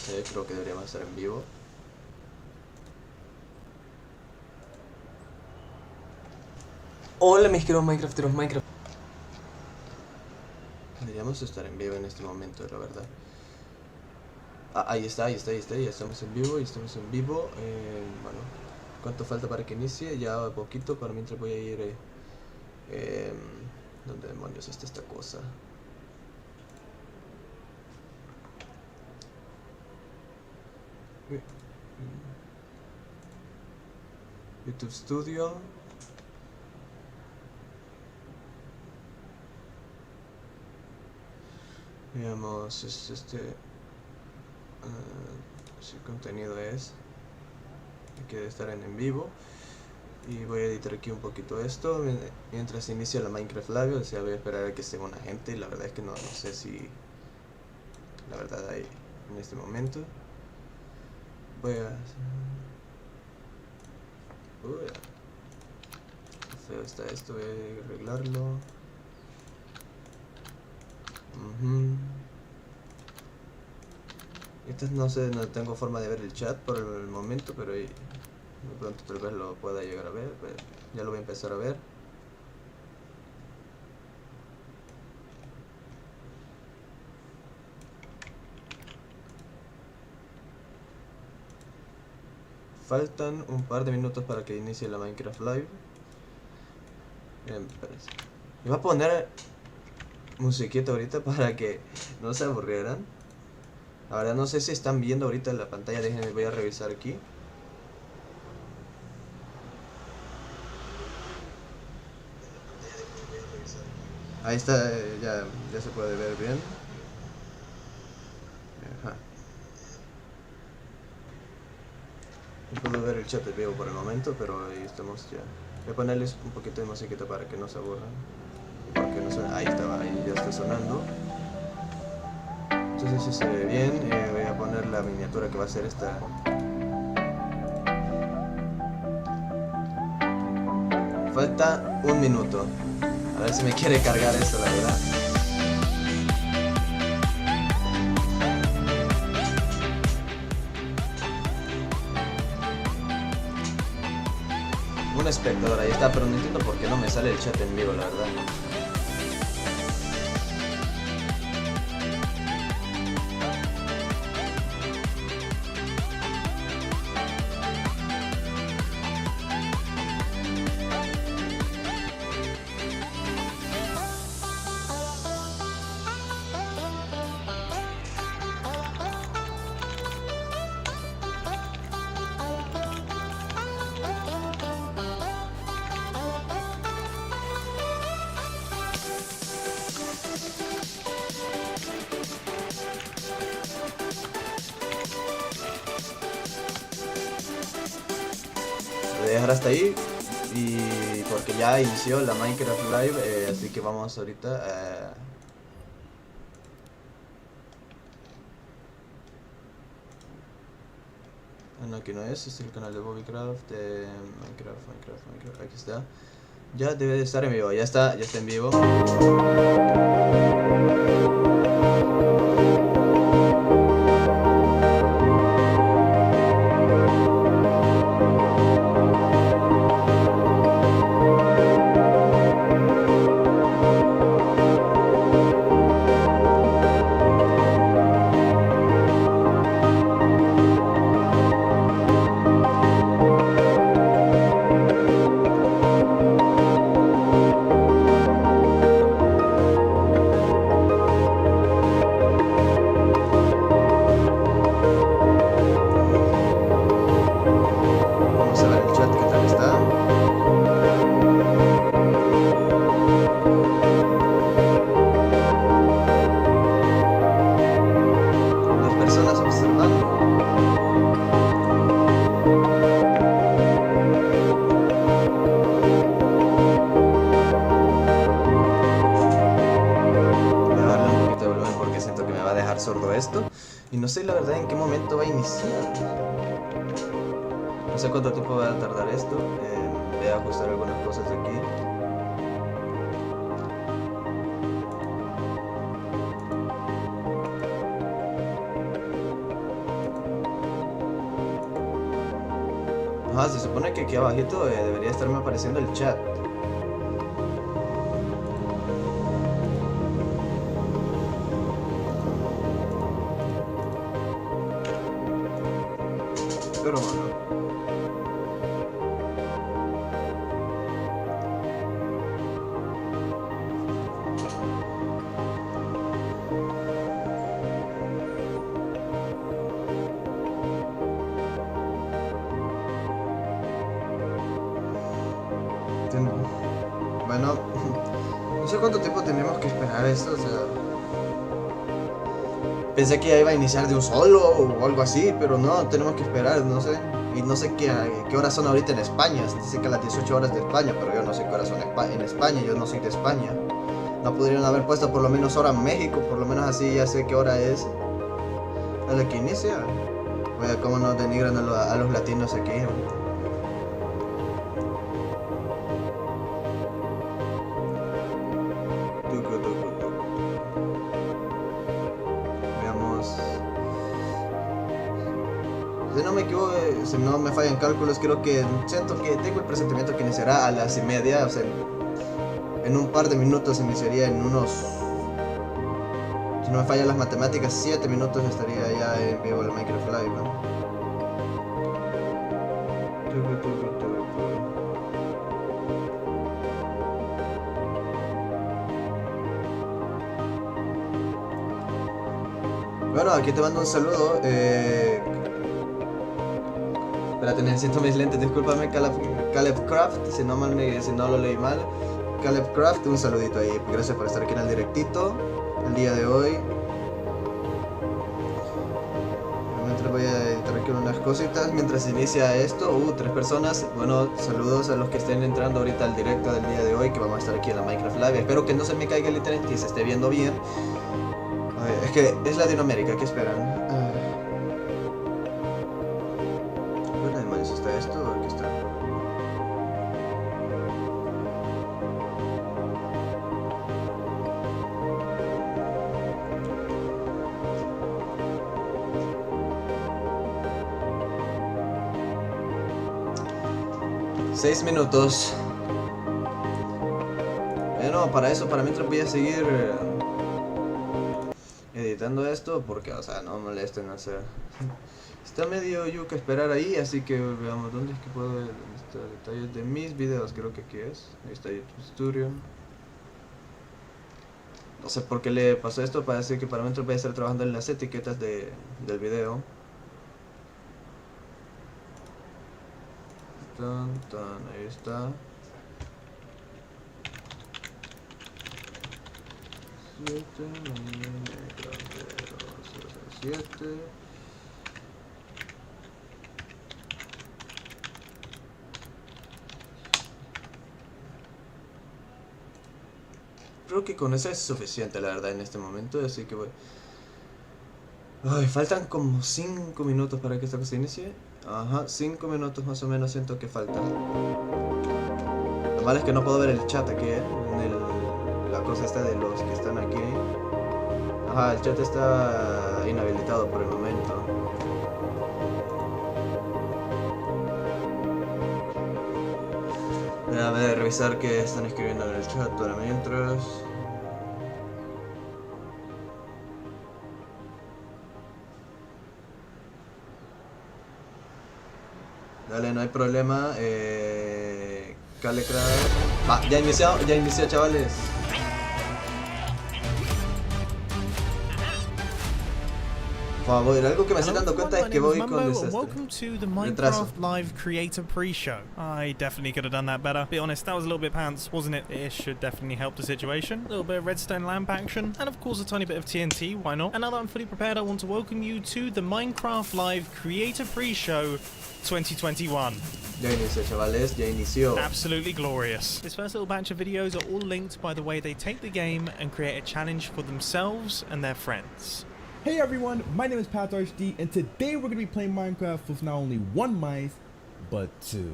sé, creo que deberíamos estar en vivo. Hola mis queridos Minecrafteros, deberíamos estar en vivo en este momento, la verdad. Ah, ahí está, ya estamos en vivo, bueno, ¿cuánto falta para que inicie? Ya poquito, para mientras voy a ir... Eh, ¿dónde demonios está esta cosa? YouTube Studio. Veamos, es si el contenido es... Aquí debe estar en vivo. Y voy a editar aquí un poquito esto mientras inicia la Minecraft Live. O sea, voy a esperar a que esté una gente. Y la verdad es que no sé si... La verdad hay en este momento. Voy a... Uy, qué feo está esto, voy a arreglarlo. No sé, no tengo forma de ver el chat por el momento, pero de pronto tal vez lo pueda llegar a ver. Pues ya lo voy a empezar a ver. Faltan un par de minutos para que inicie la Minecraft Live. Bien, me va a poner musiquita ahorita para que no se aburrieran. Ahora no sé si están viendo ahorita en la pantalla, déjenme, voy a revisar aquí. Ahí está, ya se puede ver bien. Ajá. No puedo ver el chat de vivo por el momento, pero ahí estamos ya. Voy a ponerles un poquito de musiquita para que no se aburran. Porque no suena. Ahí estaba, ahí ya está sonando. Entonces si se ve bien, voy a poner la miniatura que va a ser esta. Falta un minuto. A ver si me quiere cargar esto, la verdad. Un espectador, ahí está, pero no entiendo por qué no me sale el chat en vivo, la verdad. Lo voy a dejar hasta ahí. Y porque ya inició la Minecraft Live, así que vamos ahorita no, aquí no es, este es el canal de Bobbycraft, Minecraft, aquí está. Ya debe de estar en vivo, ya está en vivo. Vamos a ver el chat, qué tal está. Las personas observando. Voy a darle un poquito de volumen porque siento que me va a dejar sordo esto. Y no sé la verdad en qué momento va a iniciar. No sé cuánto tiempo va a tardar esto. Voy a ajustar algunas cosas de aquí. Ajá, se supone que aquí abajito debería estarme apareciendo el chat. Pero bueno. Bueno, no sé cuánto tiempo tenemos que esperar esto, o sea... Pensé que ya iba a iniciar de un solo o algo así, pero no, tenemos que esperar, no sé. Y no sé qué horas son ahorita en España. Dice que a las 18 horas de España, pero yo no sé qué horas son en España, yo no soy de España. No podrían haber puesto por lo menos hora en México, por lo menos así ya sé qué hora es a la que inicia. Oye, cómo nos denigran a los latinos aquí. Veamos. Si no me equivoco, si no me fallan cálculos, creo que siento que tengo el presentimiento que iniciará a las 1:30, o sea, en un par de minutos iniciaría en unos, si no me fallan las matemáticas, 7 minutos estaría ya en vivo el Minecraft Live, ¿no? Bueno, aquí te mando un saludo. Espérate, necesito mis lentes, discúlpame, Caleb Craft, si no lo leí mal. Caleb Craft, un saludito ahí. Gracias por estar aquí en el directito el día de hoy. Mientras voy a editar aquí unas cositas mientras inicia esto. 3 personas. Bueno, saludos a los que estén entrando ahorita al directo del día de hoy, que vamos a estar aquí en la Minecraft Live. Espero que no se me caiga el internet y se esté viendo bien. Es que es Latinoamérica, ¿qué esperan? ¿Dónde demonios está esto? Aquí está. Seis minutos. Bueno, para mientras voy a seguir editando esto, porque, o sea, no molesten, o sea, está medio yuca esperar ahí, así que veamos dónde es que puedo ver detalles de mis videos, creo que aquí es, ahí está YouTube Studio. No sé por qué le pasó esto, parece que para mientras voy a estar trabajando en las etiquetas del video. Ahí está. 7. Creo que con eso es suficiente, la verdad, en este momento, así que voy... Ay, faltan como 5 minutos para que esta cosa inicie. Ajá, 5 minutos más o menos siento que faltan. Lo malo es que no puedo ver el chat aquí, la cosa esta de los que están aquí. Ajá, el chat está inhabilitado por el momento. Déjame revisar qué están escribiendo en el chat para mientras. Dale, no hay problema. Calecra. Va, ya inició, chavales. Por favor, algo que me estoy dando cuenta es que voy con desastre. Welcome to the Minecraft Live Creator Pre-Show. I definitely could have done that better. Be honest, that was a little bit pants, wasn't it? It should definitely help the situation. A little bit of redstone lamp action, and of course a tiny bit of TNT, why not? And now that I'm fully prepared, I want to welcome you to the Minecraft Live Creator Pre-Show 2021. Ya inició, chavales, ya inició. Absolutely glorious. This first little batch of videos are all linked by the way they take the game and create a challenge for themselves and their friends. Hey everyone, my name is PathArchD, and today we're going to be playing Minecraft with not only 1 mice, but 2.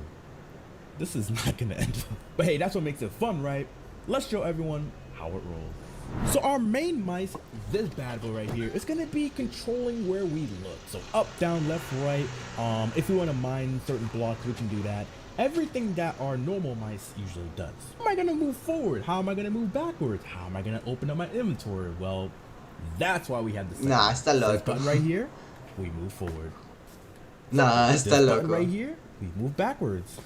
This is not going to end well. But hey, that's what makes it fun, right? Let's show everyone how it rolls. So our main mice, this bad boy right here, is gonna be controlling where we look. So up, down, left, right. If we want to mine certain blocks, we can do that. Everything that our normal mice usually does. How am I gonna move forward? How am I gonna move backwards? How am I gonna open up my inventory? Well, that's why we have the Nah, está this loco. button right here. We move forward. Nah, This está button loco. right here, we move backwards.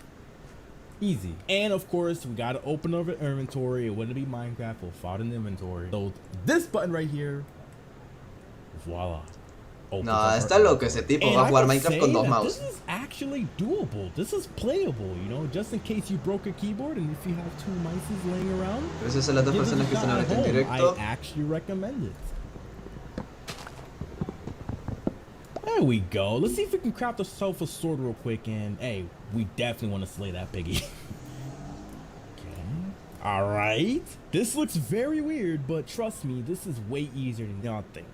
Easy. And of course, we gotta open up an inventory. It wouldn't be Minecraft, we'll find an inventory. So this button right here, voila. Opens No, up our está loco ese inventory. tipo. And Va a I jugar can Minecraft say con dos that mouse. This is actually doable. This is playable, you know, just in case you broke a keyboard and if you have two mices laying around. Gracias a las dos give this personas a que están shot ahorita at en home. directo. I actually recommend it. There we go. Let's see if we can craft ourselves a sword real quick. And hey, we definitely want to slay that piggy. Okay. All right. This looks very weird, but trust me, this is way easier than y'all think.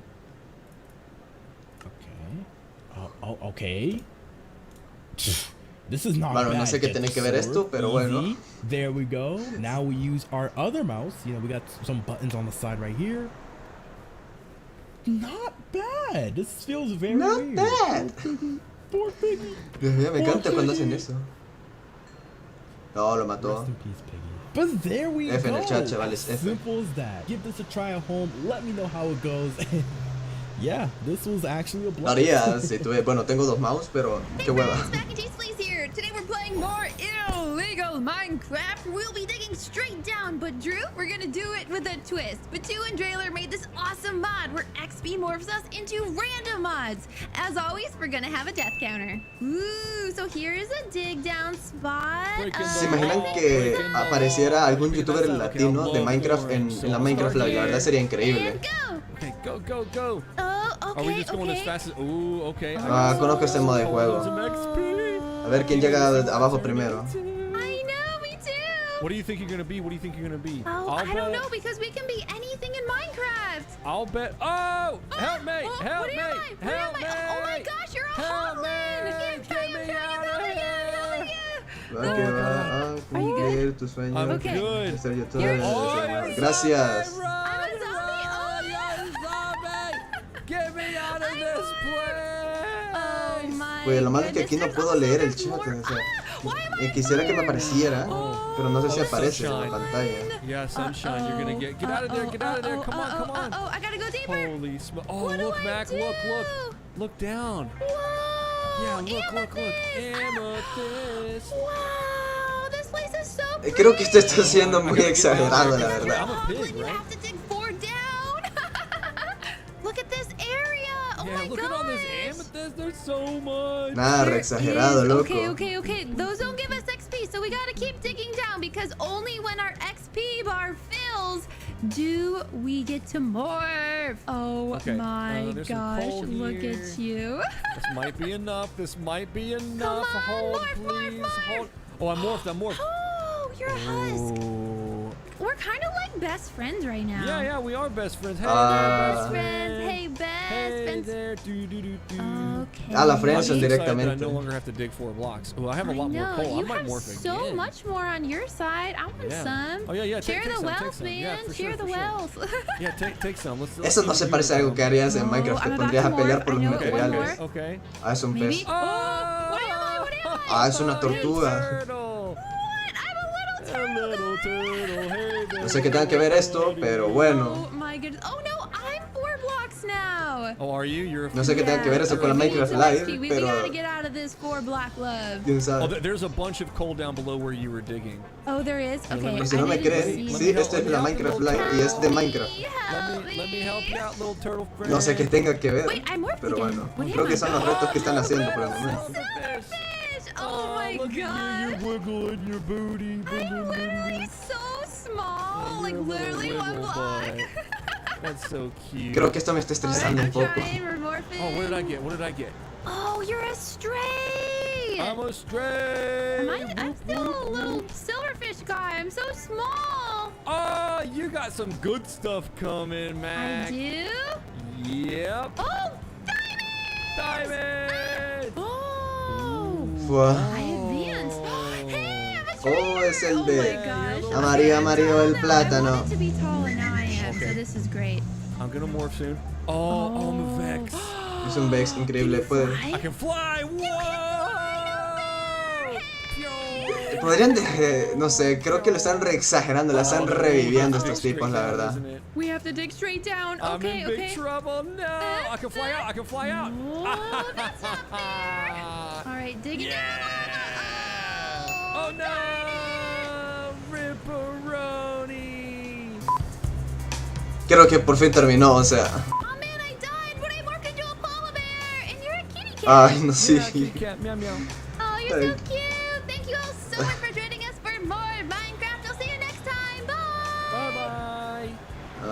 Okay. Okay. This is not Bueno, bad. no sé qué Get tiene the que ver sword. esto, pero bueno. Easy. There we go. Now we use our other mouse. You know, we got some buttons on the side right here. Not bad. This feels very Not weird. bad. Poor piggy. Dios mío, me encanta Poor cuando hacen piggy. eso. No, lo Rest mató. in peace, piggy. But there we F go. en el chat, chavales, F. Simple as that. Give this a try at home. Let me know how it goes. Yeah, this was actually a Lo blast. haría si tuve. Bueno, tengo dos mouse, pero qué hueva. Mac and Cheese Please here. Today we're playing more illegal Minecraft. We'll be digging straight down, but Drew, we're gonna do it with a twist. Batu and Drailer made this awesome mod where XP morphs us into random mods. As always, we're gonna have a death counter. Ooh, so here is a dig down spot. ¿Se imaginan que apareciera algún youtuber latino de Minecraft en la Minecraft Live? La verdad sería increíble. And go. Okay, go, go, go. Oh, okay, Are we just going as okay. fast as... Ooh, okay. Ah, conozco este modo de juego. Some XP. A ver quién llega abajo primero. I know, me too. What do you think you're gonna be? What do you think you're gonna be? Oh, I'll I don't bet- know because we can be anything in Minecraft. I'll bet. Oh! Help me! Oh, Help what me! am I? What Help am me! I? Oh my gosh, you're a Help me! hotlin! Get me out of here! Va que va a Are you cumplir tu sueño. I'm Okay. good. De ser youtuber. You're- de Oh, ser- you're Gracias. zombie, I'm a run, zombie. Oh, run, you're a zombie! Get me out of this place! Oh my Pues lo malo es que aquí no goodness, puedo leer el there's chat. more. O sea, Why am I quisiera que me there? apareciera, pero no sé si Oh, aparece en la sunshine. pantalla. Yeah, sunshine. You're gonna get out of there. Get out of there. Come on, come on. Oh, I gotta go deeper. Holy smoke! Oh, What do look, I Mac! do? Look down. Whoa. Yeah, look. Amethyst. Amethyst. Wow, this place is so pretty. Creo que esto está siendo I muy gotta get exagerado, out la of here. verdad. I'm a pig, Goblin, you right? have to dig 4 down. Look at this area. Oh Yeah, my look at all this gosh. amethyst. There's so much. Nada, re exagerado, Is- loco. Okay. Those don't give us XP, so we gotta keep digging down because only when our XP bar fills do we get to morph. Oh Okay, my there's some gosh, coal look here. at you. This might be enough. This might be enough. on, Hold, morph, please. morph. Hold. Oh, I'm morphed. Oh, you're a husk. Oh. We're kind of like best friends right now. Yeah, we are best friends. Hey Best there, friends. Hey, best Hey friends. there. Do. Okay. A la I'm friendzone excited that I directamente. no longer have to dig 4 blocks. Oh, I have a I lot more know, coal. I you might have morph so again. much more on your side. I want Yeah. some. Oh, yeah. Share Take the some, take wealth, some. man. Yeah, for Share sure, the for sure. wealth. Yeah, take some. Let's Eso no se parece a algo que harías en No, Minecraft. Te I'm about pondrías to a pelear morph. por los I know, one materiales. more. Okay. Ah, es un Maybe. pez. Oh, what am I? What am I? Ah, es una tortuga. Turtle. What? I'm a little A turtle. little turtle. Hey there. No sé qué tenga que ver esto, pero bueno. Oh my goodness. Oh no, I'm 4 blocks now. Oh, are you? You're a No sé qué tenga que ver eso con la We need Minecraft some Live, XP. We pero gotta get out of this 4 block love. quién Oh, sabe. there's a bunch of coal down below where you were digging. Oh, there is? Okay. Y si no me I didn't creen, see. sí, esta es la Minecraft Live y es de Minecraft. Let me help you out, little turtle friend. No sé qué tenga que ver, Wait, I'm morphed pero again. bueno. What Creo am que I? son los retos que están haciendo por el momento. Fish! Oh my look god. at you, you're wiggling your booty. I'm literally so small. Like literally 1 block. That's so cute. Creo que esto me está estresando un I'm poco. trying, we're morphing. Oh, what did I get? What did I get? Oh, you're a stray. I'm a stray. I'm still a little silverfish guy. I'm so small. Oh, you got some good stuff coming, I Mac. do? Yep. Oh, Diamond. oh. Fua. I advanced. Hey, I'm a Oh, es el trainer. de Oh my gosh. amarillo, amarillo, el I plátano. wanted to be tall and now I am. Okay, So this is great. I'm gonna morph soon. Oh, on the Vex. Es un Vex increíble. Puede... I can fly. Whoa! Podrían, no sé, creo que lo están reexagerando, la están reviviendo estos tipos, la verdad. We have to dig straight down. I'm Okay, in big okay. trouble. No, I can fly out. I can fly out. Oh, that's not fair. All right, dig it down. Oh no! Ripperoni! Creo que por fin terminó, o sea. Oh man, I died when I morphed into a polar bear, and you're a kitty cat. Ay, no, sí. Yeah, kitty cat, meow meow. Oh, you're so cute. Thank you all so much for joining us for more Minecraft. I'll see you next time. Bye. Bye bye.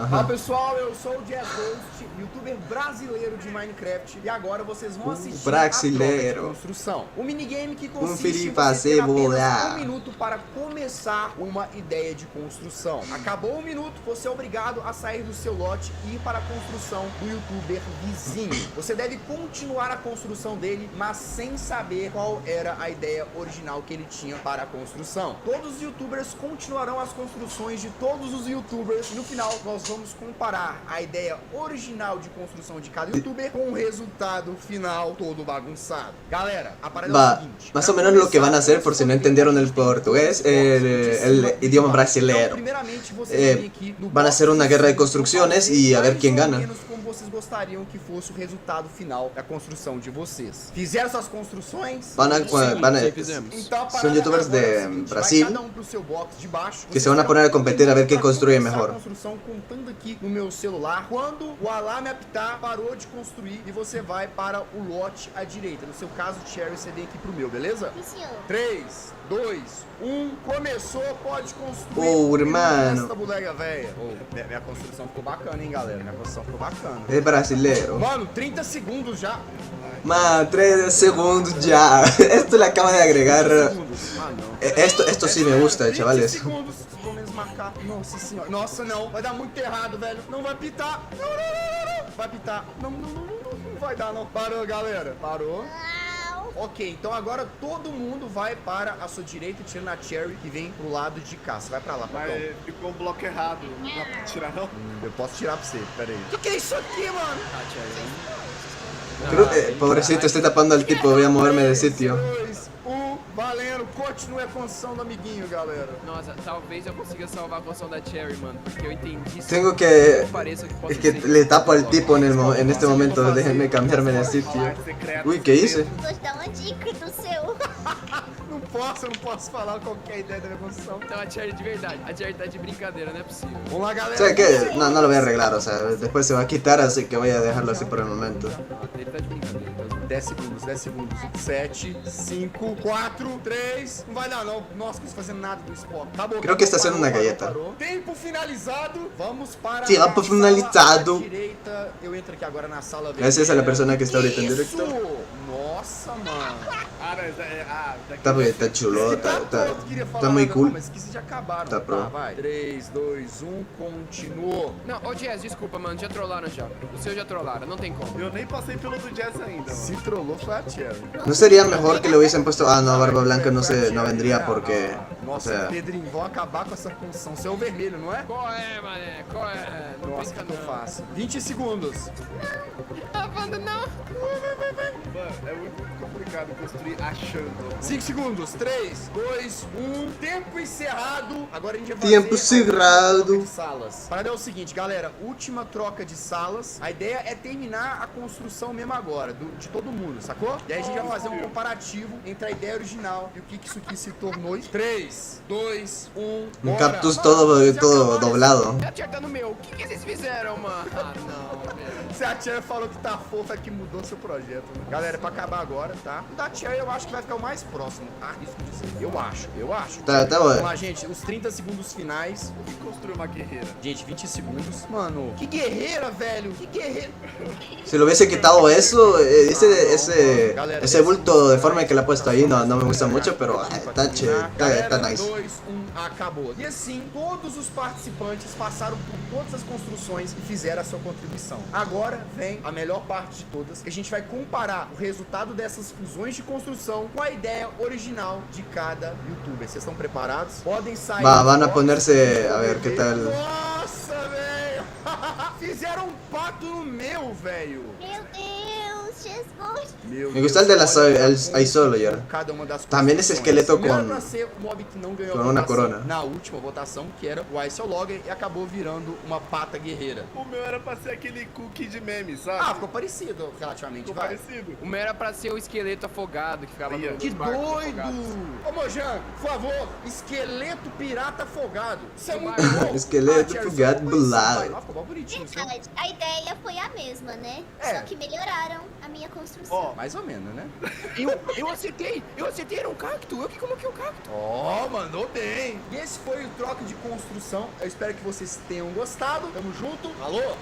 Fala pessoal, eu sou o GeForce, youtuber brasileiro de Minecraft, e agora vocês vão assistir brasileiro. a prova de construção. Um minigame que consiste Felipe em você ter apenas Cebola. 1 minuto para começar uma ideia de construção. Acabou 1 minuto, você é obrigado a sair do seu lote e ir para a construção do youtuber vizinho. Você deve continuar a construção dele, mas sem saber qual era a ideia original que ele tinha para a construção. Todos os youtubers continuarão as construções de todos os youtubers. No final, nós vamos comparar a ideia original de construção de cada youtuber com o resultado final todo bagunçado. Galera, a parada é o Va, seguinte. más o menos lo que van a hacer, por si no entendieron el portugués, el idioma brasileiro. Van a hacer una guerra de construcciones y a ver quién gana. Como vocês gostariam que fosse o resultado final da construção de vocês. Fizeram suas construções? Então, son youtubers de Brasil cada pro seu box de baixo, que se van a poner a competir a ver quién construye mejor. A construção contando aqui no meu celular. Quando o alarme apitar, parou de construir e você vai para o lote à direita. No seu caso, Cherry, você vem aqui pro meu, beleza? 3, 2, 1, começou, pode construir. Oh, irmão. Essa bodega velha. Minha construção ficou bacana, hein, galera? Minha construção ficou bacana. Es brasileiro. Mano, 30 segundos já. Man, 3 segundos ya. Esto le acaba de agregar. Ah, não. Esto sí me gusta, 30 chavales. segundos. Pelo menos marcar. Nossa senhora. Nossa, não. Vai dar muito errado, velho. Não vai pitar. Não, não, não, não. Vai pitar. Não, não, não, não. Não vai dar, não. Parou, galera. Parou. Ok, então agora todo mundo vai para a sua direita, tirando a Cherry, que vem pro lado de cá. Você vai pra lá, Pacão. Mas ficou um bloco errado. Não dá pra tirar, não? Eu posso tirar pra você, pera aí. Que é isso aqui, mano? Pobrecito, estoy tapando al tipo, voy a moverme de sitio. 2, 1, valendo. Continue a construção do amiguinho, galera. Nossa, talvez eu consiga salvar a construção da Cherry, mano, porque eu entendi. Tengo que... Pareça que pode Es que ser. le tapo al tipo en este momento, déjenme cambiarme de sitio. Uy, ¿qué hice? Vou dar uma dica do seu. Eu não posso falar qualquer ideia da minha construção. Então a Cherry de verdade. A Cherry tá de brincadeira, não é possível. Vamos lá, galera. ¿Sabes qué? No lo voy a arreglar, o sea, después se va a quitar, así que voy a dejarlo así por el momento. Ele tá de brincadeira. 10 segundos, 10 segundos. 7, 5, 4, 3. Não vai dar, não. Nossa, não estou fazendo nada do Spock. Tá bom. Creo que está haciendo una galleta. Parou. Tempo finalizado. Vamos para Tempo a finalizado. sala à direita. Eu entro aqui agora na sala vermelha. Gracias a la persona que está ahorita en Isso! directo. Nossa, mano. Está chulo, está muy cool. Mas esqueci de acabar. Tá pro. Vai. 3, 2, 1, continuou. Não, ô Jazz, desculpa, mano, já trollaram já. O seu já trollaram, não tem como. Eu nem passei pelo do Jazz ainda. Se trollou foi a Cherry. ¿No sería mejor que le hubiesen puesto... Ah, no, Barba Blanca no vendría porque... O Nossa, sea... Pedrinho, vão acabar com essa construção. Você é o vermelho, não é? Qual é, mané? Qual é? Não Nossa, o brinca que eu não. faço? 20 segundos. Ah, Wanda, não. Mano, é muito complicado construir achando. 5 segundos. 3, 2, 1. Tempo encerrado. Agora a gente vai Tempo fazer a encerrado. troca de salas. A parada é o seguinte, galera. Última troca de salas. A ideia é terminar a construção mesmo agora, de todo mundo, sacou? E aí a gente vai fazer um comparativo entre a ideia original e o que isso aqui se tornou. 3, 2, 1. Un bora. cactus Mano, se todo acabar doblado. Tá acertando o meu. O que vocês fizeram, mano? Ah, não, velho. Se a Cherry falou que tá fofa, é que mudou seu projeto, né? Galera, é pra acabar agora, tá? O da Cherry eu acho que vai ficar o mais próximo, arrisco dizer. Eu acho. Tá Vamos bueno. lá, gente, os 30 segundos finais. E construir uma guerreira. Gente, 20 segundos. Mano, que guerreira, velho. Que guerreira. Si lo hubiese quitado eso, ese bulto de forma que le ha puesto ahí no me gusta mucho, pero está nice. 2, 1, acabou. E assim, todos os participantes passaram por todas as construções e fizeram a sua contribuição. Agora vem a melhor parte de todas, que a gente vai comparar o resultado dessas fusões de construção com a ideia original de cada youtuber. Vocês estão preparados? Podem sair. Van a ponerse a ver qué tal. Nossa, velho! Fizeram um pato no meu, velho. Meu Deus, Jesus. Meu Me gusta el de la ahí solo, ya. Cada uma das También ese esqueleto Primeiro con, pra ser o mob que não ganhou con a una votação corona. na última votação, que era o Ice Logger, e acabou virando uma pata guerreira. O meu era pra ser aquele cookie de meme, sabe? Ah, ficou parecido relativamente, Ficou vai. parecido. O meu era pra ser o esqueleto afogado que ficava Aí, ó. no Que doido! Ô Mojang, por favor, esqueleto pirata afogado. Isso é muito bom. Esqueleto Tiago, afogado isso é uma bolado. coisa. Nossa, ficou bom bonitinho, isso. Verdade, a ideia foi a mesma, né? É. Só que melhoraram a minha construção. Ó, mais ou menos, né? Eu acertei, era um cacto, eu que coloquei o cacto. Ó, mandou bem. E esse foi o troca de construção. Eu espero que vocês tenham gostado. Tamo junto. Alô?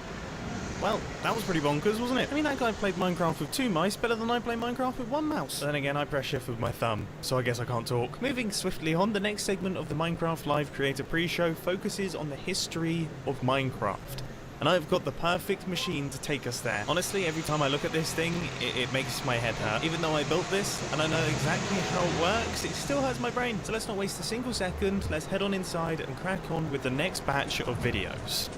Well, that was pretty bonkers, wasn't it? I mean, that guy played Minecraft with 2 mice better than I play Minecraft with 1 mouse. But then again, I press shift with my thumb, so I guess I can't talk. Moving swiftly on, the next segment of the Minecraft Live Creator Pre-Show focuses on the history of Minecraft. And I've got the perfect machine to take us there. Honestly, every time I look at this thing, it makes my head hurt. Even though I built this, and I know exactly how it works, it still hurts my brain. So let's not waste a single second, let's head on inside and crack on with the next batch of videos.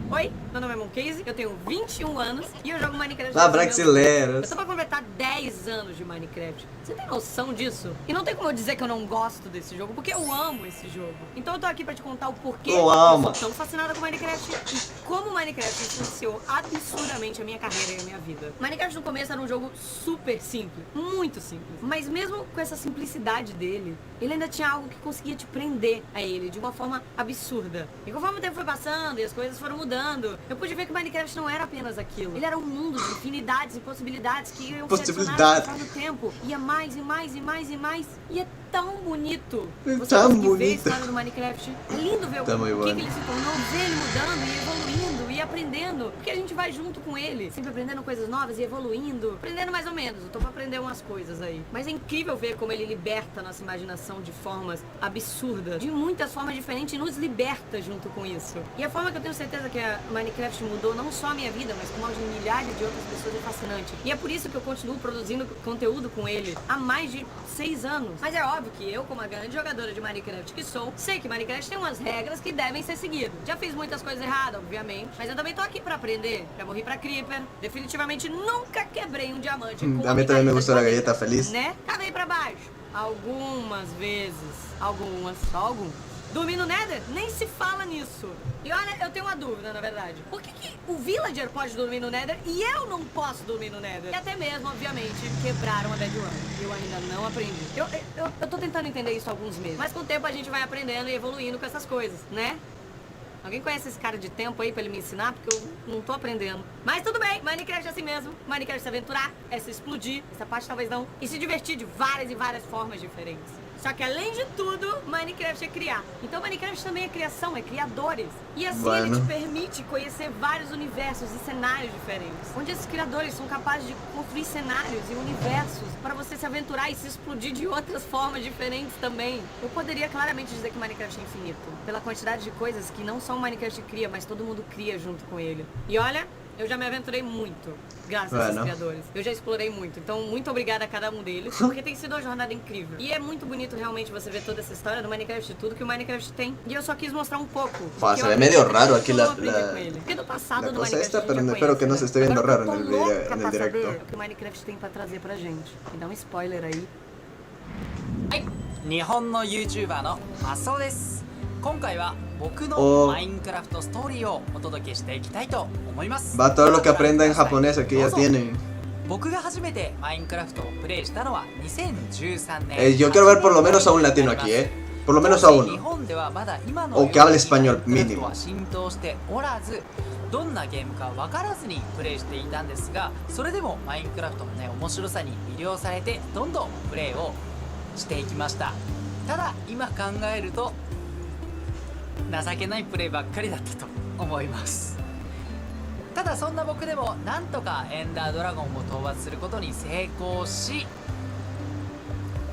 Oi, meu nome é Moncase, eu tenho 21 anos e eu jogo Minecraft. Ah, Braxileiras. Eu tô pra completar 10 anos de Minecraft. Você tem noção disso? E não tem como eu dizer que eu não gosto desse jogo, porque eu amo esse jogo. Então eu tô aqui pra te contar o porquê Eu eu amo. sou tão fascinada com Minecraft e como Minecraft influenciou absurdamente a minha carreira e a minha vida. Minecraft no começo era um jogo super simples, muito simples. Mas mesmo com essa simplicidade dele, ele ainda tinha algo que conseguia te prender a ele de uma forma absurda. E conforme o tempo foi passando e as coisas foram mudando, eu pude ver que Minecraft não era apenas aquilo. Ele era um mundo de infinidades e possibilidades que iam se adicionar conforme o tempo. Ia mais e mais e mais e mais. E é tão bonito. Você Tão conseguir ver a bonito. história do Minecraft. É lindo ver o que ele se tornou, ver ele mudando e evoluindo e aprendendo. Porque a gente vai junto com ele, sempre aprendendo coisas novas e evoluindo. Aprendendo mais ou menos. Eu tô pra aprender umas coisas aí. Mas é incrível ver como ele liberta a nossa imaginação de formas absurdas. De muitas formas diferentes e nos liberta junto com isso. E a forma que eu tenho certeza que a Minecraft mudou não só a minha vida, mas como a de milhares de outras pessoas é fascinante. E é por isso que eu continuo produzindo conteúdo com ele há mais de 6 anos. Mas é óbvio que eu, como a grande jogadora de Minecraft que sou, sei que Minecraft tem umas regras que devem ser seguidas. Já fiz muitas coisas erradas, obviamente, mas eu também tô aqui pra aprender. Já morri pra Creeper, definitivamente nunca quebrei um diamante. A mim também me gostou a galleta feliz. Né? Cavei pra baixo. Algumas vezes. Só algumas. Dormir no Nether? Nem se fala nisso. E olha, eu tenho uma dúvida, na verdade. Por que o Villager pode dormir no Nether e eu não posso dormir no Nether? E até mesmo, obviamente, quebraram a Bedrock. Eu ainda não aprendi. Eu tô tentando entender isso há alguns meses. Mas com o tempo a gente vai aprendendo e evoluindo com essas coisas, né? Alguém conhece esse cara de tempo aí pra ele me ensinar? Porque eu não tô aprendendo. Mas tudo bem, Minecraft é assim mesmo. Minecraft é se aventurar, é se explodir. Essa parte talvez não. E se divertir de várias e várias formas diferentes. Só que além de tudo, Minecraft é criar. Então Minecraft também é criação, é criadores. E assim ele te permite conhecer vários universos e cenários diferentes. Onde esses criadores são capazes de construir cenários e universos para você se aventurar e se explodir de outras formas diferentes também. Eu poderia claramente dizer que Minecraft é infinito. Pela quantidade de coisas que não só o Minecraft cria, mas todo mundo cria junto com ele. E olha, eu já me aventurei muito, graças a esses criadores. Eu já explorei muito, então muito obrigada a cada um deles, porque tem sido uma jornada incrível. E é muito bonito realmente você ver toda essa história do Minecraft, tudo que o Minecraft tem. E eu só quis mostrar um pouco. Se ve medio raro aquí la cosa esta, pero espero que no se esté viendo raro en el directo. O que o Minecraft tem pra trazer pra gente. Me dá um spoiler aí. 日本の YouTuber のマソです。今回は僕のマインクラフトストーリーをお届けしていきたいと思います。Va todo lo que aprenda en japonés aquí ya tienen. 僕が初めてマインクラフトをプレイしたのは2013年。Yo quiero ver por lo menos a un latino aquí, por lo menos a uno. O que hable español mínimo. 浸透しておらず、どんなゲームか分からずにプレイしていたんですが、それでもマインクラフトのね面白さに魅了されてどんどんプレイをしていきました。ただ今考えると情けないプレイばっかりだったと思います。ただそんな僕でもなんとかエンダードラゴンを討伐することに成功し、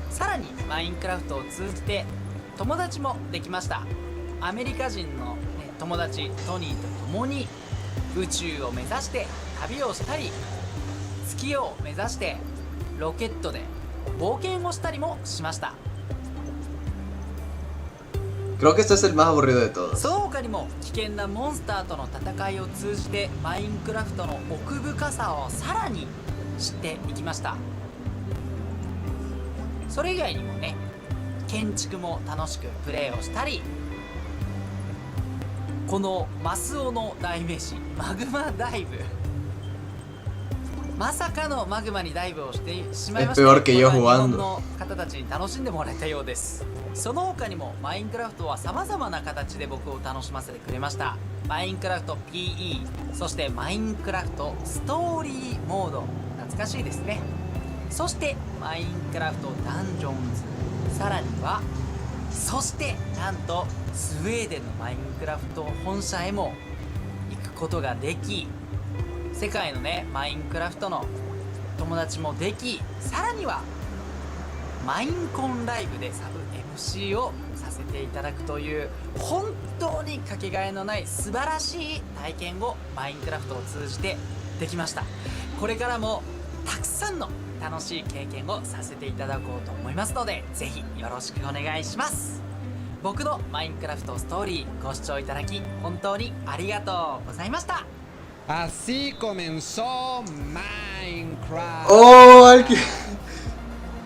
さらにマインクラフトを通じて友達もできました。アメリカ人の、友達トニーと共に宇宙を目指して旅をしたり、月を目指してロケットで冒険をしたりもしました。Creo que este es el más aburrido de todos. その他にも危険なモンスターとの戦いを通じてマインクラフトの奥深さをさらに知っていきました。それ以外にもね、建築も楽しくプレイをしたり、このマスオの代名詞マグマダイブ、まさかのマグマにダイブをしてしまいました。 Es peor que yo これは日 jugando. 本の方たちに楽しんでもらえたようです。その他にもマインクラフトは様々な形で僕を楽しませてくれました。マインクラフト PE、 そしてマインクラフトストーリーモード、懐かしいですね。そしてマインクラフトダンジョンズ、さらにはそしてなんとスウェーデンのマインクラフト本社へも行くことができ、世界のねマインクラフトの友達もでき、さらにはマインコンライブでサブ MC をさせていただくという本当にかけがえのない素晴らしい体験をマインクラフトを通じてできました。これからもたくさんの楽しい経験をさせていただこうと思いますので、ぜひよろしくお願いします。僕のマインクラフトストーリーご視聴いただき本当にありがとうございました。 Así comenzó Minecraft. ¡Oh! Alguien.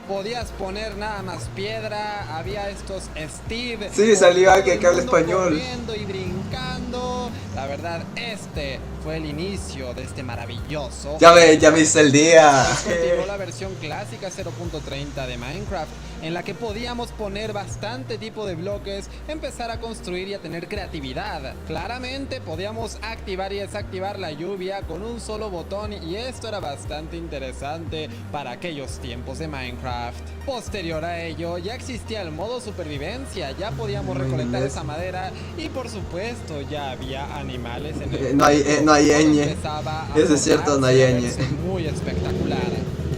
Podías poner nada más piedra, había estos Steve. Sí, salió alguien que habla español. Corriendo y brincando. La verdad, este fue el inicio de este maravilloso. Ya me hice el día. Continuó la versión clásica 0.30 de Minecraft, en la que podíamos poner bastante tipo de bloques, empezar a construir y a tener creatividad. Claramente podíamos activar y desactivar la lluvia con un solo botón, y esto era bastante interesante para aquellos tiempos de Minecraft. Posterior a ello ya existía el modo supervivencia, ya podíamos recolectar esa madera y por supuesto ya había animales en el no hay ñ. empezaba a Eso es cierto, no hay ñ. verse muy espectacular.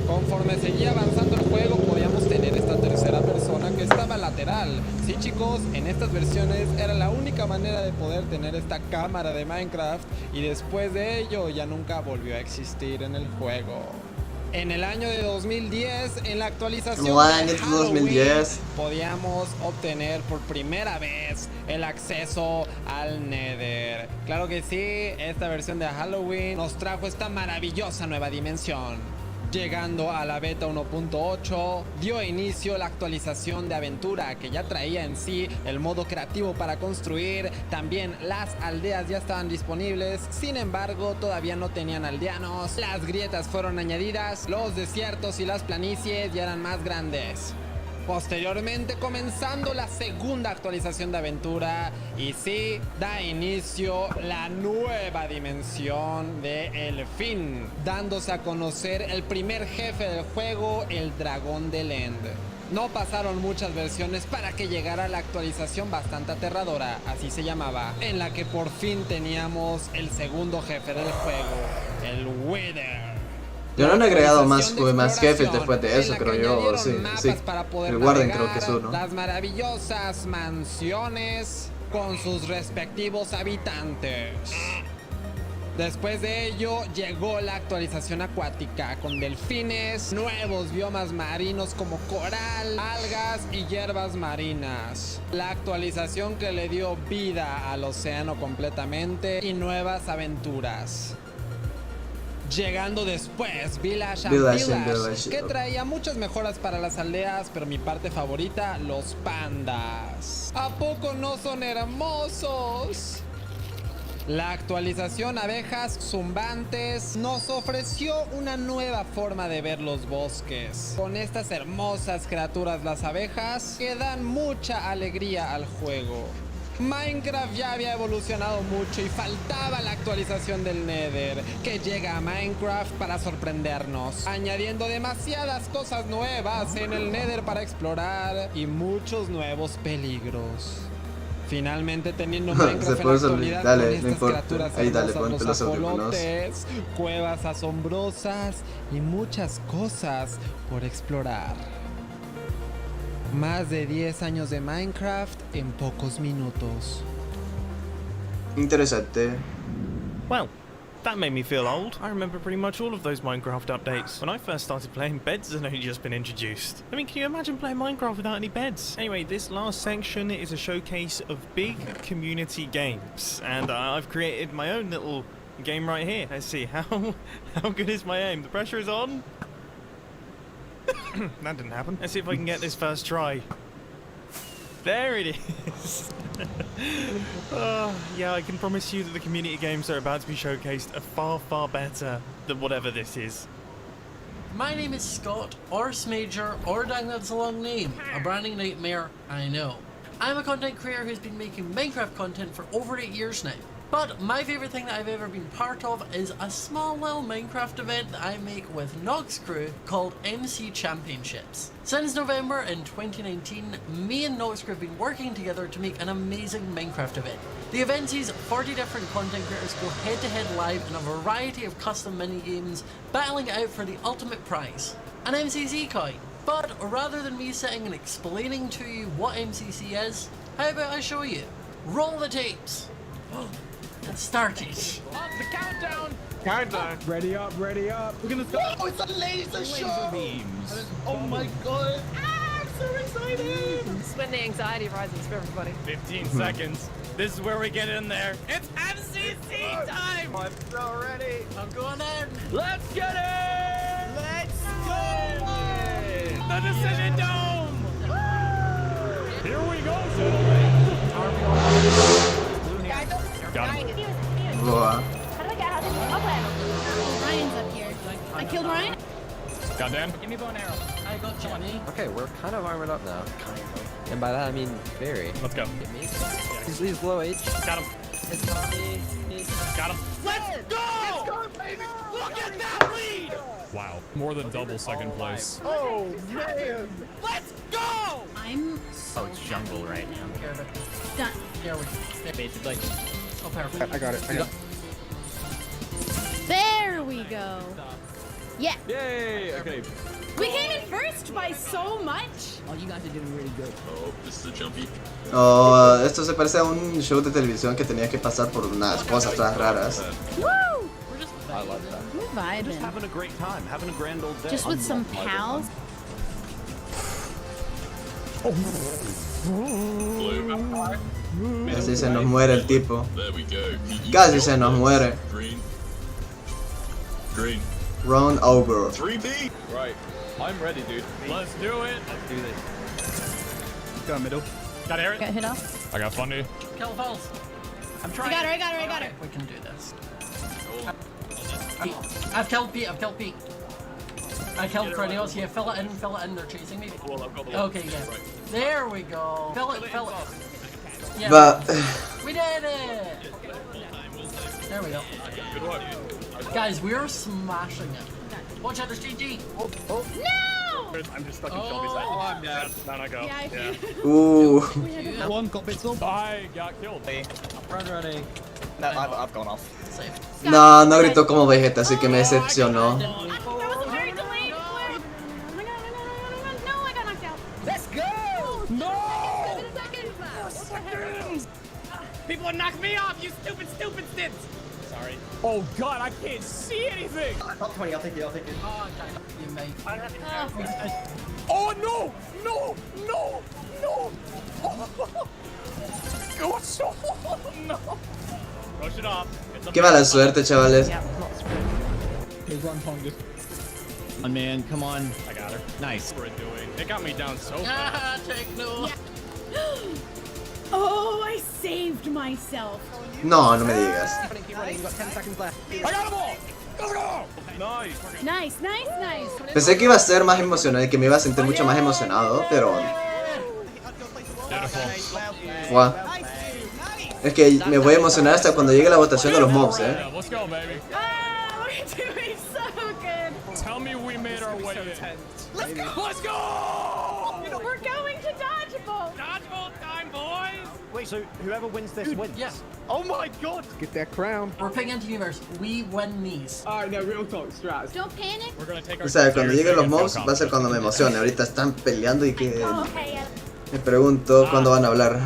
Conforme seguía avanzando el juego podíamos tener esta tercera persona que estaba lateral. Sí, chicos, en estas versiones era la única manera de poder tener esta cámara de Minecraft, y después de ello ya nunca volvió a existir en el juego. En el año de 2010, en la actualización de Halloween, 2010, podíamos obtener por primera vez el acceso al Nether. Claro que sí, esta versión de Halloween nos trajo esta maravillosa nueva dimensión. Llegando a la beta 1.8, dio inicio la actualización de aventura, que ya traía en sí el modo creativo para construir. También las aldeas ya estaban disponibles, sin embargo todavía no tenían aldeanos. Las grietas fueron añadidas, los desiertos y las planicies ya eran más grandes. Posteriormente, comenzando la segunda actualización de aventura, y sí, da inicio la nueva dimensión de El Fin, dándose a conocer el primer jefe del juego, el dragón del End. No pasaron muchas versiones para que llegara la actualización bastante aterradora, así se llamaba, en la que por fin teníamos el segundo jefe del juego, el Wither. Yo no han agregado más jefes después de eso, creo yo. Sí, sí. El Warden creo que es uno. Las maravillosas mansiones con sus respectivos habitantes. Después de ello llegó la actualización acuática con delfines, nuevos biomas marinos como coral, algas y hierbas marinas. La actualización que le dio vida al océano completamente y nuevas aventuras. Llegando después Village and Village, que traía muchas mejoras para las aldeas, pero mi parte favorita, los pandas. ¿A poco no son hermosos? La actualización Abejas Zumbantes nos ofreció una nueva forma de ver los bosques, con estas hermosas criaturas, las abejas, que dan mucha alegría al juego. Minecraft ya había evolucionado mucho y faltaba la actualización del Nether, que llega a Minecraft para sorprendernos, añadiendo demasiadas cosas nuevas en el Nether para explorar y muchos nuevos peligros. Finalmente teniendo Minecraft en la actualidad, dale, con estas no importa. criaturas Ahí dale, hermosas, ponte los los audífonos. ajolotes, cuevas asombrosas y muchas cosas por explorar. Más de 10 años de Minecraft en pocos minutos. Interesante. Well, That made me feel old. I remember pretty much all of those Minecraft updates. When I first started playing, beds had only just been introduced. I mean, can you imagine playing Minecraft without any beds? Anyway, this last section is a showcase of big community games. And I've created my own little game right here. Let's see, how good is my aim? The pressure is on. That didn't happen. Let's see if I can get this first try. There it is. Yeah, I can promise you that the community games that are about to be showcased are far, far better than whatever this is. My name is Scott, or Smager, or dang that's a long name. A branding nightmare, I know. I'm a content creator who's been making Minecraft content for over 8 years now. But my favourite thing that I've ever been part of is a small little Minecraft event that I make with Nox Crew called MC Championships. Since November in 2019, me and Nox Crew have been working together to make an amazing Minecraft event. The event sees 40 different content creators go head to head live in a variety of custom mini-games, battling it out for the ultimate prize, an MCC coin. But rather than me sitting and explaining to you what MCC is, how about I show you? Roll the tapes! It started. The countdown. Countdown. Ready up, ready up. We're gonna start. Oh, it's a laser show. Beams. Oh my god. Ah, I'm so excited. It's when the anxiety rises for everybody. 15 seconds. This is where we get in there. It's MCC time! I'm so ready. I'm going in. Let's get it. Let's go. The Decision Dome! Here we go, gentlemen. Got him. Boa. Ryan's up here. I killed Ryan. Goddamn. Give me bow and arrow. I got Johnny. Okay, we're kind of armored up now. And by that I mean very. Let's go. Get me? He's low H. Got him. It's Johnny. Got him. Let's go. Let's go, baby. Look at that lead. Wow. More than double second place. Oh man. Let's go. I'm Oh, it's jungle right now. Care of it. done. Here we go. Basically. Oh, perfect. I got it. I got it. There we go. Yeah. Yay. Okay. We came in first by so much. Oh, you guys are doing really good. Oh, esto se parece a un show de televisión que tenía que pasar por unas cosas todas raras. Woo! I love that. We're vibing. Having a great time, having a grand old day. Just with some pals. Casi se nos muere el tipo. Casi se nos muere. Round over. 3P. Right. I'm ready, dude. Let's do it. Let's do this. Go middle. Got Aaron. Got hit off. I got Fundy. Kill falls. I'm I trying. got her, I got her, I got her. We can do this. I've killed Pete. I've killed Pete. I killed Cornelius. Yeah, fill it in. Fill it in. They're chasing me. Okay, yeah. There we go. Fill it. Fill it. Yeah. But We did it. There we go. Good work. Guys, we're smashing it. Watch out, there's GG. No! I'm just stuck in Shelby's side. Oh, I'm dead. Down I go. Yeah, I feel ooh. One got bits off. I got killed. Run ready. No, I've gone off. Safe. No, no gritó como Vegeta, así que me decepcionó. That was a very delayed flip. Oh my god, no, I got knocked out. Let's go. No! People are knocking me off. You stupid stits. Sorry. Oh god, I can't see anything! Top 20, I'll take it, I'll take it. Oh, okay. You mate. Oh no! No! No! No! Oh, so no! Rush it off. Qué mala suerte, chavales. Oh man, come on. I got her. Nice. What we're doing. It got me down so fast. Ah, take no. Oh, I saved myself. No, no me digas. Keep running. You got 10 seconds left. I got them all! Let's go! Nice. Nice, nice, nice. Pensé que iba a ser más emocionante, que me iba a sentir mucho más emocionado, pero fue. Es que me voy a emocionar hasta cuando llegue la votación de los mobs, Yeah, let's go, baby. Ah, we're doing so good. Tell me we made our way in. Let's go. Let's go! We're going to dodgeball. Dodgeball time, boys! Wait, so whoever wins this wins? Yeah. Oh my god! Get that crown. We're picking Anti-Universe. We win these. Alright, no, real talk, strats. Don't panic. We're gonna take our o sea, cuando lleguen los mobs va a ser cuando me emocione. Ahorita están peleando y que Oh, okay, yeah. me pregunto cuándo van a hablar.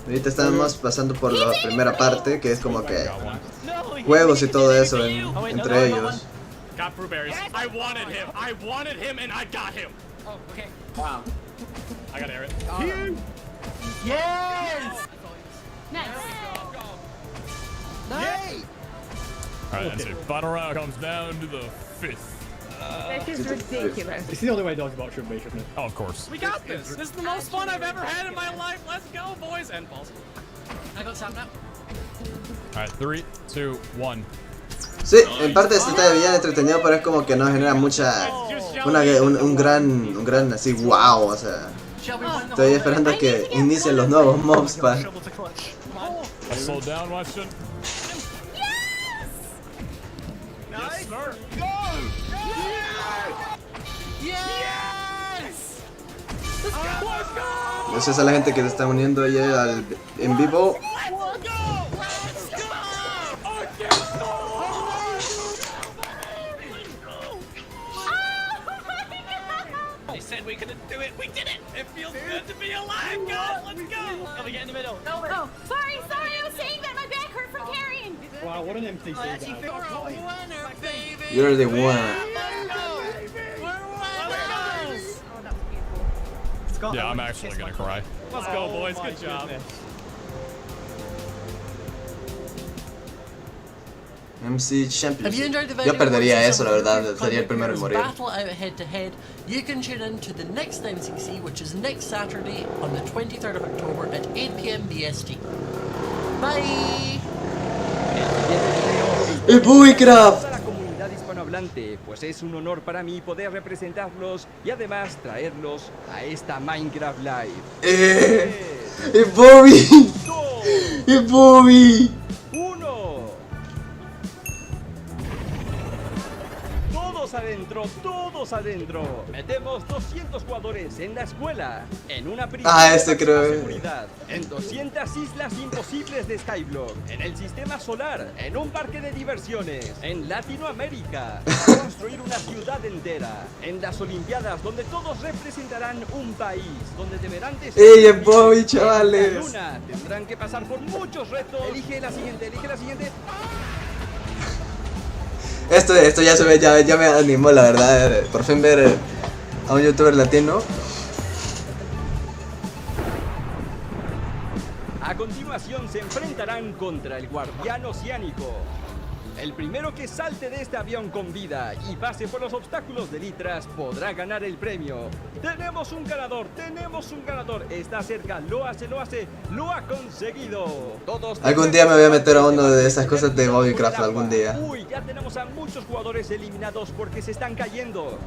Ahorita estamos pasando por la primera parte, que es como que juegos y todo eso entre ellos. Got blueberries. I wanted him. I wanted him, and I got him. Oh, okay. Wow. I gotta air it. Yes! Nice. Nice! Alright, that's it. Final round comes down to the fifth. This is ridiculous. It's the only way dodgeball should be, shouldn't it? Oh, of course. We got this. This is the most fun I've ever had in my life. Let's go, boys. And balls. I got some now. Alright, 3, 2, 1. Sí, en parte está bien entretenido, pero es como que no genera mucha... un gran así, wow, o sea... Estoy esperando a que inicien los nuevos mobs para... Slow down, Weston. Nice. Go! Yes! Gracias a la gente que se está uniendo ya en vivo. They said we couldn't do it. We did it. It feels good to be alive, guys. Let's go. Can we get in the middle? Oh, sorry. I was saying that my back hurt from carrying. Wow, what an NPC that. You're the winner. Yeah, I'm actually gonna cry. Let's go, boys. Good job. MC Have you enjoyed the Championship. video? Yo perdería eso, la verdad. Content Sería el primero en morir. Battle out head to head. You can tune in to the next MCC, which is next Saturday on the 23rd of October at 8 p.m. BST. Bye. ¡Minecraft! A la comunidad hispanohablante, pues es un honor para mí poder representarlos y además traerlos a esta Minecraft Live. ¡Bobby! ¡Bobby! 1. Todos adentro. Metemos 200 jugadores en la escuela, en una prisión de creo. seguridad, en 200 islas imposibles de Skyblock, en el sistema solar, en un parque de diversiones, en Latinoamérica, para construir una ciudad entera, en las Olimpiadas donde todos representarán un país, donde deberán de ser ¡Ey, Bobby, chavales! en la luna, tendrán que pasar por muchos retos. Elige la siguiente. Esto ya se ve, ya me animó, la verdad. Por fin ver a un youtuber latino. A continuación se enfrentarán contra el guardián oceánico. El primero que salte de este avión con vida y pase por los obstáculos de litras podrá ganar el premio. Tenemos un ganador. Está cerca, lo hace, lo ha conseguido. Algún día me voy a meter a uno de esas cosas de Minecraft, algún día. Uy, ya tenemos a muchos jugadores eliminados porque se están cayendo.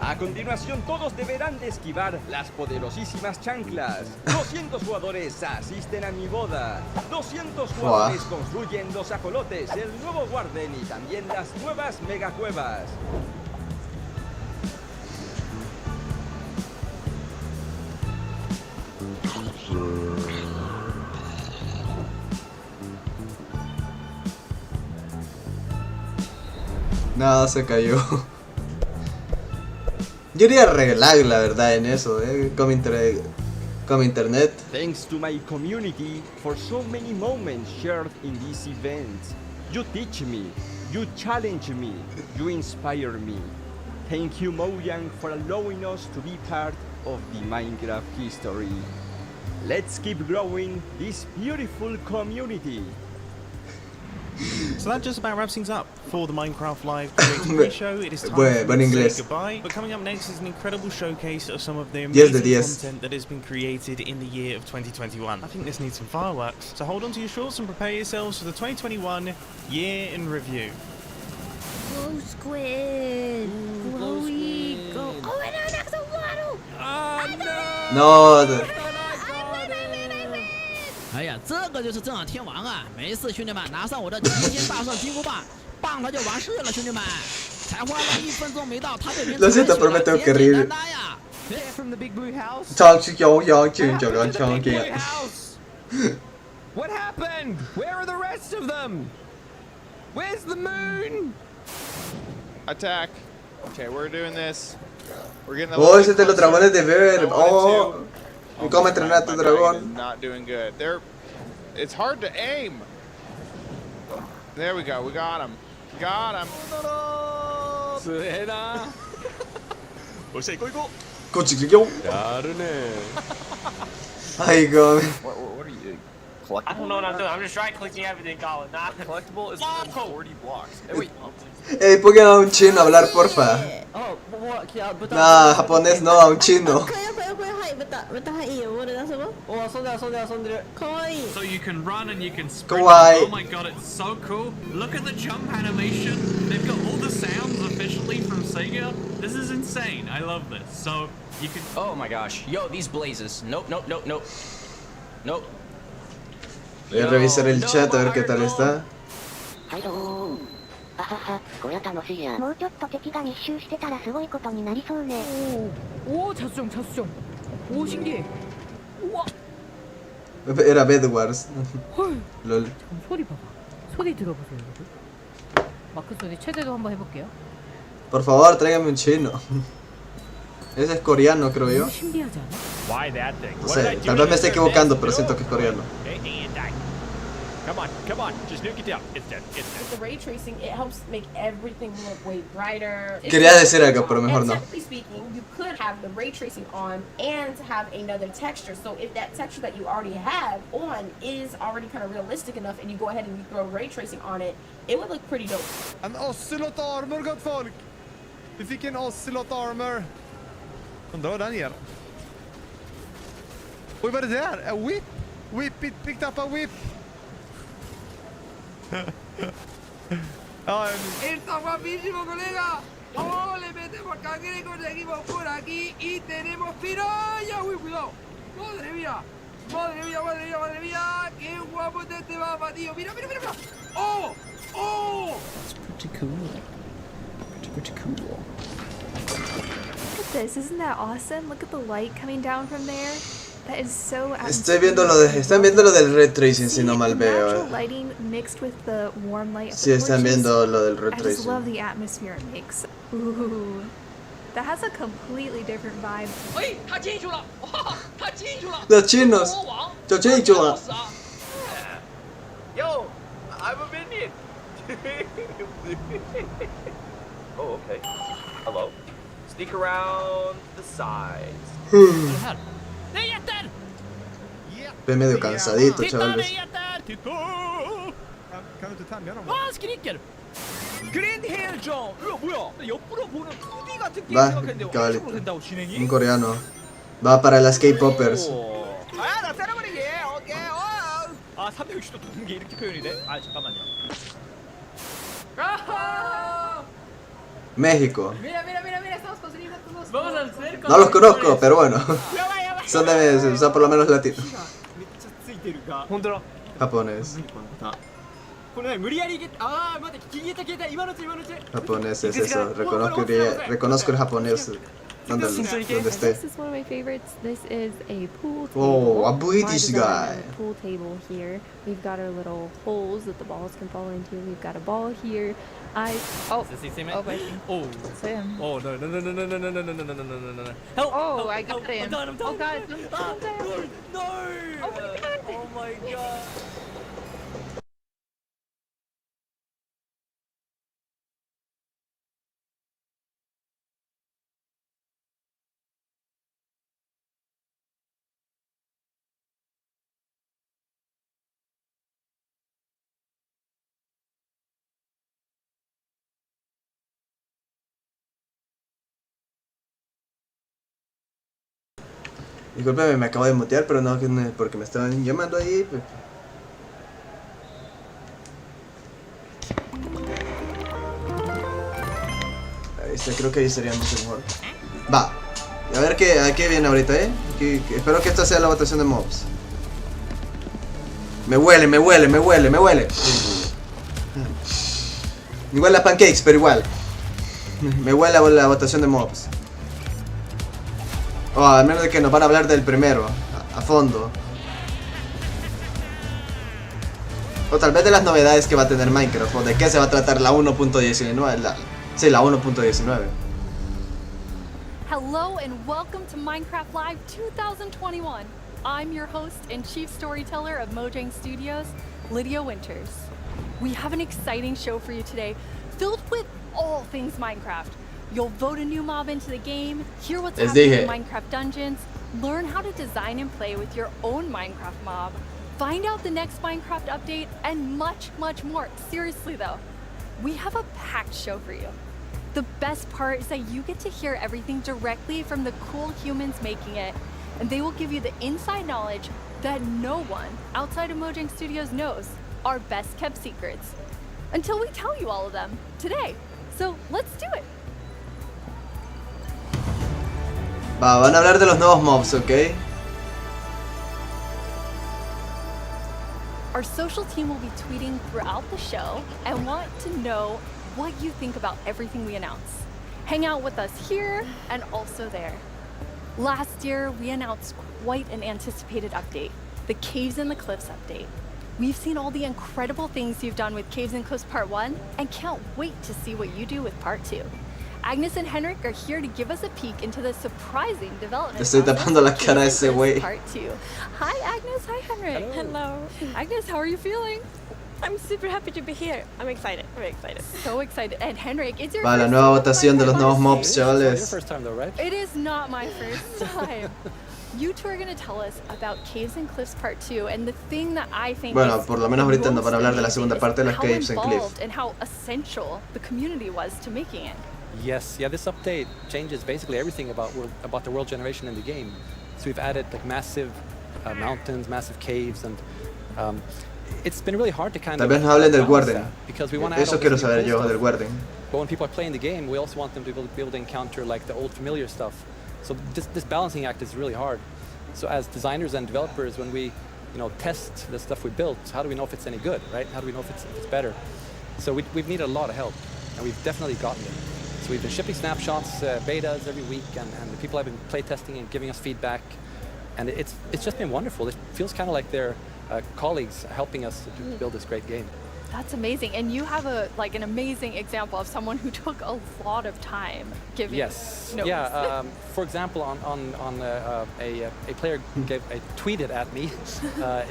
A continuación, todos deberán de esquivar las poderosísimas chanclas. 200 jugadores asisten a mi boda. 200 jugadores construyen los ajolotes, el nuevo Warden y también las nuevas megacuevas. Nada, se cayó. Yo iría a arreglar, la verdad, en eso, como internet. Thanks to my community for so many moments shared in this event. You teach me, you challenge me, you inspire me. Thank you, Mojang, for allowing us to be part of the Minecraft history. Let's keep growing this beautiful community. So that just about wraps things up for the Minecraft Live Creator Pre-Show. It is time for me to say goodbye. But coming up next is an incredible showcase of some of the amazing content that has been created in the year of 2021. I think this needs some fireworks. So hold on to your shorts and prepare yourselves for the 2021 year in review. Glow squid. Glowy. Go. Oh, no, that's a waddle. No. No. 哎呀，这个就是正好天王啊！没事，兄弟们，拿上我的齐天大圣金箍棒，棒它就完事了，兄弟们。才花了1分钟没到，他就变成简简单单呀。Talk to your young What happened? Where are the rest of them? Where's the moon? Attack. Okay, we're doing this. We're getting a Oh, ese te lo dragones de ver. Oh. ¿Y cómo entrenar a tu my dragon dragón? is not doing good. It's hard to aim. There we go. We got him. Got him. Cochiquillo. Ay, go. What are you? Collectible? I don't know what I'm doing. I'm just trying collecting everything, Colin. Not collectible is 40 blocks. Hey, wait. Ey, pongan a un chino a hablar, porfa. Nah, japonés no, a un chino. So you can run and you can sprint. Kawaii. Oh my god, it's so cool. Look at the jump animation. They've got all the sounds officially from Sega. This is insane. I love this. So you can... Oh my gosh. Yo, these blazes. Nope, nope, nope, nope. Nope. Voy a revisar el chat a ver qué tal está. もうちょっと敵が密集してたらすごいことになりそうね。오, 자수정, 자수정. 오, 신기해. 우와. Era Bedwars. 헐. Lol. 소리 봐봐. 소리 들어보세요, 여러분. 마크 소리 최대로 한번 해볼게요. Por favor, tráigame un chino. Ese es coreano, creo yo. 신기하지 않아? Why that thing? No sé, tal vez me esté equivocando, pero siento que es coreano. Come on, just nuke it down. It's dead. It's dead. With the ray tracing, it helps make everything look way brighter. Quería decir algo, pero mejor no. Technically speaking, you could have the ray tracing on and have another texture. So if that texture that you already have on is already kind of realistic enough, and you go ahead and you throw ray tracing on it, it would look pretty dope. En ocelot armor, gott folk. Vi fick en ocelot armor. Undrar vad den ger. Oj, vad är det där? A whip? Whip it, picked up a whip. Está guapísimo, colega. Oh, le metemos cangrejo, seguimos por aquí y tenemos piraya. Uy, cuidado. Madre mía. Madre mía, madre mía, madre mía. Qué guapo está este mapa, tío. Mira, mira, mira, mira. Oh, oh. That's pretty cool. Pretty cool. Look at this. Isn't that awesome? Look at the light coming down from there. That is so Están viendo lo del ray tracing, si no mal veo. Lighting mixed with the warm light of Sí, the están viendo lo del ray I just love tracing. the atmosphere it makes. Ooh. That has a completely different vibe. 喂，他进去了！哇，他进去了！ Los chinos. Yo chicho. Yo, I'm a minion. Oh, okay. Hello. Sneak around the sides. Ve medio cansadito, chavales. Kan du inte tämja dem? 와, skriker! 그린 헬정! 이거 뭐야? 옆으로 보는 2D 같은 게임 Va, 생각했는데 cabalito. 어디로 된다고 진행이? Un coreano. Va para las K-popers. 아, 나 때려버리게! 오케이, 아, 360도 도는 게 이렇게 표현이 돼? 아, 잠깐만요. México. Mira, mira, mira, mira. Estamos construyendo todos. Vamos al cerco. No los conozco, pero bueno. Son de, son por lo menos latinos. 本当だ。 Japonés. これね、無理やりあー、待って、消えた消えた、今のうち今のうち。 Japonés es eso. Reconozco el japonés. Donde esté. This is one of my favorites. This is a pool table. Oh, a My British design guy. on the pool table here. We've got our little holes that the balls can fall into. We've got a ball here. Oh, Is this him? oh, my. Oh, It's him. oh, no, no, no, no, no, no, no, no, no, no, no, no, no, no. Help! Oh, help, I got help. him. I'm done, I'm done. Oh, God, I'm done. No! Oh, my God. Oh, my God. Disculpeme, me acabo de mutear, pero no porque me estaban llamando ahí. Ahí creo que ahí sería mucho mejor. Va. A ver qué viene ahorita, espero que esta sea la votación de mobs. Me huele. Me huele a pancakes, pero igual. Me huele la votación de mobs. Oh, al menos de que nos van a hablar del primero, a fondo. O tal vez de las novedades que va a tener Minecraft, o de qué se va a tratar la 1.19. Sí, la 1.19. Hello and welcome to Minecraft Live 2021. I'm your host and chief storyteller of Mojang Studios, Lydia Winters. We have an exciting show for you today, filled with all things Minecraft. You'll vote a new mob into the game, hear what's happening in Minecraft dungeons, learn how to design and play with your own Minecraft mob, find out the next Minecraft update, and much, much more. Seriously though, we have a packed show for you. The best part is that you get to hear everything directly from the cool humans making it, and they will give you the inside knowledge that no one outside of Mojang Studios knows, our best kept secrets. Until we tell you all of them today. So let's do it. Van a hablar de los nuevos mobs, ¿ok? Our social team will be tweeting throughout the show and want to know what you think about everything we announce. Hang out with us here and also there. Last year, we announced quite an anticipated update, the Caves and the Cliffs update. We've seen all the incredible things you've done with Caves and Cliffs Part 1 and can't wait to see what you do with Part 2. Agnes and Henrik are here to give us a peek into the surprising development Te estoy tapando la cara a ese güey. Part 2. Hi Agnes, hi Henrik. Hello. Agnes, how are you feeling? I'm super happy to be here. I'm excited. Very excited. So excited. And Henrik, it's your Va la first nueva time votación de los nuevos mobs, It's your chavales. first time though, right? It is not my first time. You two are going to tell us about Caves and Cliffs Part 2 and the thing that I think Bueno, is por lo menos ahorita nos van a hablar de la most segunda parte de las amazing Caves is and how Cliffs. involved and how essential the community was to making it. Yes, yeah, this update changes basically everything about the world generation in the game. So we've added like massive mountains, massive caves, and it's been really hard to kind Tal of vez nos hablen del balance Guardian. that, because we want to add Eso all quiero this new saber cool yo stuff. del Guardian. But when people are playing the game, we also want them to be able to encounter like the old familiar stuff. So this balancing act is really hard. So as designers and developers, when we test the stuff we built, how do we know if it's any good, right? How do we know if it's better? So we've needed a lot of help, and we've definitely gotten it. So we've been shipping snapshots, betas every week, and the people have been playtesting and giving us feedback, and it's just been wonderful. It feels kind of like they're colleagues helping us to build this great game. That's amazing. And you have an amazing example of someone who took a lot of time giving Yes. notes. Yeah. For example, a player tweeted at me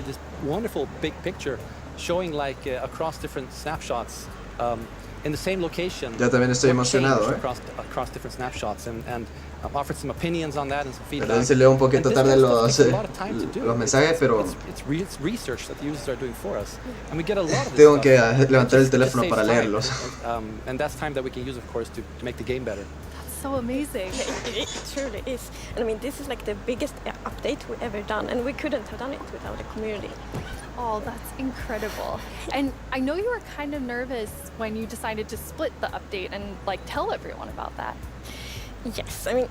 this wonderful big picture showing like across different snapshots in the same location. Yo también estoy what emocionado, changed across different snapshots, and offered some opinions on that and some feedback. Perdón si leo un poquito And this tarde kind of stuff los takes a lot of time to do. mensajes, pero It's research that the users are doing for us, and we get a lot of this tengo que stuff. levantar el It just teléfono saves para time, leerlos. and that's time that we can use, of course, to make the game better. So amazing. It truly is. And I mean, this is like the biggest update we've ever done, and we couldn't have done it without the community. Oh, that's incredible. And I know you were kind of nervous when you decided to split the update and tell everyone about that. Yes, I mean,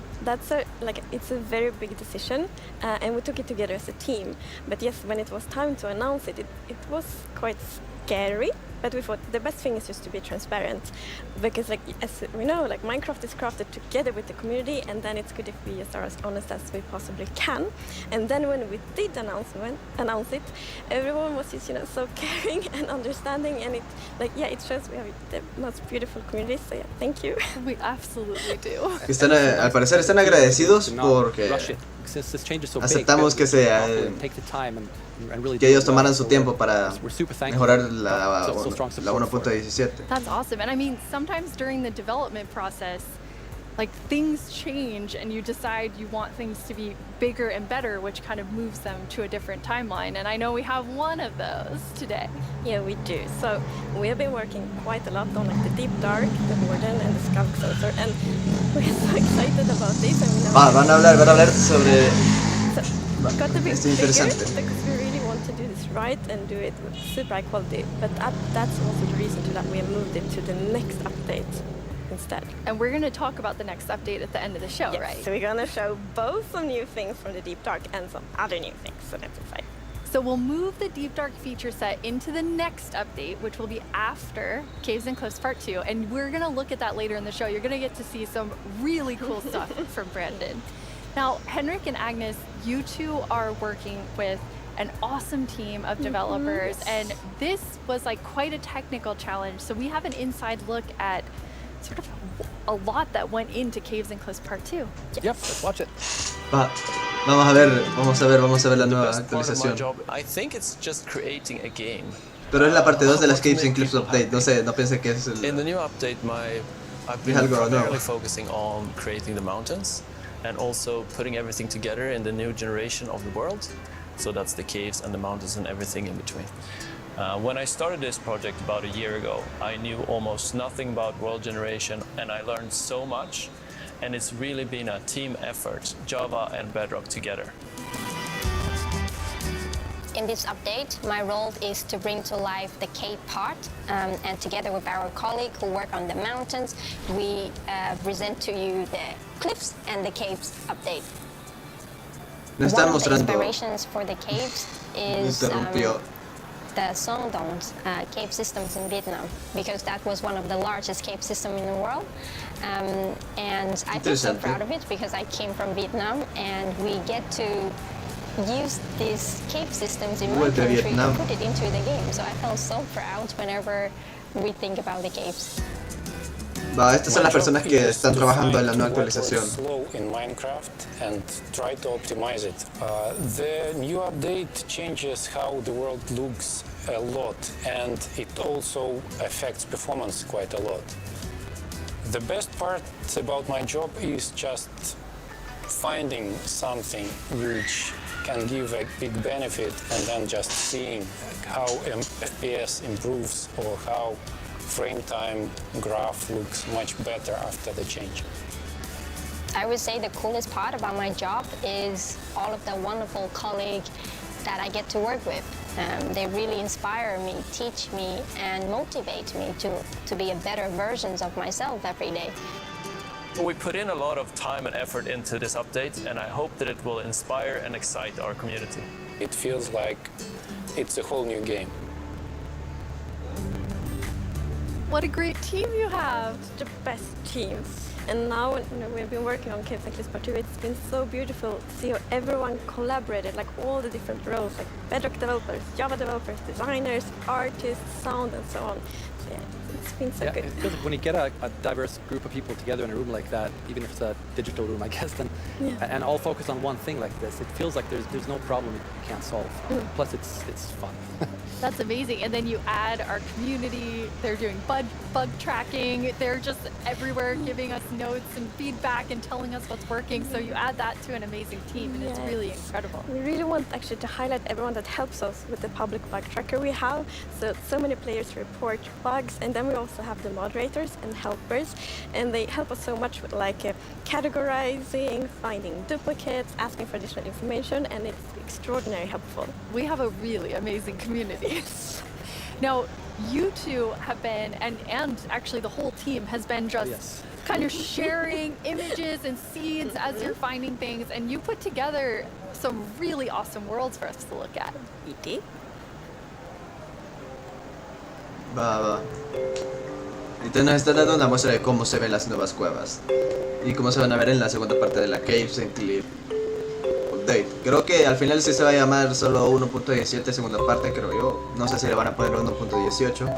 it's a very big decision, and we took it together as a team. But yes, when it was time to announce it, it was quite scary. But we thought the best thing is just to be transparent, because as we know, Minecraft is crafted together with the community, and then it's good if we just are as honest as we possibly can. And then when we did announce it, everyone was just so caring and understanding, and it shows we have the most beautiful community. So yeah, thank you. We absolutely do. Están, al parecer están agradecidos porque aceptamos que que ellos tomaran su tiempo para mejorar la 1.17. That's awesome. And I mean, sometimes during the development process, things change and you decide you want things to be bigger and better, which kind of moves them to a different timeline. And I know we have one of those today. Yeah, we do. So we have been working quite a lot on the Deep Dark, the Warden, and the Skunk Saucer, and we're so excited about this. And van a hablar sobre got the big es interesante. because we really want to do this right and do it with super high quality. But that's also the reason that we have moved it to the next update instead. And we're going to talk about the next update at the end of the show, yes, right? So we're going to show both some new things from the Deep Dark and some other new things. So that's exciting. So we'll move the Deep Dark feature set into the next update, which will be after Caves and Cliffs Part 2. And we're going to look at that later in the show. You're going to get to see some really cool stuff from Brandon. Now, Henrik and Agnes, you two are working with an awesome team of developers, and this was like quite a technical challenge. So we have an inside look at sort of a lot that went into Caves and Cliffs Part 2. Yep, let's watch it. Vamos a ver la nueva actualización. I think it's just creating a game. Pero es la parte 2 de las Caves and Cliffs update. No sé, no pensé que es el... In the new update, I've been primarily focusing on creating the mountains and also putting everything together in the new generation of the world. So that's the caves and the mountains and everything in between. When I started this project about a year ago, I knew almost nothing about world generation, and I learned so much. And it's really been a team effort, Java and Bedrock together. In this update, my role is to bring to life the cave part, and together with our colleague who work on the mountains, we present to you the cliffs and the caves update. One of the inspirations for the caves is the Sondong's cave systems in Vietnam, because that was one of the largest cave systems in the world. And I feel so proud of it because I came from Vietnam, and we get to use these cave systems in my country and put it into the game. So I felt so proud whenever we think about the caves. Estas son las personas que están trabajando en la nueva actualización. Slow in Minecraft and try to optimize it. The new update changes how the world looks a lot, and it also affects performance quite a lot. The best part about my job is just finding something which can give a big benefit, and then just seeing how FPS improves or how frame time graph looks much better after the change. I would say the coolest part about my job is all of the wonderful colleagues that I get to work with. They really inspire me, teach me, and motivate me to be a better version of myself every day. We put in a lot of time and effort into this update, and I hope that it will inspire and excite our community. It feels like it's a whole new game. What a great team you have! The best team. And now we've been working on Caves and Cliffs Part 2. It's been so beautiful to see how everyone collaborated, like all the different roles, like Bedrock developers, Java developers, designers, artists, sound, and so on. So yeah, it's been so good. It feels like when you get a diverse group of people together in a room like that, even if it's a digital room, I guess, then, and all focus on one thing like this, it feels like there's no problem you can't solve. Plus, it's fun. That's amazing. And then you add our community. They're doing bug tracking. They're just everywhere giving us notes and feedback and telling us what's working. So you add that to an amazing team, and it's really incredible. We really want actually to highlight everyone that helps us with the public bug tracker we have. So many players report bugs, and then we also have the moderators and helpers, and they help us so much with like categorizing, finding duplicates, asking for additional information, and it's extraordinarily helpful. We have a really amazing community. Now, you two have been, and actually the whole team has been just kind of sharing images and seeds as you're finding things, and you put together some really awesome worlds for us to look at. E.T. Va. Entonces nos está dando una muestra de cómo se ven las nuevas cuevas y cómo se van a ver en la segunda parte de la Caves and Cliffs update. Creo que al final sí se va a llamar solo 1.17 segunda parte, creo yo. No sé si le van a poner 1.18.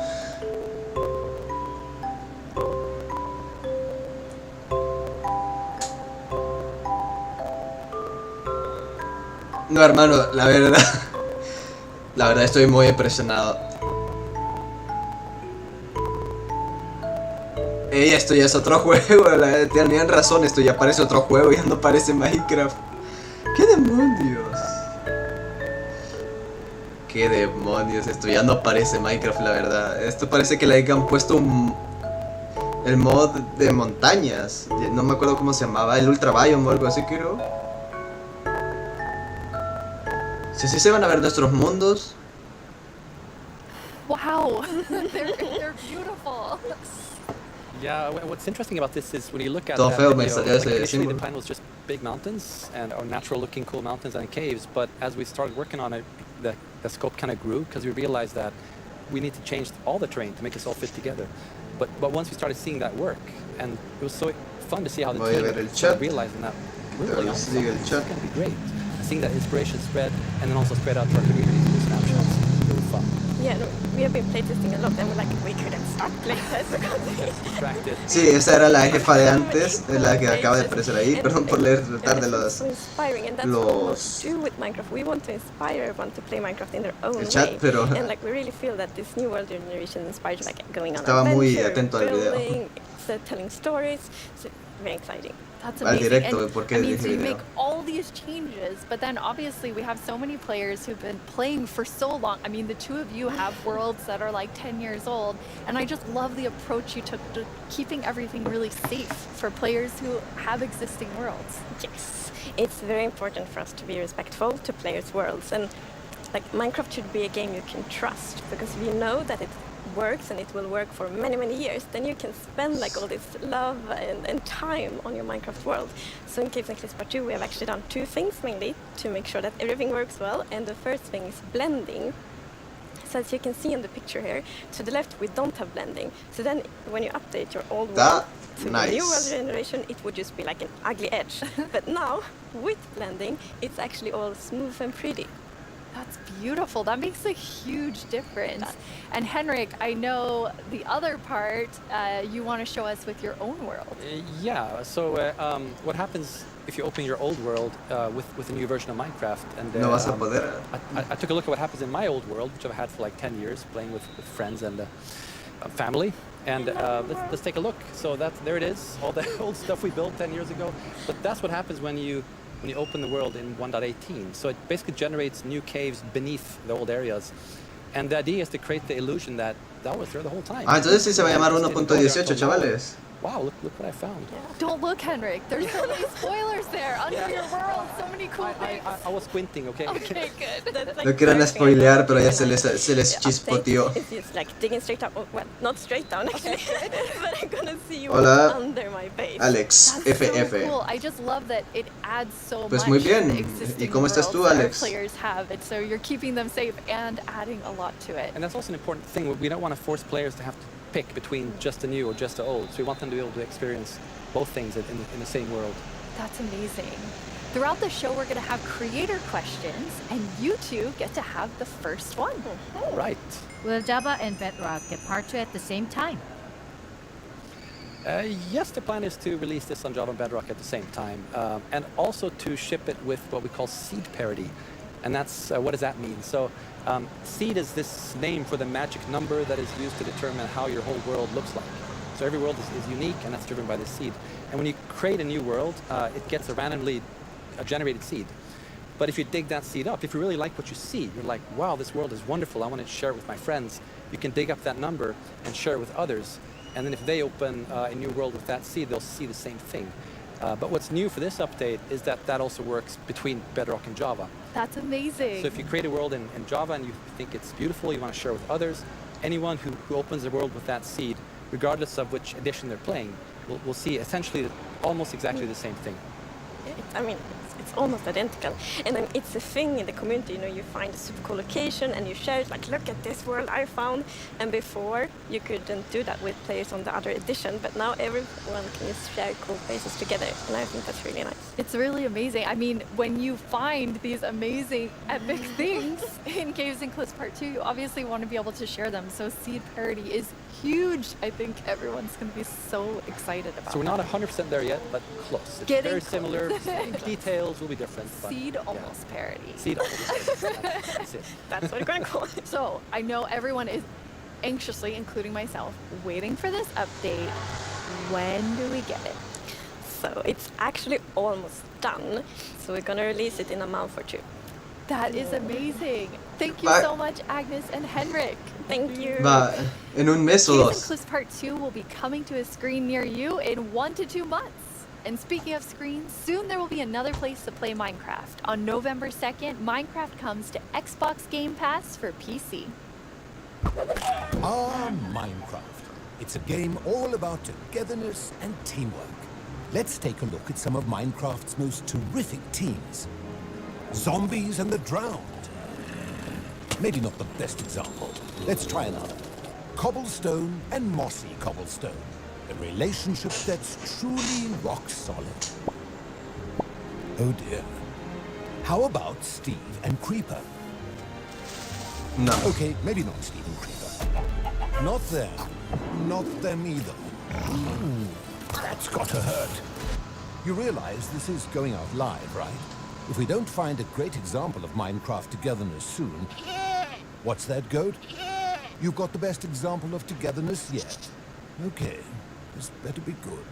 No, hermano, la verdad estoy muy impresionado. Esto ya es otro juego, tenían razón, esto ya parece otro juego, ya no parece Minecraft. ¡Qué demonios! ¡Qué demonios! Esto ya no parece Minecraft, la verdad. Esto parece que le hayan puesto el mod de montañas. No me acuerdo cómo se llamaba, el Ultra Biome o algo así, creo. Si así se van a ver nuestros mundos. Wow! they're beautiful! Yeah, what's interesting about this is when you look at that video, initially the plan was just big mountains and natural looking cool mountains and caves, but as we started working on it, the scope kind of grew because we realized that we need to change all the terrain to make this all fit together. But once we started seeing that work, and it was so fun to see how the team started realizing that really, this is going to be great. seeing that inspiration spread and then also spread out to our communities with snapshots. It's really fun. Yeah, no, we have been playtesting a lot and we're like, we couldn't stop playtest because Sí, esa era la jefa de antes, la que acaba de aparecer ahí. Perdón por leer tarde los... so inspiring, and that's what we want to do with Minecraft. We want to inspire everyone to play Minecraft in their own way. Pero and like we really feel that this new world generation inspires like going on estaba muy adventure, atento al video. building, telling stories. So very exciting. That's amazing. Directo, and, I mean, so you make all these changes, but then obviously we have so many players who've been playing for so long. I mean, the two of you have worlds that are like 10 years old, and I just love the approach you took to keeping everything really safe for players who have existing worlds. Yes, it's very important for us to be respectful to players' worlds, and like Minecraft should be a game you can trust, because if you know that it works and it will work for many, many years, then you can spend like all this love and time on your Minecraft world. So in Caves and Cliffs Part 2 we have actually done two things mainly to make sure that everything works well, and the first thing is blending. So as you can see in the picture here, to the left we don't have blending, so then when you update your old world to the new world generation, it would just be like an ugly edge. But now with blending it's actually all smooth and pretty. That's beautiful. That makes a huge difference. And Henrik, I know the other part you want to show us with your own world. Yeah, so what happens if you open your old world with a new version of Minecraft? And no vas a poder. I took a look at what happens in my old world, which I've had for like 10 years, playing with friends and family. And let's take a look. So there it is, all the old stuff we built 10 years ago. But that's what happens when you open the world in 1.18. So it basically generates new caves beneath the old areas. And the idea is to create the illusion that was there the whole time. Entonces sí se va a llamar 1.18, chavales. Wow, look what I found. Yeah. Don't look, Henrik. There's so many spoilers there under your world. So many cool things. I was squinting, okay? Okay, good. No quieren spoilear, pero ya se les chispoteó. It's just like digging straight down. Well, not straight down actually, but I'm gonna see you Hola, under my base. Alex, That's FF. so cool. I just love that it adds so Pues much muy bien. to the existing ¿Y cómo estás tú, worlds that Alex? our players have. And so you're keeping them safe and adding a lot to it. And that's also an important thing. We don't want to force players to have to pick between just the new or just the old. So we want them to be able to experience both things in the same world. That's amazing. Throughout the show, we're going to have creator questions, and you two get to have the first one. Right. Will Java and Bedrock get Part 2 at the same time? Yes, the plan is to release this on Java and Bedrock at the same time, and also to ship it with what we call seed parity. And that's, what does that mean? So seed is this name for the magic number that is used to determine how your whole world looks like. So every world is unique, and that's driven by this seed. And when you create a new world, it gets a randomly generated seed. But if you dig that seed up, if you really like what you see, you're like, wow, this world is wonderful, I want to share it with my friends, you can dig up that number and share it with others. And then if they open a new world with that seed, they'll see the same thing. But what's new for this update is that also works between Bedrock and Java. That's amazing. So if you create a world in Java and you think it's beautiful, you want to share it with others, anyone who opens a world with that seed, regardless of which edition they're playing, will see essentially almost exactly the same thing. I mean, it's almost identical. And then it's a thing in the community, you know, you find a super cool location and you share it, like, look at this world I found. And before, you couldn't do that with players on the other edition, but now everyone can just share cool places together, and I think that's really nice. It's really amazing. I mean, when you find these amazing, epic things in Caves and Cliffs Part 2, you obviously want to be able to share them. So seed parity is huge. I think everyone's going to be so excited about it. So we're not 100% there yet, but close. It's Getting very close. similar. Details will be different. But Seed almost parity. Seed almost parity. That's it. That's what we're going to call it. So I know everyone is anxiously, including myself, waiting for this update. When do we get it? So it's actually almost done. So we're going to release it in a month or two. That is amazing. Thank you so much, Agnes and Henrik. Thank you. Va, en un mes o Caves and dos. Cliffs Part 2 will be coming to a screen near you in 1 to 2 months. And speaking of screens, soon there will be another place to play Minecraft. On November 2nd, Minecraft comes to Xbox Game Pass for PC. Minecraft. It's a game all about togetherness and teamwork. Let's take a look at some of Minecraft's most terrific teams. Zombies and the Drowned. Maybe not the best example. Let's try another. Cobblestone and Mossy Cobblestone. A relationship that's truly rock solid. Oh dear. How about Steve and Creeper? No. Okay, maybe not Steve and Creeper. Not them. Not them either. Ooh, that's gotta hurt. You realize this is going out live, right? If we don't find a great example of Minecraft togetherness soon... What's that, Goat? You've got the best example of togetherness yet. Okay, this better be good.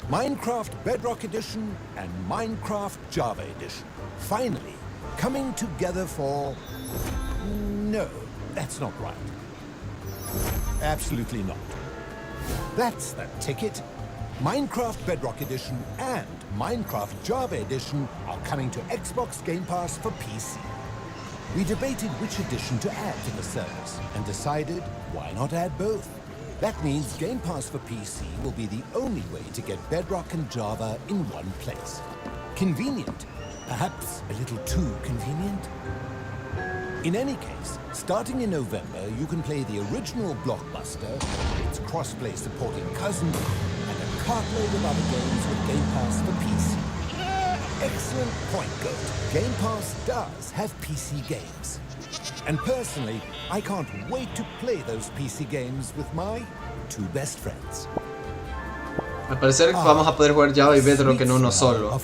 Minecraft Bedrock Edition and Minecraft Java Edition. Finally, coming together for... No, that's not right. Absolutely not. That's the ticket. Minecraft Bedrock Edition and Minecraft Java Edition are coming to Xbox Game Pass for PC. We debated which edition to add to the service and decided why not add both. That means Game Pass for PC will be the only way to get Bedrock and Java in one place. Convenient. Perhaps a little too convenient. In any case, starting in November, you can play the original Blockbuster, its cross-play supporting cousin, and a cartload of other games with Game Pass for PC. Excellent point, Goat. Game Pass does have PC games. And personally, I can't wait to play those PC games with my two best friends. Al parecer vamos a poder jugar Java y Bedrock en uno solo.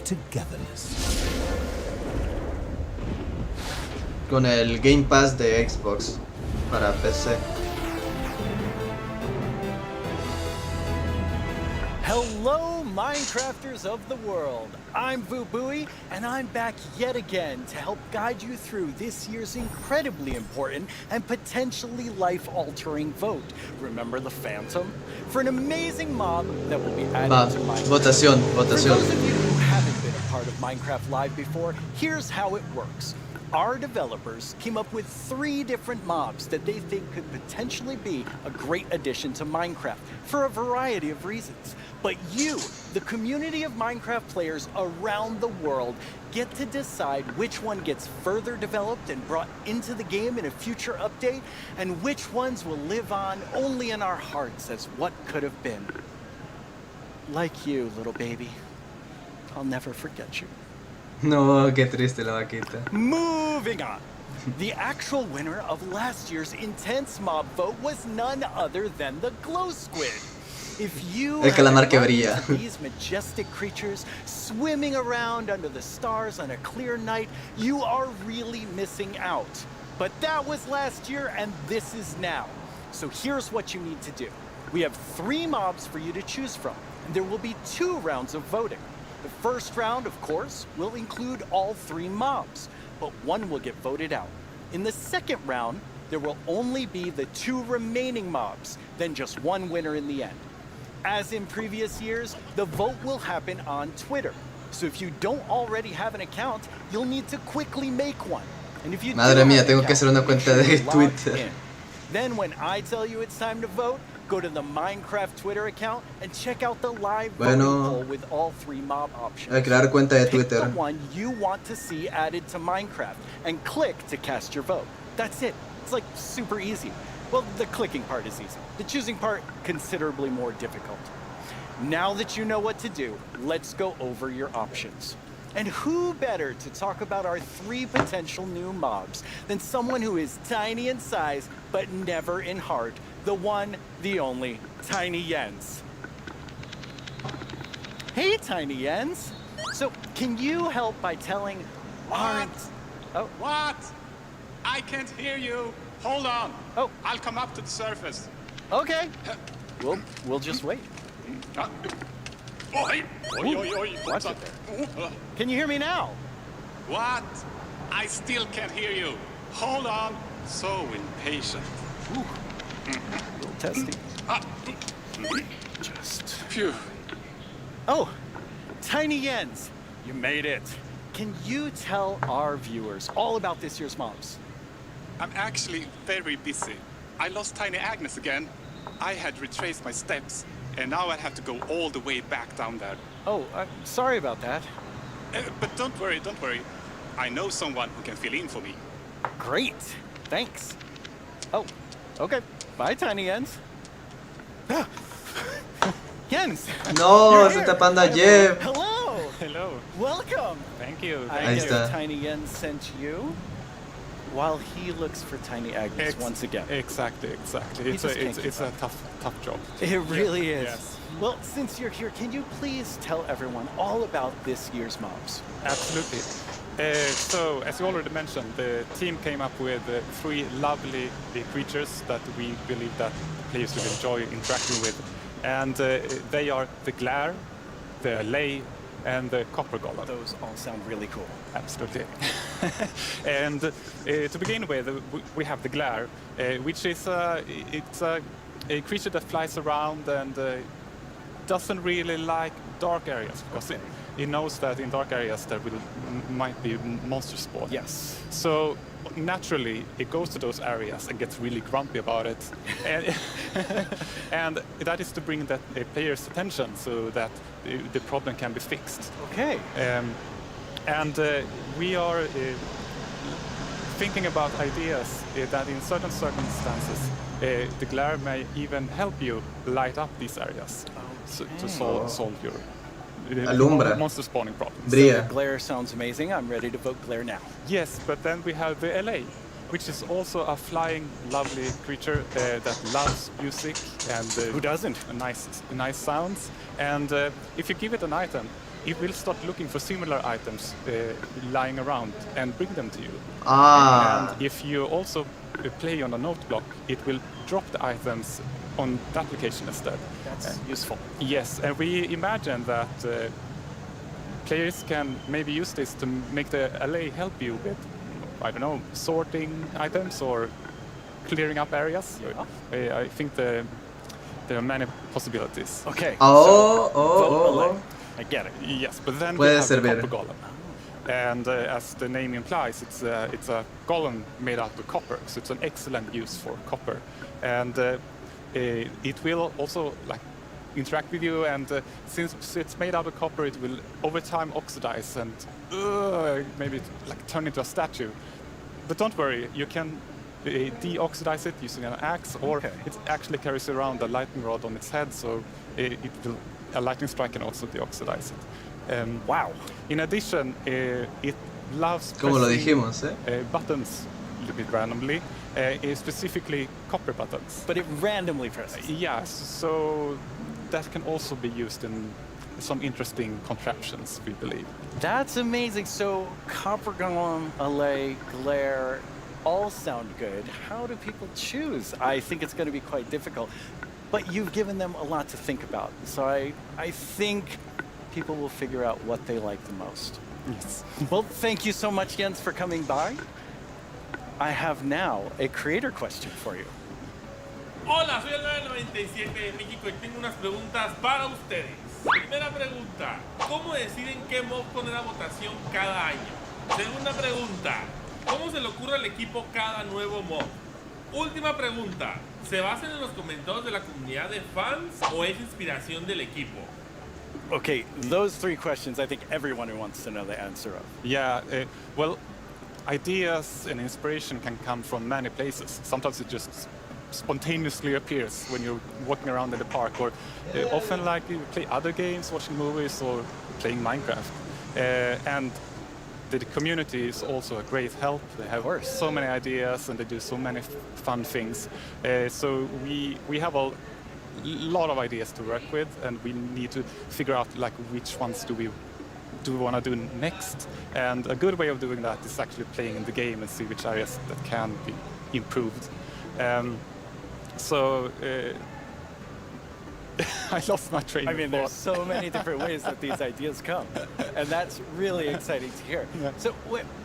Con el Game Pass de Xbox para PC. Hello, Minecrafters of the world. I'm VooBooey, and I'm back yet again to help guide you through this year's incredibly important and potentially life-altering vote. Remember the Phantom? For an amazing mob that will be added to Minecraft. Votación. For those of you who haven't been a part of Minecraft Live before, here's how it works. Our developers came up with 3 different mobs that they think could potentially be a great addition to Minecraft for a variety of reasons. But you, the community of Minecraft players around the world, get to decide which one gets further developed and brought into the game in a future update, and which ones will live on only in our hearts as what could have been. Like you, little baby. I'll never forget you. No, qué triste la vaquita. Moving on. The actual winner of last year's intense mob vote was none other than the glow squid. If you El calamar que brilla. these majestic creatures swimming around under the stars on a clear night, you are really missing out. But that was last year and this is now. So here's what you need to do. We have 3 mobs for you to choose from, and there will be 2 rounds of voting. The first round, of course, will include all 3 mobs, but one will get voted out. In the second round, there will only be the 2 remaining mobs, then just one winner in the end. As in previous years, the vote will happen on Twitter. So if you don't already have an account, you'll need to quickly make one. And if you Madre mía, tengo que hacer una cuenta de Twitter. Then when I tell you it's time to vote, go to the Minecraft Twitter account and check out the live voting poll with all 3 mob options. Crear cuenta de Pick Twitter. the one you want to see added to Minecraft and click to cast your vote. That's it. It's like super easy. Well, the clicking part is easy. The choosing part, considerably more difficult. Now that you know what to do, let's go over your options. And who better to talk about our 3 potential new mobs than someone who is tiny in size, but never in heart, the one, the only, Tiny Jens. Hey, Tiny Jens. So, can you help by telling our... Oh. What? I can't hear you. Hold on. Oh. I'll come up to the surface. Okay. We'll just wait. Oi! Oi, oi, oi. Watch it there. Can you hear me now? What? I still can't hear you. Hold on. So impatient. Ooh. A little testy. Just... Phew. Oh, Tiny Jens, you made it. Can you tell our viewers all about this year's mobs? I'm actually very busy. I lost Tiny Agnes again. I had retraced my steps, and now I have to go all the way back down there. Oh, sorry about that. But don't worry, don't worry. I know someone who can fill in for me. Great, thanks. Oh, okay. Bye, Tiny Jens. Jens! No, se está tapando a Jeff. Hello! Hello. Welcome. Thank you. I guess Tiny Yen sent you, while he looks for Tiny Agnes once again. Exactly. It's a tough job. It really is. Yes. Well, since you're here, can you please tell everyone all about this year's mobs? Absolutely. So, as you already mentioned, the team came up with 3 lovely creatures that we believe that players will enjoy interacting with. And they are the Glare, the Allay, and the Copper Golem. Those all sound really cool. Absolutely. And to begin with, we have the Glare, which is it's a creature that flies around and doesn't really like dark areas because it knows that in dark areas there might be monster spawn. Yes. So naturally it goes to those areas and gets really grumpy about it, and that is to bring that player's attention so that the problem can be fixed. Okay. And we are thinking about ideas that in certain circumstances the Glare may even help you light up these areas to solve your monster spawning problems. So Glare sounds amazing. I'm ready to vote Glare now. Yes, but then we have the LA, which is also a flying, lovely creature that loves music and who doesn't? Nice sounds. And if you give it an item, it will start looking for similar items lying around and bring them to you. And if you also play on a note block, it will drop the items on that location instead. That's useful. Yes, and we imagine that players can maybe use this to make the LA help you with, I don't know, sorting items or clearing up areas. Yeah. I think there are many possibilities. Okay. I get it. Yes, but then we have the Copper Golem. And as the name implies, it's a golem made out of copper, so it's an excellent use for copper. And it will also interact with you, and since it's made out of copper, it will over time oxidize and maybe turn into a statue. But don't worry, you can de-oxidize it using an axe, or it actually carries around a lightning rod on its head, so a lightning strike can also de-oxidize it. Wow. In addition, it loves buttons a little bit randomly, specifically copper buttons. But it randomly presses? Yes, so that can also be used in some interesting contraptions, we believe. That's amazing. So Copper Golem, Allay, Glare, all sound good. How do people choose? I think it's going to be quite difficult. But you've given them a lot to think about. So I think people will figure out what they like the most. Yes. Well, thank you so much, Jens, for coming by. I have now a creator question for you. Hola, soy el 997 de México y tengo unas preguntas para ustedes. Primera pregunta, ¿cómo deciden qué mob poner a votación cada año? Segunda pregunta, ¿cómo se le ocurre al equipo cada nuevo mob? Última pregunta, ¿se basan en los comentarios de la comunidad de fans o es inspiración del equipo? Okay, those 3 questions I think everyone wants to know the answer of. Yeah, well, ideas and inspiration can come from many places. Sometimes it just spontaneously appears when you're walking around in the park, or often you play other games, watching movies, or playing Minecraft. And the community is also a great help. They have so many ideas and they do so many fun things. So we have a lot of ideas to work with, and we need to figure out which ones do we want to do next. And a good way of doing that is actually playing in the game and see which areas that can be improved. I lost my train of thought. There's so many different ways that these ideas come, and that's really exciting to hear. Yeah. So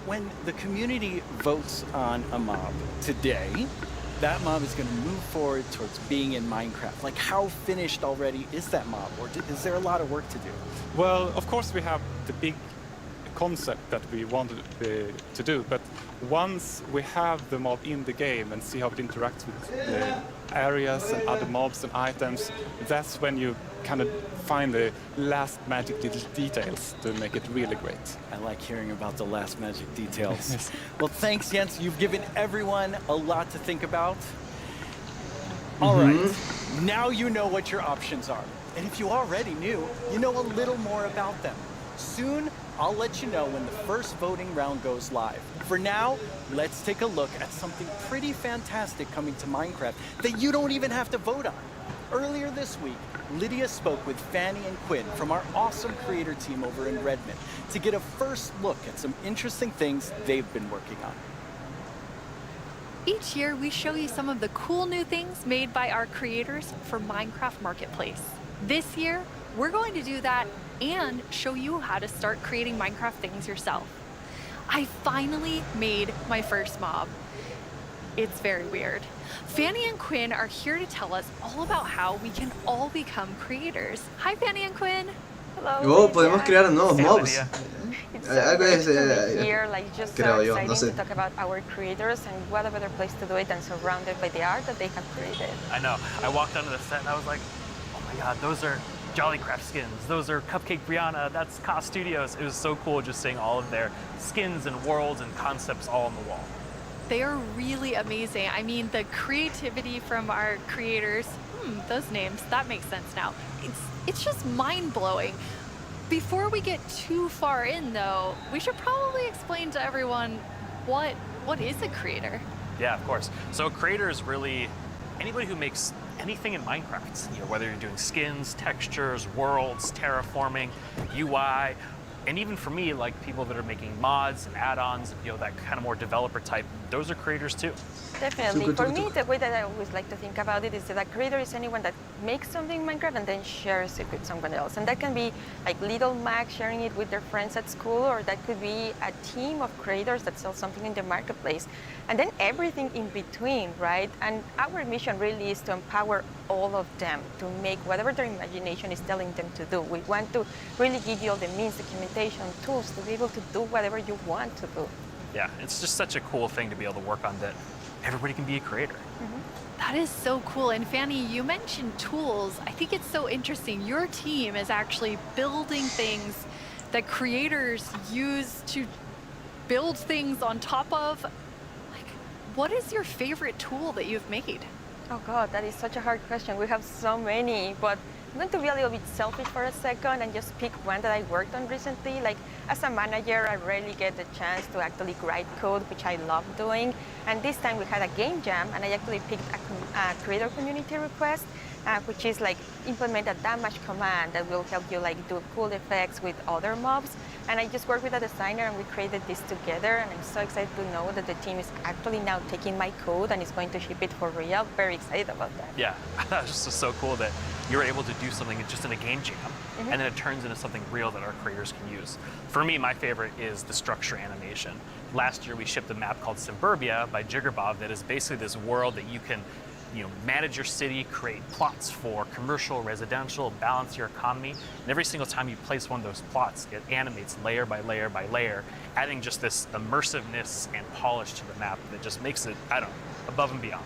when the community votes on a mob today, that mob is going to move forward towards being in Minecraft. How finished already is that mob, or is there a lot of work to do? Well, of course we have the big concept that we wanted to do, but once we have the mob in the game and see how it interacts with the areas and other mobs and items, that's when you kind of find the last magic little details to make it really great. I like hearing about the last magic details. Yes. Well, thanks, Jens. You've given everyone a lot to think about. All right, now you know what your options are. And if you already knew, you know a little more about them. Soon, I'll let you know when the first voting round goes live. For now, let's take a look at something pretty fantastic coming to Minecraft that you don't even have to vote on. Earlier this week, Lydia spoke with Fanny and Quinn from our awesome creator team over in Redmond to get a first look at some interesting things they've been working on. Each year, we show you some of the cool new things made by our creators for Minecraft Marketplace. This year, we're going to do that and show you how to start creating Minecraft things yourself. I finally made my first mob. It's very weird. Fanny and Quinn are here to tell us all about how we can all become creators. Hi, Fanny and Quinn. Oh, podemos crear nuevos mobs. Algo es here, like just so exciting to talk about our creators, and what a better place to do it than surrounded by the art that they have created. I know. I walked onto the set and I was like, oh my god, those are Jollycraft skins. Those are Cupcake Brianna. That's Ka Studios. It was so cool just seeing all of their skins and worlds and concepts all on the wall. They are really amazing. I mean, the creativity from our creators, those names, that makes sense now. It's just mind-blowing. Before we get too far in, though, we should probably explain to everyone what is a creator? Yeah, of course. So a creator is really anybody who makes anything in Minecraft. You know, whether you're doing skins, textures, worlds, terraforming, UI, and even for me, like people that are making mods and add-ons, you know, that kind of more developer type, those are creators too. Definitely. For me, the way that I always like to think about it is that a creator is anyone that makes something in Minecraft and then shares it with someone else. And that can be like little Mac sharing it with their friends at school, or that could be a team of creators that sell something in the marketplace. And then everything in between, right? And our mission really is to empower all of them to make whatever their imagination is telling them to do. We want to really give you all the means, documentation, tools to be able to do whatever you want to do. Yeah, it's just such a cool thing to be able to work on, that everybody can be a creator. That is so cool. And Fanny, you mentioned tools. I think it's so interesting. Your team is actually building things that creators use to build things on top of. Like, what is your favorite tool that you've made? Oh God, that is such a hard question. We have so many, but I'm going to be a little bit selfish for a second and just pick one that I worked on recently. Like, as a manager, I rarely get the chance to actually write code, which I love doing. And this time we had a game jam, and I actually picked a creator community request, which is like implement a damage command that will help you like do cool effects with other mobs. And I just worked with a designer and we created this together, and I'm so excited to know that the team is actually now taking my code and is going to ship it for real. Very excited about that. Yeah, that's just so cool that you're able to do something just in a game jam, and then it turns into something real that our creators can use. For me, my favorite is the structure animation. Last year we shipped a map called Suburbia by Jiggerbob that is basically this world that you can, you know, manage your city, create plots for commercial, residential, balance your economy. And every single time you place one of those plots, it animates layer by layer by layer, adding just this immersiveness and polish to the map that just makes it, I don't know, above and beyond.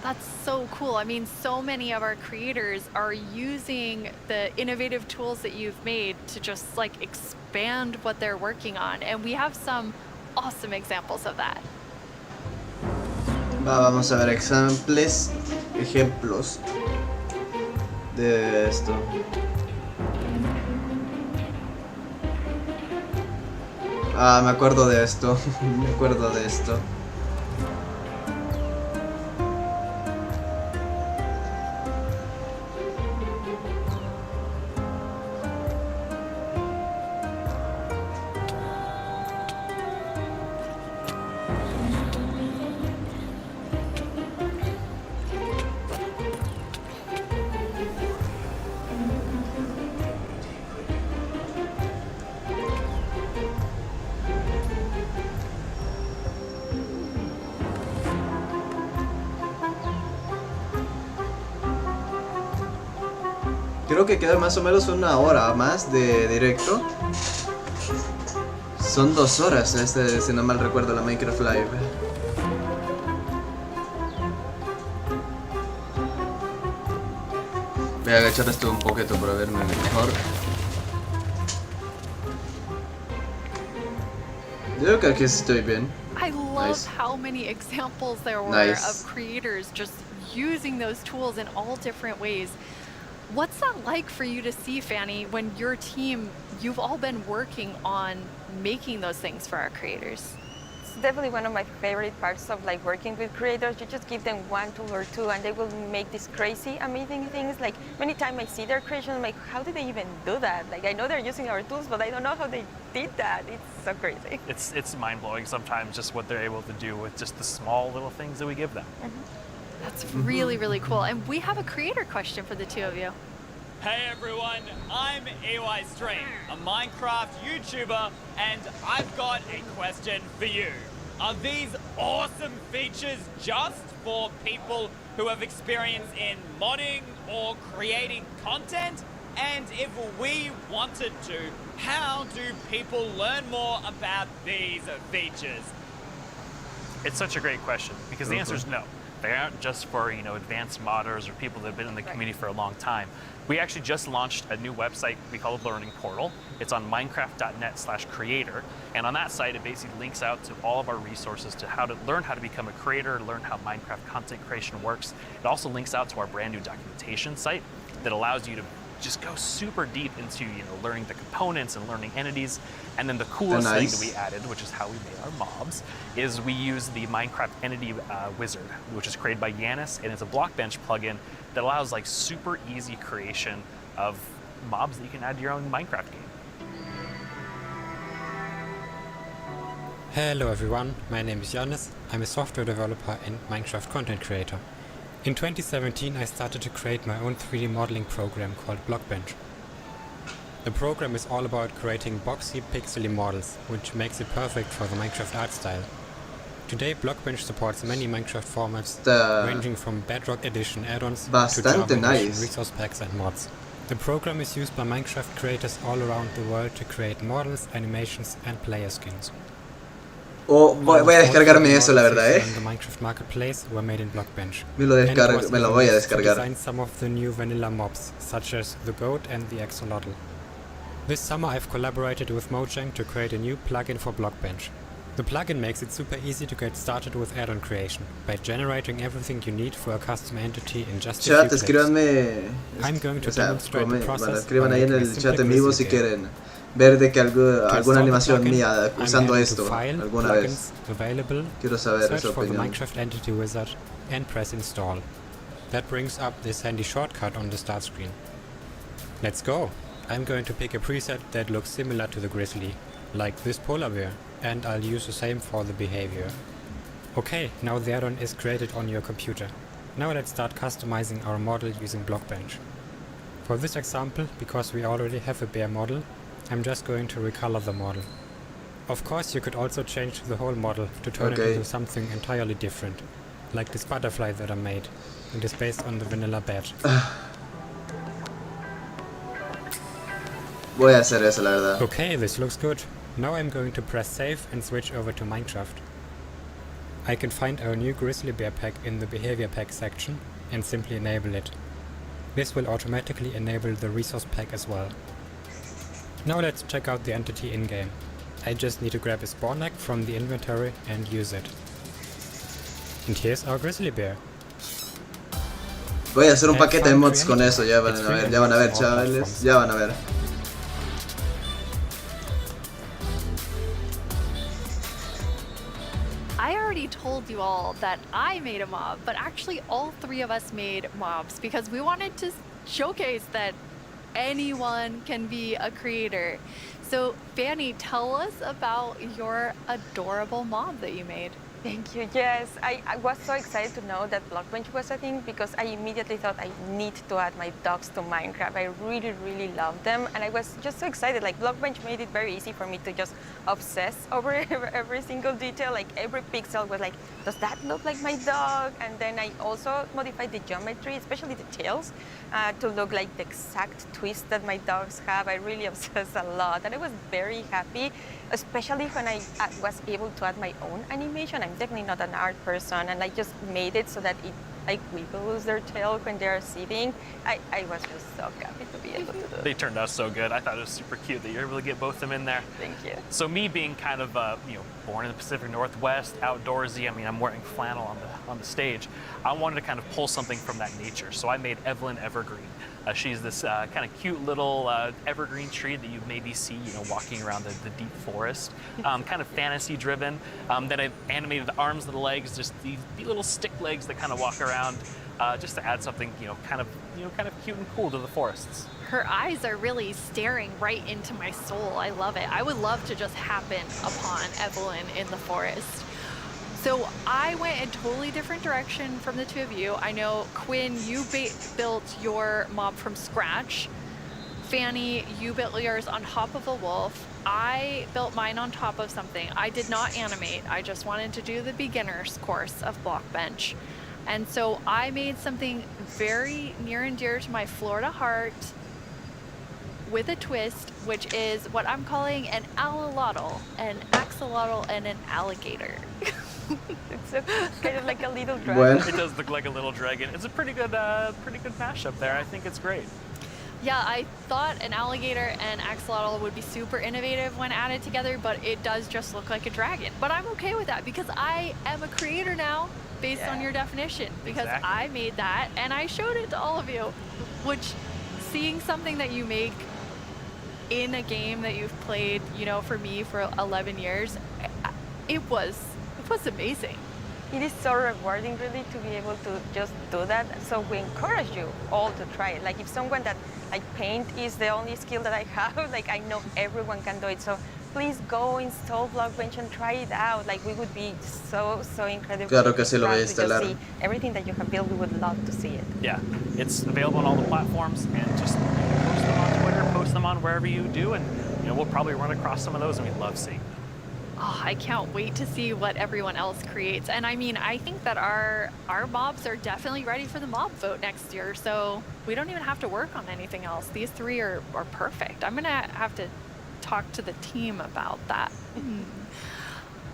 That's so cool. I mean, so many of our creators are using the innovative tools that you've made to just like expand what they're working on. And we have some awesome examples of that. Vamos a ver ejemplos de esto. Me acuerdo de esto. Me acuerdo de esto. Creo que queda más o menos una hora más de directo. Son 2 horas, si no mal recuerdo, la Minecraft Live. Voy a agachar esto un poquito para verme mejor. Yo creo que aquí estoy bien. I love how many examples there were of creators just using those tools in all different ways. What's that like for you to see, Fanny, when your team, you've all been working on making those things for our creators? It's definitely one of my favorite parts of like working with creators. You just give them one tool or two and they will make these crazy, amazing things. Like many times I see their creation, I'm like, how did they even do that? Like I know they're using our tools, but I don't know how they did that. It's so crazy. It's mind-blowing sometimes just what they're able to do with just the small little things that we give them. That's really, really cool. And we have a creator question for the two of you. Hey everyone, I'm EY Stream, a Minecraft YouTuber, and I've got a question for you. Are these awesome features just for people who have experience in modding or creating content? And if we wanted to, how do people learn more about these features? It's such a great question because the answer is no. They aren't just for, you know, advanced modders or people that have been in the community for a long time. We actually just launched a new website we call the Learning Portal. It's on minecraft.net/creator. And on that site, it basically links out to all of our resources to how to learn how to become a creator, learn how Minecraft content creation works. It also links out to our brand new documentation site that allows you to just go super deep into, you know, learning the components and learning entities. And then the coolest thing that we added, which is how we made our mobs, is we use the Minecraft Entity Wizard, which is created by Yanis, and it's a Blockbench plugin that allows like super easy creation of mobs that you can add to your own Minecraft game. Hello everyone, my name is Yanis. I'm a software developer and Minecraft content creator. In 2017 I started to create my own 3D modeling program called Blockbench. The program is all about creating boxy, pixely models, which makes it perfect for the Minecraft art style. Today Blockbench supports many Minecraft formats, ranging from Bedrock Edition add-ons to Java Edition resource packs and mods. The program is used by Minecraft creators all around the world to create models, animations and player skins. Oh, voy a descargarme eso, la verdad, The Minecraft Marketplace were made in Blockbench. Me lo voy a descargar. Designed some of the new vanilla mobs, such as the goat and the axolotl. This summer I've collaborated with Mojang to create a new plugin for Blockbench. The plugin makes it super easy to get started with add-on creation by generating everything you need for a custom entity in just a few clicks. Escríbanme, I'm going to demonstrate the process. Escriban ahí en el chat en vivo si quieren ver de que alguna animación mía usando esto alguna vez. Quiero saber search esa for the opinión. Minecraft Entity Wizard and press install. That brings up this handy shortcut on the start screen. Let's go! I'm going to pick a preset that looks similar to the grizzly, like this polar bear, and I'll use the same for the behavior. Okay, now the add-on is created on your computer. Now let's start customizing our model using Blockbench. For this example, because we already have a bear model, I'm just going to recolor the model. Of course you could also change the whole model to turn it into something entirely different, like this butterfly that I made. It is based on the vanilla badge. Voy a hacer eso, la verdad. Okay, this looks good. Now I'm going to press save and switch over to Minecraft. I can find our new grizzly bear pack in the behavior pack section and simply enable it. This will automatically enable the resource pack as well. Now let's check out the entity in-game. I just need to grab a spawn egg from the inventory and use it. And here's our grizzly bear. Voy a hacer un paquete de mods con eso, ya van a ver, chavales, ya van a ver. I already told you all that I made a mob, but actually all three of us made mobs because we wanted to showcase that anyone can be a creator. So Fanny, tell us about your adorable mob that you made. Thank you. Yes, I was so excited to know that Blockbench was a thing because I immediately thought I need to add my dogs to Minecraft. I really, really love them. And I was just so excited. Like Blockbench made it very easy for me to just obsess over every single detail. Like every pixel was like, does that look like my dog? And then I also modified the geometry, especially the tails, to look like the exact twist that my dogs have. I really obsessed a lot. And I was very happy, especially when I was able to add my own animation. I'm definitely not an art person, and I just made it so that it like wiggles their tail when they're sitting. I was just so happy to be able to do it. They turned out so good. I thought it was super cute that you were able to get both of them in there. Thank you. So me being kind of born in the Pacific Northwest, outdoorsy, I mean I'm wearing flannel on the stage, I wanted to kind of pull something from that nature. So I made Evelyn Evergreen. She's this kind of cute little evergreen tree that you maybe see, walking around the deep forest. Kind of fantasy-driven. Then I've animated the arms and the legs, just these little stick legs that kind of walk around, just to add something, kind of cute and cool to the forests. Her eyes are really staring right into my soul. I love it. I would love to just happen upon Evelyn in the forest. So I went a totally different direction from the two of you. I know, Quinn, you built your mob from scratch. Fanny, you built yours on top of a wolf. I built mine on top of something. I did not animate. I just wanted to do the beginner's course of Blockbench. And so I made something very near and dear to my Florida heart with a twist, which is what I'm calling an axolotl, and an alligator. It's kind of like a little dragon. Bueno. It does look like a little dragon. It's a pretty good mashup there. I think it's great. Yeah, I thought an alligator and axolotl would be super innovative when added together, but it does just look like a dragon. But I'm okay with that because I am a creator now, based on your definition, because I made that and I showed it to all of you. Which, seeing something that you make in a game that you've played, for me for 11 years, it was amazing. It is so rewarding, really, to be able to just do that. So we encourage you all to try it. Like, if someone that, paint is the only skill that I have, I know everyone can do it. So please go install Blockbench and try it out. We would be so incredibly Claro que sí lo voy a proud to just instalar. see everything that you have built. We would love to see it. Yeah, it's available on all the platforms, and just post them on Twitter, post them on wherever you do, and we'll probably run across some of those, and we'd love seeing them. Oh, I can't wait to see what everyone else creates. And I mean, I think that our mobs are definitely ready for the mob vote next year, so we don't even have to work on anything else. These three are perfect. I'm gonna have to talk to the team about that.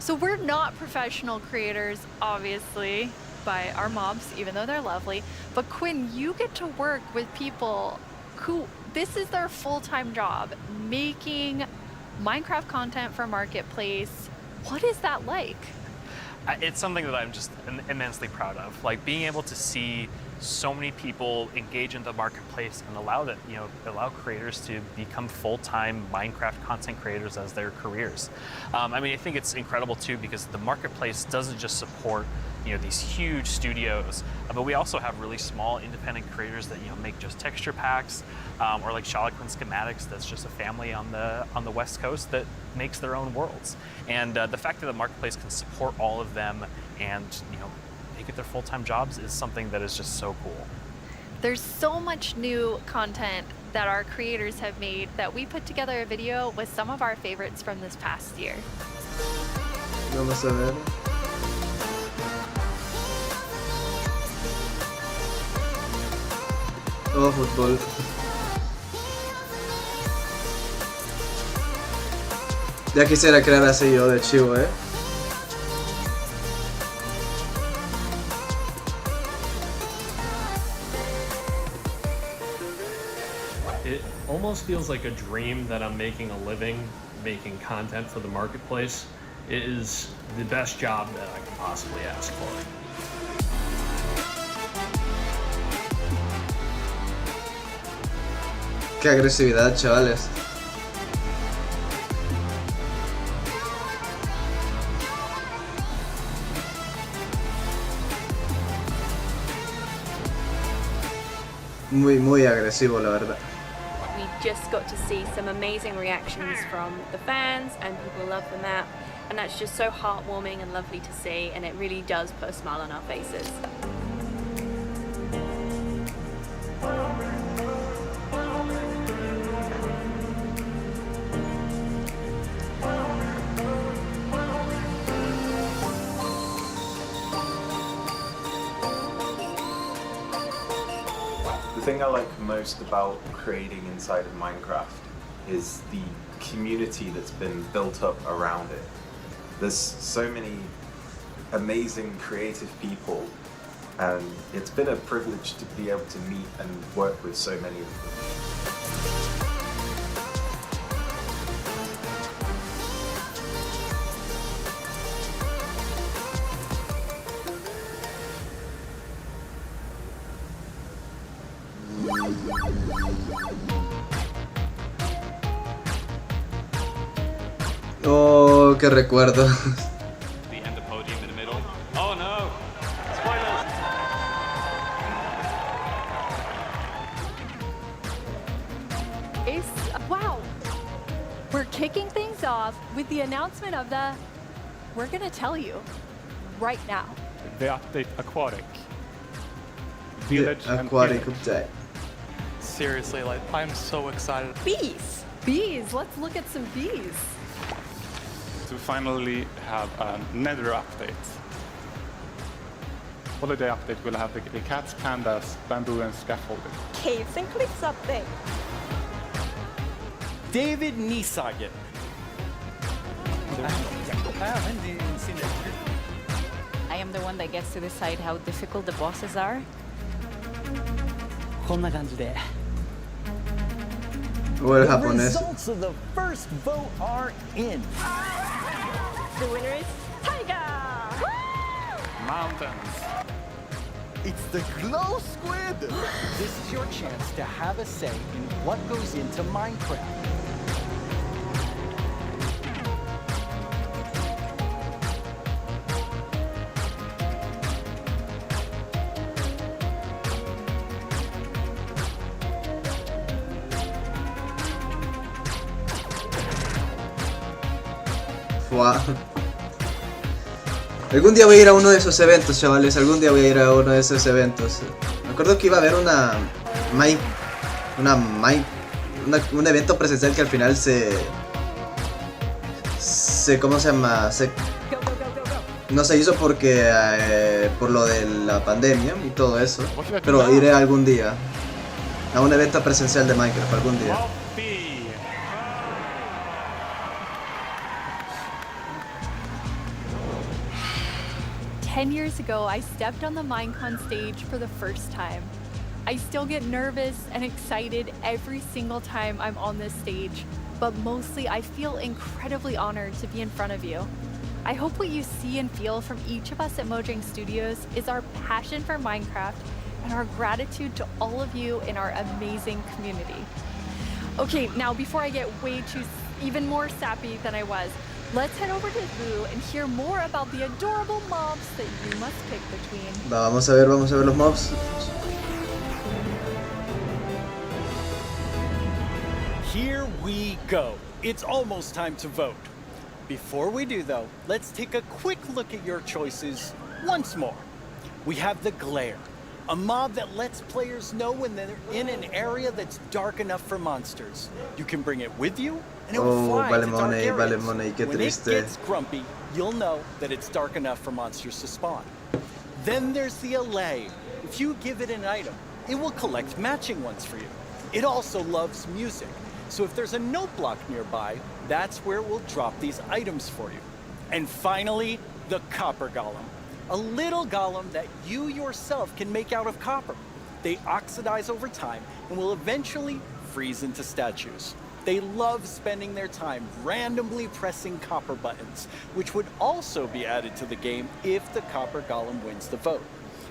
So we're not professional creators, obviously, by our mobs, even though they're lovely. But Quinn, you get to work with people who, this is their full-time job, making Minecraft content for Marketplace. What is that like? It's something that I'm just immensely proud of. Being able to see so many people engage in the marketplace and allow creators to become full-time Minecraft content creators as their careers. I think it's incredible too, because the marketplace doesn't just support these huge studios, but we also have really small independent creators that make just texture packs, or like Charloquin Schematics, that's just a family on the West Coast that makes their own worlds. And the fact that the marketplace can support all of them and make it their full-time jobs is something that is just so cool. There's so much new content that our creators have made that we put together a video with some of our favorites from this past year. Vamos a ver. Todo fútbol. Ya quisiera crear así yo de chivo, It almost feels like a dream that I'm making a living making content for the marketplace. It is the best job that I could possibly ask for. Qué agresividad, chavales. Muy agresivo, la verdad. We just got to see some amazing reactions from the fans, and people love the map, and that's just so heartwarming and lovely to see, and it really does put a smile on our faces. The thing I like most about creating inside of Minecraft is the community that's been built up around it. There's so many amazing creative people, and it's been a privilege to be able to meet and work with so many of them. Oh, qué recuerdo. The end of podium in the middle. Oh no! Spoilers! Wow! We're kicking things off with the announcement of the... We're gonna tell you right now. The update Aquatic. Village and Aquatic Village. update. Seriously, like, I'm so excited. Bees! Bees! Let's look at some bees. To finally have a Nether update. Holiday update will have the cats, pandas, bamboo and scaffolding. Caves and cliffs update. David Nisagen. I am the one that gets to decide how difficult the bosses are. こんな感じで Well, The japonés. results of the first vote are in. The winner is Tiger! Mountains. It's the Glow Squid! This is your chance to have a say in what goes into Minecraft. Wow. Algún día voy a ir a uno de esos eventos, chavales. Algún día voy a ir a uno de esos eventos. Me acuerdo que iba a haber un evento presencial que al final ¿cómo se llama? No se hizo porque por lo de la pandemia y todo eso. Pero iré algún día a un evento presencial de Minecraft algún día. 10 years ago, I stepped on the Minecon stage for the first time. I still get nervous and excited every single time I'm on this stage, but mostly I feel incredibly honored to be in front of you. I hope what you see and feel from each of us at Mojang Studios is our passion for Minecraft and our gratitude to all of you in our amazing community. Okay, now before I get even more sappy than I was, let's head over to Zoo and hear more about the adorable mobs that you must pick between. Vamos a ver los mobs. Here we go. It's almost time to vote. Before we do though, let's take a quick look at your choices once more. We have the Glare, a mob that lets players know when they're in an area that's dark enough for monsters. You can bring it with you, and it will fly to dark areas. When it gets grumpy, you'll know that it's dark enough for monsters to spawn. Then there's the Allay. If you give it an item, it will collect matching ones for you. It also loves music, so if there's a note block nearby, that's where it will drop these items for you. And finally, the Copper Golem. A little golem that you yourself can make out of copper. They oxidize over time and will eventually freeze into statues. They love spending their time randomly pressing copper buttons, which would also be added to the game if the Copper Golem wins the vote.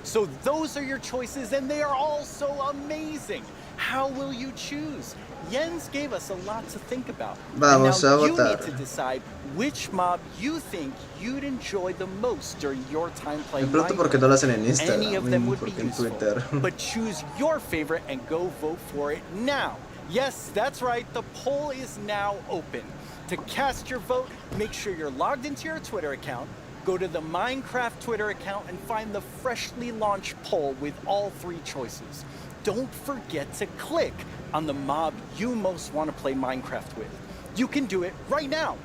So those are your choices, and they are all so amazing. How will you choose? Jens gave us a lot to think about. Vamos and now a you votar. need to decide which mob you think you'd enjoy the most during your time playing Me pregunto Minecraft. por qué no lo hacen en Any of them Instagram, would be porque en useful, Twitter. but choose your favorite and go vote for it now. Yes, that's right, the poll is now open. To cast your vote, make sure you're logged into your Twitter account, go to the Minecraft Twitter account and find the freshly launched poll with all 3 choices. Don't forget to click on the mob you most want to play Minecraft with. You can do it right now.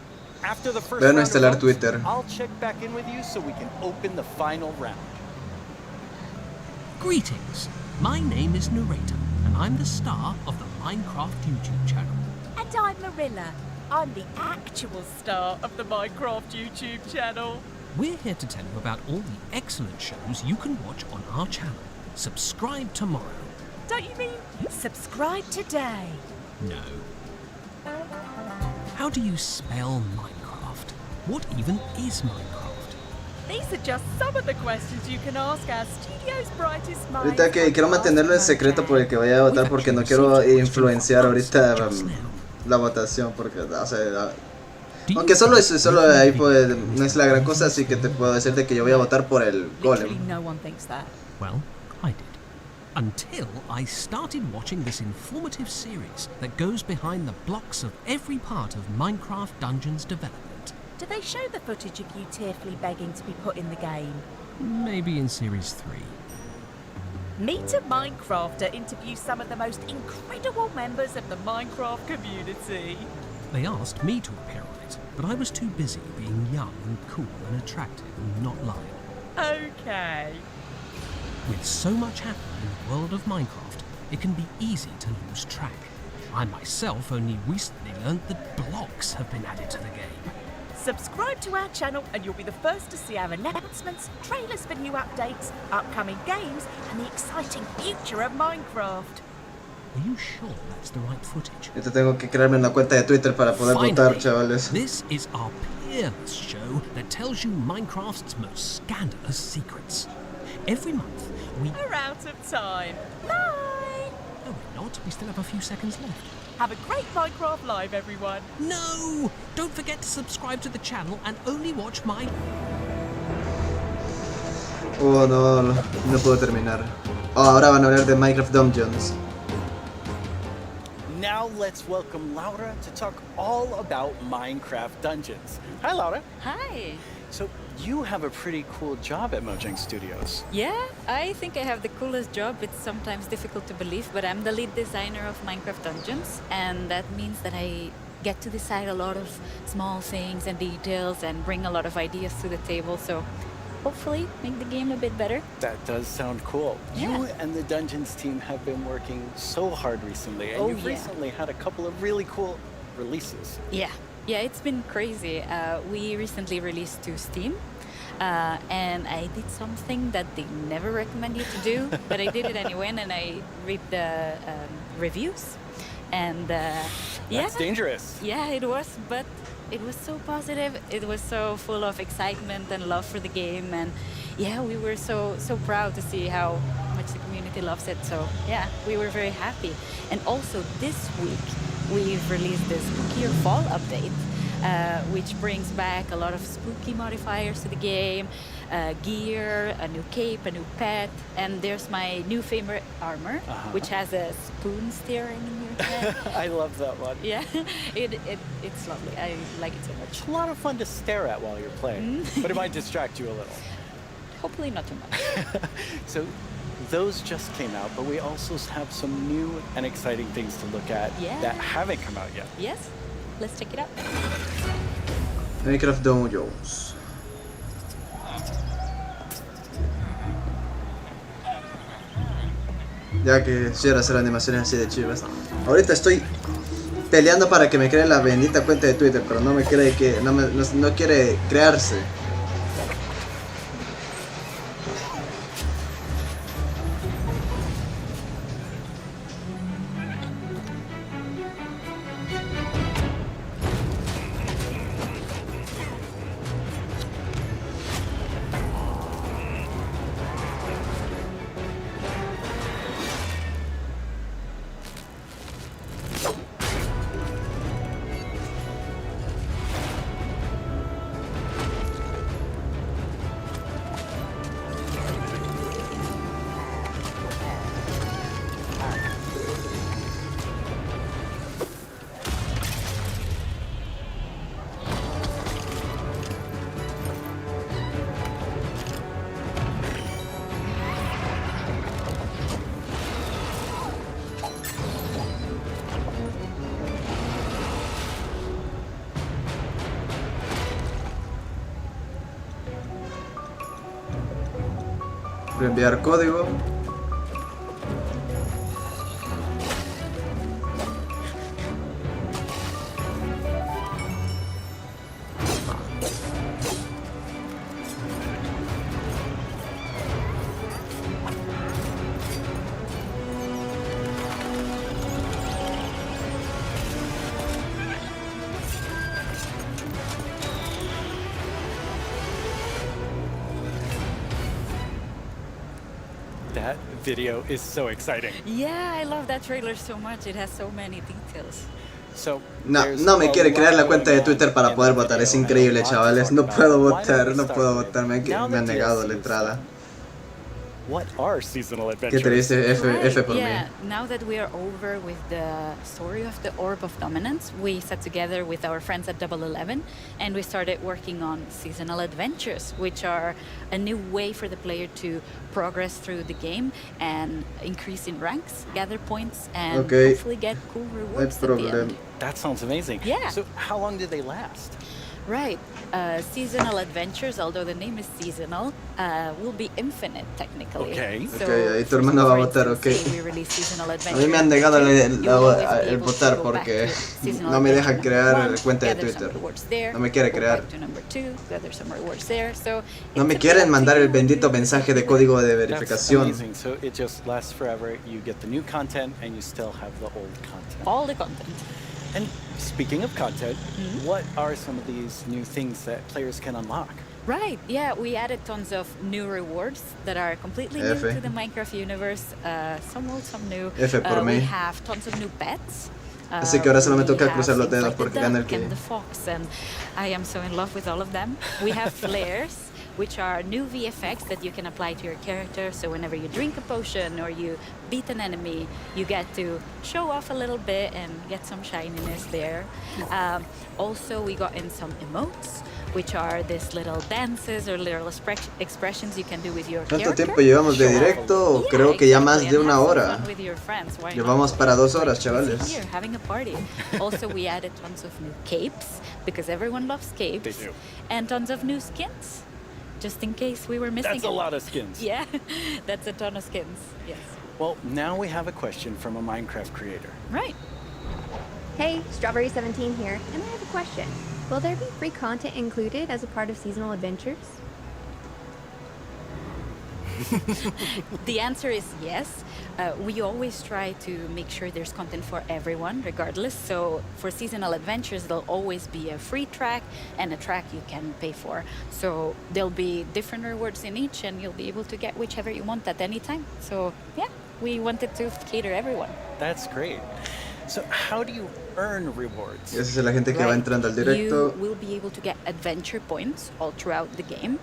After the first Voy a no round of instalar votes, Twitter. I'll check back in with you so we can open the final round. Greetings. My name is Narrator, and I'm the star of the Minecraft YouTube channel. And I'm Marilla. I'm the actual star of the Minecraft YouTube channel. We're here to tell you about all the excellent shows you can watch on our channel. Subscribe tomorrow. Don't you mean subscribe today? No. How do you spell Minecraft? What even is Minecraft? These are just some of the questions you can ask our studio's brightest minds. Ahorita que quiero mantenerlo en secreto por el que vaya a votar, porque no quiero influenciar ahorita la votación, porque o sea, Aunque solo ahí pues, no es la gran cosa, así que te puedo decirte que yo voy a votar por el Literally golem. no one thinks that. Well, I did. Until I started watching this informative series that goes behind the blocks of every part of Minecraft Dungeons development. Do they show the footage of you tearfully begging to be put in the game? Maybe in Series 3. Meet a Minecrafter interviews some of the most incredible members of the Minecraft community. They asked me to appear on it, but I was too busy being young and cool and attractive and not lying. Okay. With so much happening in the world of Minecraft, it can be easy to lose track. I myself only recently learnt that blocks have been added to the game. Subscribe to our channel and you'll be the first to see our announcements, trailers for new updates, upcoming games, and the exciting future of Minecraft. Are you sure that's the right footage? Yo te tengo que crearme una cuenta de Twitter para poder votar, chavales. This is our peerless show that tells you Minecraft's most scandalous secrets. Every month, We're out of time. Bye! No, we're not. We still have a few seconds left. Have a great Minecraft Live, everyone. No! Don't forget to subscribe to the channel and only watch my... Oh, no puedo terminar. Oh, ahora van a hablar de Minecraft Dungeons. Now let's welcome Laura to talk all about Minecraft Dungeons. Hi, Laura. Hi. So you have a pretty cool job at Mojang Studios. Yeah, I think I have the coolest job. It's sometimes difficult to believe, but I'm the lead designer of Minecraft Dungeons, and that means that I get to decide a lot of small things and details and bring a lot of ideas to the table, so hopefully make the game a bit better. That does sound cool. Yeah. You and the Dungeons team have been working so hard recently, and you've recently had a couple of really cool releases. Yeah, it's been crazy. We recently released to Steam, and I did something that they never recommend you to do, but I did it anyway, and I read the reviews, and That's dangerous. Yeah, it was, but it was so positive. It was so full of excitement and love for the game, and yeah, we were so proud to see how much the community loves it. So yeah, we were very happy. And also this week we've released the Spookier Fall update, which brings back a lot of spooky modifiers to the game, gear, a new cape, a new pet, and there's my new favorite armor, which has a spoon steering in your head. I love that one. Yeah, it's lovely. I like it so much. It's a lot of fun to stare at while you're playing, but it might distract you a little. Hopefully not too much. So those just came out, but we also have some new and exciting things to look at that haven't come out yet. Yes, let's check it out. Minecraft Dungeons. Ya que quisiera hacer animaciones así de chivas. Ahorita estoy peleando para que me cree la bendita cuenta de Twitter, pero no me cree que no quiere crearse. Reenviar código. That video is so exciting. Yeah, I love that trailer so much. It has so many details. No me quiere crear la cuenta de Twitter para poder votar, es increíble, chavales. No puedo votar, me han negado la entrada. What are seasonal Qué adventures? triste, F por mí. Yeah, now that we are over with the story of the Orb of Dominance, we sat together with our friends at Double 11 and we started working on seasonal adventures, which are a new way for the player to progress through the game and increase in ranks, gather points, and hopefully get cool rewards at the end. That sounds amazing. Yeah. So how long did they last? Right. Seasonal adventures, although the name is seasonal, will be infinite technically. Okay. So, Ahí tu hermano va a votar, ok. A mí me han negado el votar porque no me deja crear cuenta de Twitter. No me quiere crear. No me quieren mandar el bendito mensaje de código de verificación. That's amazing. So it just lasts forever. You get the new content and you still have the old content. All the content. And speaking of content, what are some of these new things that players can unlock? Right, yeah, we added tons of new rewards that are completely new to the Minecraft universe. Some old, some new. We have tons of new pets. Así que ahora solo me toca cruzar los dedos porque gana el que... And the fox, and I am so in love with all of them. We have flares, which are new VFX that you can apply to your character. So whenever you drink a potion or you beat an enemy, you get to show off a little bit and get some shininess there. Also, we got in some emotes, which are these little dances or little expressions you can do with your character. ¿Cuánto tiempo llevamos de directo? Creo que ya más de una hora. Llevamos para 2 horas, chavales. Here, having a party. Also, we added tons of new capes because everyone loves capes. They do. And tons of new skins, just in case we were missing. That's a lot of skins. Yeah, that's a ton of skins. Yes. Well, now we have a question from a Minecraft creator. Right. Hey, Strawberry17 here, and I have a question. Will there be free content included as a part of seasonal adventures? The answer is yes. We always try to make sure there's content for everyone, regardless. So for seasonal adventures, there'll always be a free track and a track you can pay for. So there'll be different rewards in each, and you'll be able to get whichever you want at any time. So yeah, we wanted to cater everyone. That's great. So how do you earn rewards? Esa es la gente que va entrando al directo. You will be able to get adventure points all throughout the game,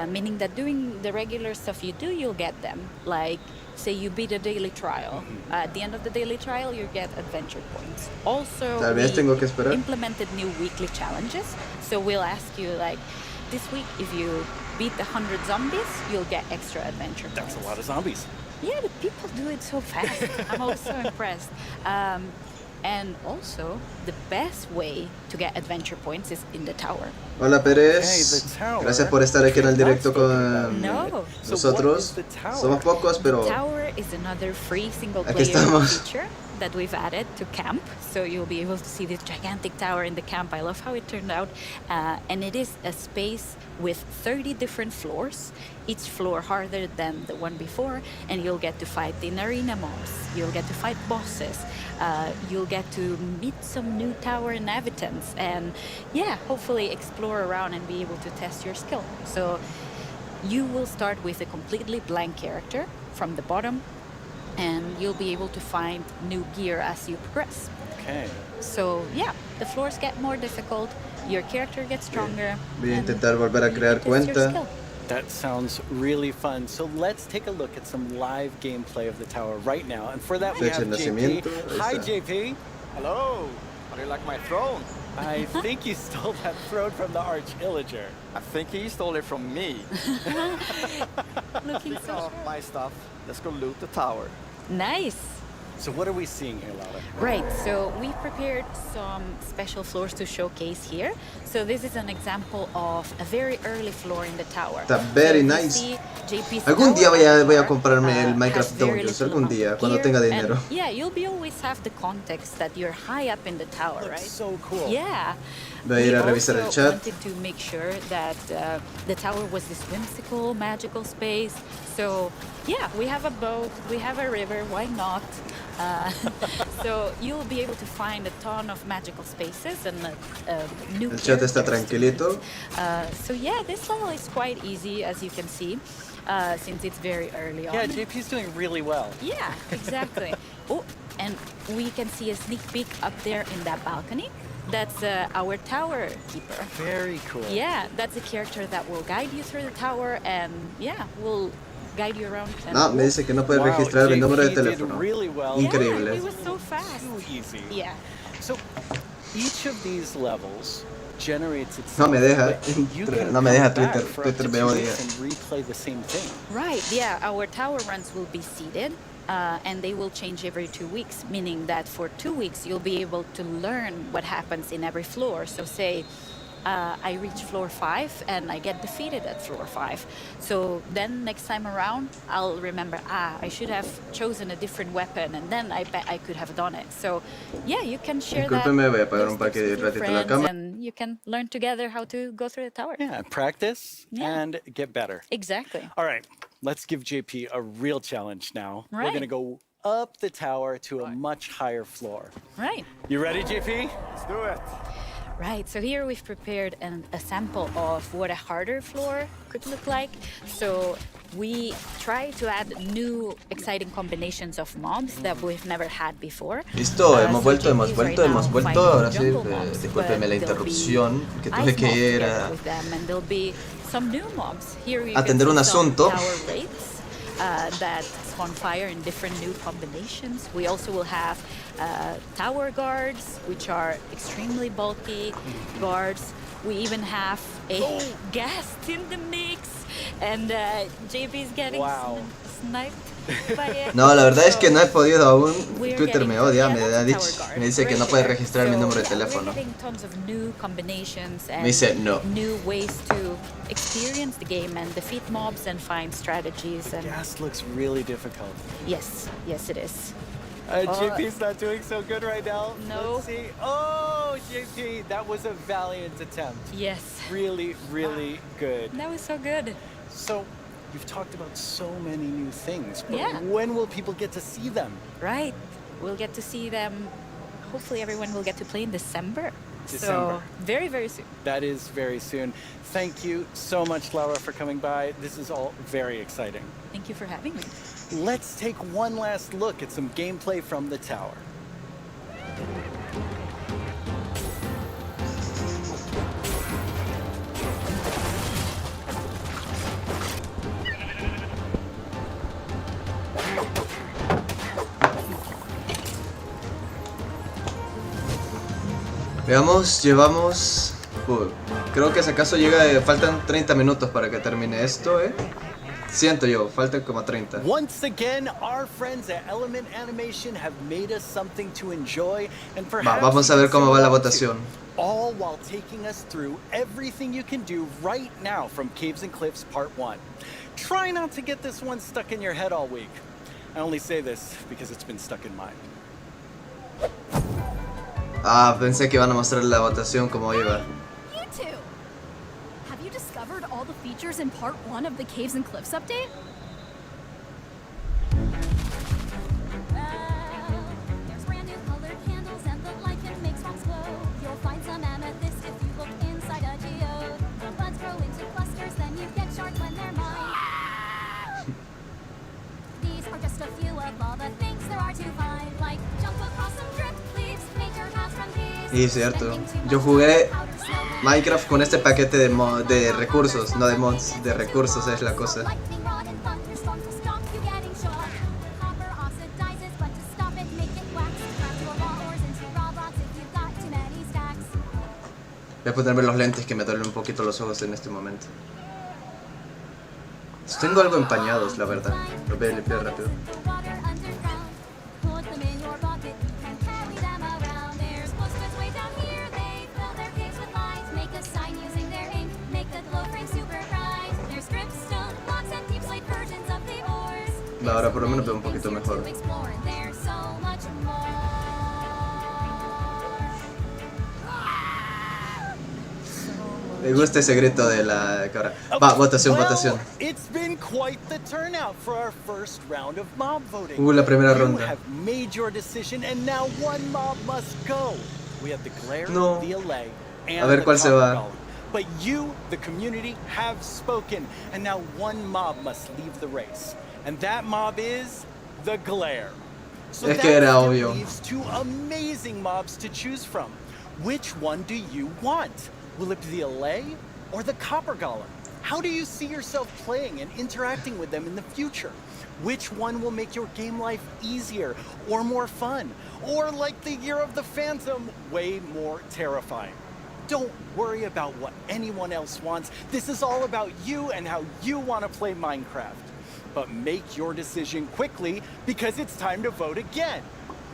meaning that doing the regular stuff you do, you'll get them. Like, say you beat a daily trial. At the end of the daily trial, you get adventure points. Also, we implemented new weekly challenges. So we'll ask you, like, this week, if you beat 100 zombies, you'll get extra adventure points. That's a lot of zombies. Yeah, but people do it so fast. I'm also impressed. And also, the best way to get adventure points is in the tower. Hola Pérez, gracias por estar aquí en el directo con nosotros. Somos pocos, pero the tower is another free single player feature that we've added to camp. So you'll be able to see this gigantic tower in the camp. I love how it turned out. And it is a space with 30 different floors, each floor harder than the one before, and you'll get to fight in arena mobs, you'll get to fight bosses, you'll get to meet some new tower inhabitants, and yeah, hopefully explore around and be able to test your skill. So you will start with a completely blank character from the bottom, and you'll be able to find new gear as you progress. Okay. So yeah, the floors get more difficult, your character gets stronger. Voy a intentar volver a crear cuenta. That sounds really fun. So let's take a look at some live gameplay of the tower right now. And for that we have JP. Hi JP. Hello. How do you like my throne? I think you stole that throne from the Arch Illager. I think he stole it from me. Looking so my stuff. Let's go loot the tower. Nice. So what are we seeing here, Lala? Right, so we prepared some special floors to showcase here. So this is an example of a very early floor in the tower. Está very nice. Algún día voy a comprarme el Minecraft Dungeons, algún día, cuando tenga dinero. Yeah, you'll be always have the context that you're high up in the tower, right? So cool. Yeah. Voy a ir a revisar el chat. We wanted to make sure that the tower was this whimsical, magical space. So yeah, we have a boat, we have a river, why not? So you'll be able to find a ton of magical spaces and new El chat está tranquilito. So yeah, this level is quite easy, as you can see, since it's very early on. Yeah, JP's doing really well. Yeah, exactly. Oh, And we can see a sneak peek up there in that balcony. That's our tower keeper. Very cool. Yeah, that's a character that will guide you through the tower and yeah, will guide you around. No, me dice que no puede registrar el número de teléfono. Really well. Increíble. Yeah, he was so fast. Too easy. Yeah. So each of these levels generates itself. No me deja. No me deja Twitter. Twitter me odia. And replay the same thing. Right. Yeah, our tower runs will be seated. And they will change every 2 weeks, meaning that for 2 weeks you'll be able to learn what happens in every floor. So say I reach floor 5 and I get defeated at floor 5. So then next time around I'll remember, I should have chosen a different weapon and then I bet I could have done it. So yeah, you can share that. Discúlpeme, voy a apagar un paquete with your ratito la friends cámara. and you can learn together how to go through the tower. Yeah, practice and get better. Exactly. All right, let's give JP a real challenge now. Right. We're gonna go up the tower to a much higher floor. Right. You ready, JP? Let's do it. Right, so here we've prepared a sample of what a harder floor could look like. So we try to add new exciting combinations of mobs that we've never had before. Listo, hemos vuelto. Ahora sí, discúlpeme la interrupción que tuve que ir a atender un asunto. That spawn fire in different new combinations. We also will have tower guards, which are extremely bulky guards. We even have a guest in the mix, and JP is getting sniped. No, la verdad es que no he podido aún. Twitter me odia, me dice que no puede registrar mi número de teléfono. Me dice no. New ways to experience the game and defeat mobs and find strategies. And Gas looks really difficult. yes, it is. JP's not doing so good right now. No. Let's see. Oh, JP, that was a valiant attempt. Yes. Really, really good. That was so good. So, you've talked about so many new things, but Yeah. when will people get to see them? Right. We'll get to see them. Hopefully everyone will get to play in December. December. So very, very soon. That is very soon. Thank you so much, Laura, for coming by. This is all very exciting. Thank you for having me. Let's take one last look at some gameplay from the tower. Veamos, llevamos... creo que si acaso faltan 30 minutos para que termine esto, Siento yo, faltan como 30. Once again, our friends at Element Animation have made us something to enjoy and perhaps Vamos a ver cómo va la votación. all while taking us through everything you can do right now from Caves and Cliffs Part 1. Try not to get this one stuck in your head all week. I only say this because it's been stuck in mine. Pensé que iban a mostrar la votación como iba. You two! Have you discovered all the features in Part 1 of the Caves and Cliffs update? There's brand new colored candles and the light can make swamps glow. You'll find some amethyst if you look inside a geode. The buds grow into clusters, then you get shards when they're mined. These are just a few of all the things there are to find, like jump across some drift leaves, nature has from these. Y es cierto, yo jugué Minecraft con este paquete de recursos, no de mods, de recursos es la cosa. Voy a ponerme los lentes que me duelen un poquito los ojos en este momento. Tengo algo empañados, la verdad. Lo voy a limpiar rápido. Ahora por lo menos veo un poquito mejor. Me gusta ese grito de la cabra. Votación. It's been quite the turnout for our first round of mob voting. La primera You ronda. have made your decision and now one mob must go. We have the glare, No. the allay, and A ver the cuál se copper va. golem. But you, the community, have spoken, and now one mob must leave the race. And that mob is the glare. So Es que era that obvio. leaves two amazing mobs to choose from. Which one do you want? Will it be the Allay or the Copper Golem? How do you see yourself playing and interacting with them in the future? Which one will make your game life easier or more fun? Or like the Year of the Phantom, way more terrifying? Don't worry about what anyone else wants. This is all about you and how you want to play Minecraft. But make your decision quickly because it's time to vote again.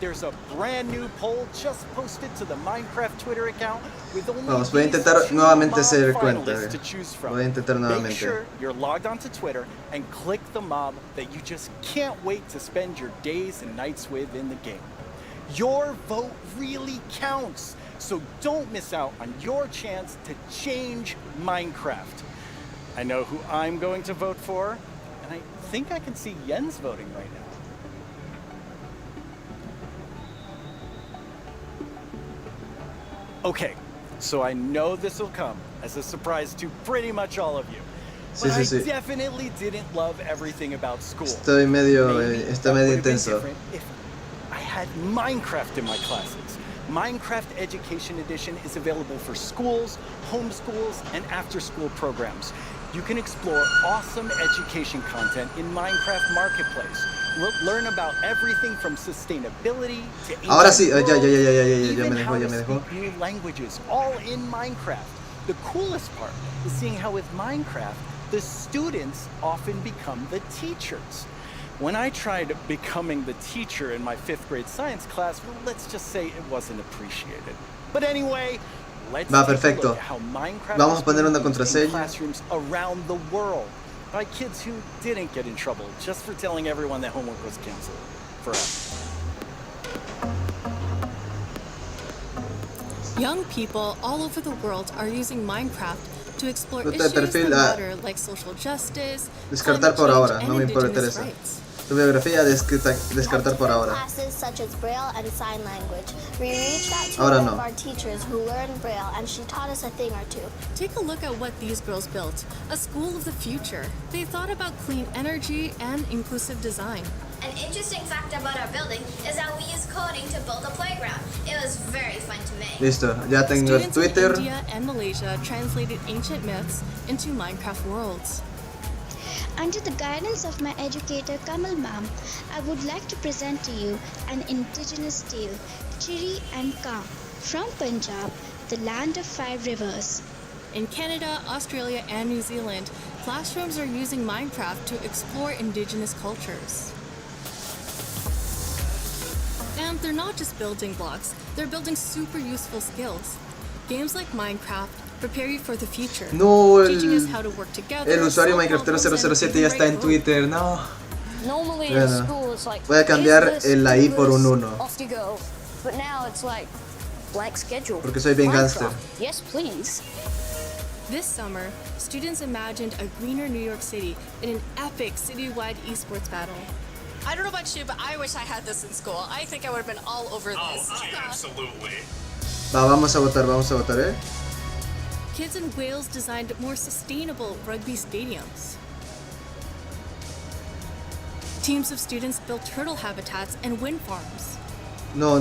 There's a brand new poll just posted to the Minecraft Twitter account with only Vamos, voy a intentar nuevamente hacer cuenta. to choose from. Voy a intentar Make nuevamente. sure you're logged onto Twitter and click the mob that you just can't wait to spend your days and nights with in the game. Your vote really counts, so don't miss out on your chance to change Minecraft. I know who I'm going to vote for, and I think I can see Jens voting right now. Okay, so I know this will come as a surprise to pretty much all of you. Sí, But sí, I sí. definitely didn't love everything about school. Estoy medio, Maybe está that medio would've been intenso. different if I had Minecraft in my classes. Minecraft Education Edition is available for schools, homeschools, and after-school programs. You can explore awesome education content in Minecraft Marketplace. Learn about everything from sustainability to Ahora sí, ancient ya even me how dejó, ya to me dejó. speak new languages, all in Minecraft. The coolest part is seeing how with Minecraft, the students often become the teachers. When I tried becoming the teacher in my 5th grade science class, well, let's just say it wasn't appreciated. But anyway, let's Va, take a perfecto. look at how Minecraft Vamos is a poner una being used in contraseña. classrooms around the world by kids who didn't get in trouble just for telling everyone that homework was canceled forever. Young people all over the world are using Minecraft to explore No te issues that perfil, matter like social justice, Descartar climate por change, ahora, and no me indigenous interesa. rights. Tu biografía, descartar por ahora. Classes such as Braille and Sign Language. We reached out to Ahora one no. of our teachers who learned Braille, and she taught us a thing or two. Take a look at what these girls built, a school of the future. They thought about clean energy and inclusive design. An interesting fact about our building is that we use coding to build a playground. It was very fun to make. Listo, ya tengo el Students Twitter. in India and Malaysia translated ancient myths into Minecraft worlds. Under the guidance of my educator Kamal ma'am, I would like to present to you an indigenous tale, Chiri and Ka, from Punjab, the land of 5 rivers. In Canada, Australia, and New Zealand, classrooms are using Minecraft to explore indigenous cultures. And they're not just building blocks, they're building super useful skills. Games like Minecraft prepare you for the future, No, teaching us how to work together. el usuario solve Minecraftero problems, and 007 ya está en write Twitter, no. Normally in Bueno, school it's like, voy a cambiar "Here's this, el la I do por un this, 1. off you go. But now it's like blank schedule. Porque soy bien Minecraft. gangster. Yes, please. This summer, students imagined a greener New York City in an epic citywide esports battle. I don't know about you, but I wish I had this in school. I think I would have been all over this. Absolutely. Va, vamos a votar, eh. Kids in Wales designed more sustainable rugby stadiums. Teams of students built turtle habitats and wind farms. No.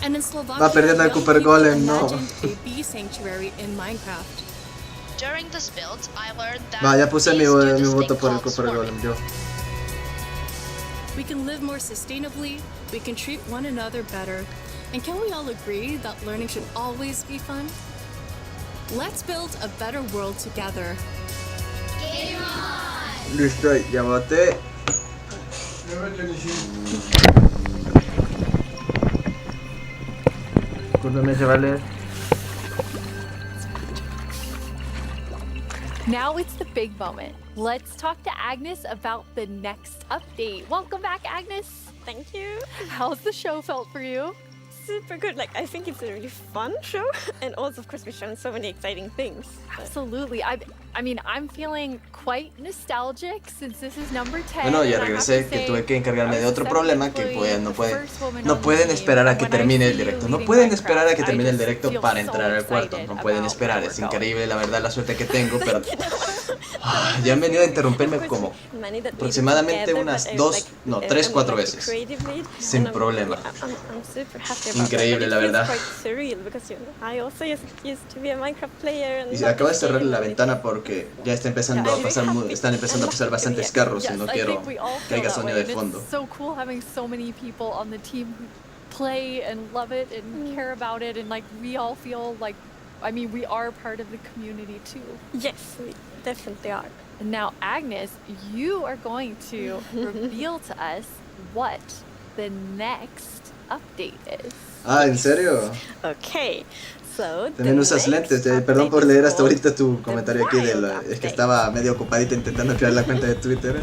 And in Slovakia, Va perdiendo el young Cooper people Golem, no. imagined a bee sanctuary in Minecraft. During this build, I learned that Va, ya puse mi bees do this voto thing por el called Cooper swarming. Golem, yo. We can live more sustainably, we can treat one another better, and can we all agree that learning should always be fun? Let's build a better world together. Game on! Listo, ya voté. Discúlpeme, chavales. Now it's the big moment. Let's talk to Agnes about the next update. Welcome back, Agnes. Thank you. How's the show felt for you? Super good. Like, I think it's a really fun show, and also, of course, we've shown so many exciting things. Absolutely. I mean, I'm feeling quite nostalgic since this is number 10. Bueno, ya and I have regresé, to que say, tuve que encargarme I de was otro the problema seventh que employee, pues, the first woman no on the pueden team. esperar a que When I termine el see you directo. No leading pueden esperar a Minecraft, que I termine el just directo feel para so entrar al cuarto. excited No pueden about esperar. where Es we're going. increíble, la verdad, la suerte que tengo, pero Ya han venido a interrumpirme como aproximadamente unas 3, 4 veces. Sin problema. Increíble, la verdad. Y acabo de cerrar la ventana porque ya está empezando a pasar, están empezando a pasar bastantes carros y no quiero que haya sonido de fondo. It's so cool having so many people on the team who play and love it and care about it, and like we all feel like, I mean, we are part of the community too. Yes, we definitely are. And now, Agnes, you are going to reveal to us what the next update is. Ah, ¿en serio? Okay. So, también usas lentes. Perdón por leer hasta ahorita tu comentario aquí. Es que estaba medio ocupadita intentando crear la cuenta de Twitter.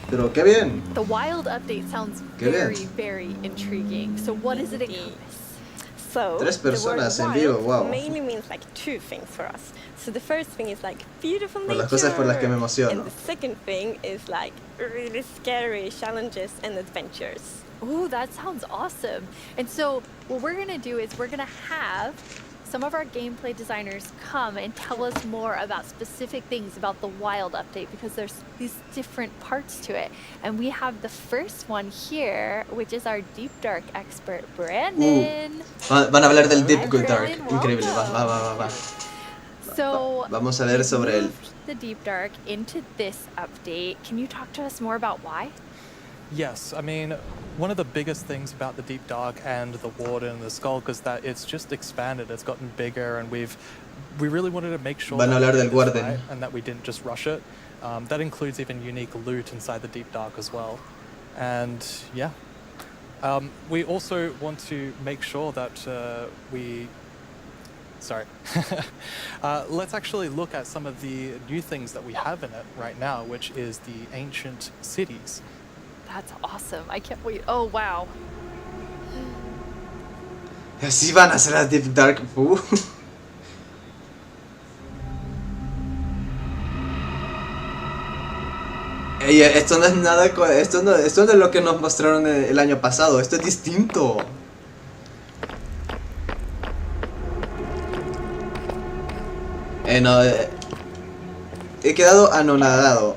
Pero qué bien. The wild update sounds very intriguing. So what does it encompass? So, 3 personas en vivo, wow. Mainly means like 2 things for us. So the first thing is like beautiful nature. Por las cosas por las que me emociono. And the second thing is like really scary challenges and adventures. Oh, that sounds awesome. And so what we're going to do is we're going to have some of our gameplay designers come and tell us more about specific things about the wild update, because there's these different parts to it. And we have the first one here, which is our Deep Dark expert, Brandon. Van a hablar del Deep Dark. Increíble. Va. So vamos a ver sobre el the Deep Dark into this update. Can you talk to us more about why? Yes, I mean, one of the biggest things about the Deep Dark and the Warden and the Skulk is that it's just expanded, it's gotten bigger, and we really wanted to make sure Van a hablar del Warden right, and that we didn't just rush it. That includes even unique loot inside the Deep Dark as well. And yeah, we also want to make sure that let's actually look at some of the new things that we have in it right now, which is the ancient cities. That's awesome. I can't wait. Oh, wow. Así van a ser las Deep Dark. Ey, esto no es nada. Esto no es lo que nos mostraron el año pasado. Esto es distinto. No. He quedado anonadado.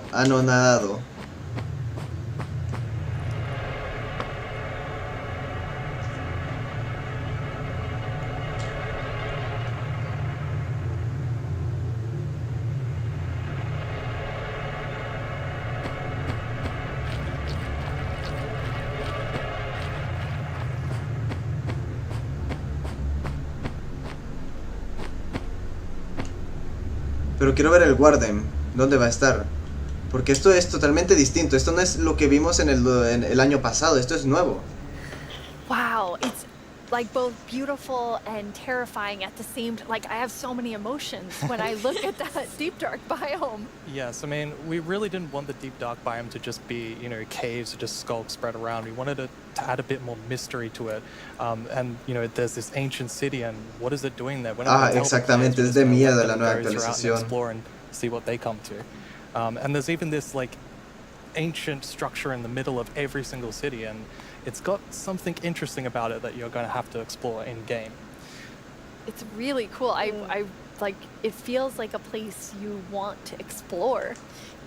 Pero quiero ver el Warden. ¿Dónde va a estar? Porque esto es totalmente distinto. Esto no es lo que vimos en el año pasado. Esto es nuevo. Wow, it's like both beautiful and terrifying at the same time. Like, I have so many emotions when I look at that Deep Dark biome. Yes, I mean, we really didn't want the Deep Dark biome to just be, you know, caves or just skulks spread around. We wanted to add a bit more mystery to it. And, you know, there's this ancient city, and what is it doing there? Exactamente, es de miedo la nueva actualización. Explore and see what they come to. And there's even this, like, ancient structure in the middle of every single city, and it's got something interesting about it that you're going to have to explore in game. It's really cool. I like, it feels like a place you want to explore.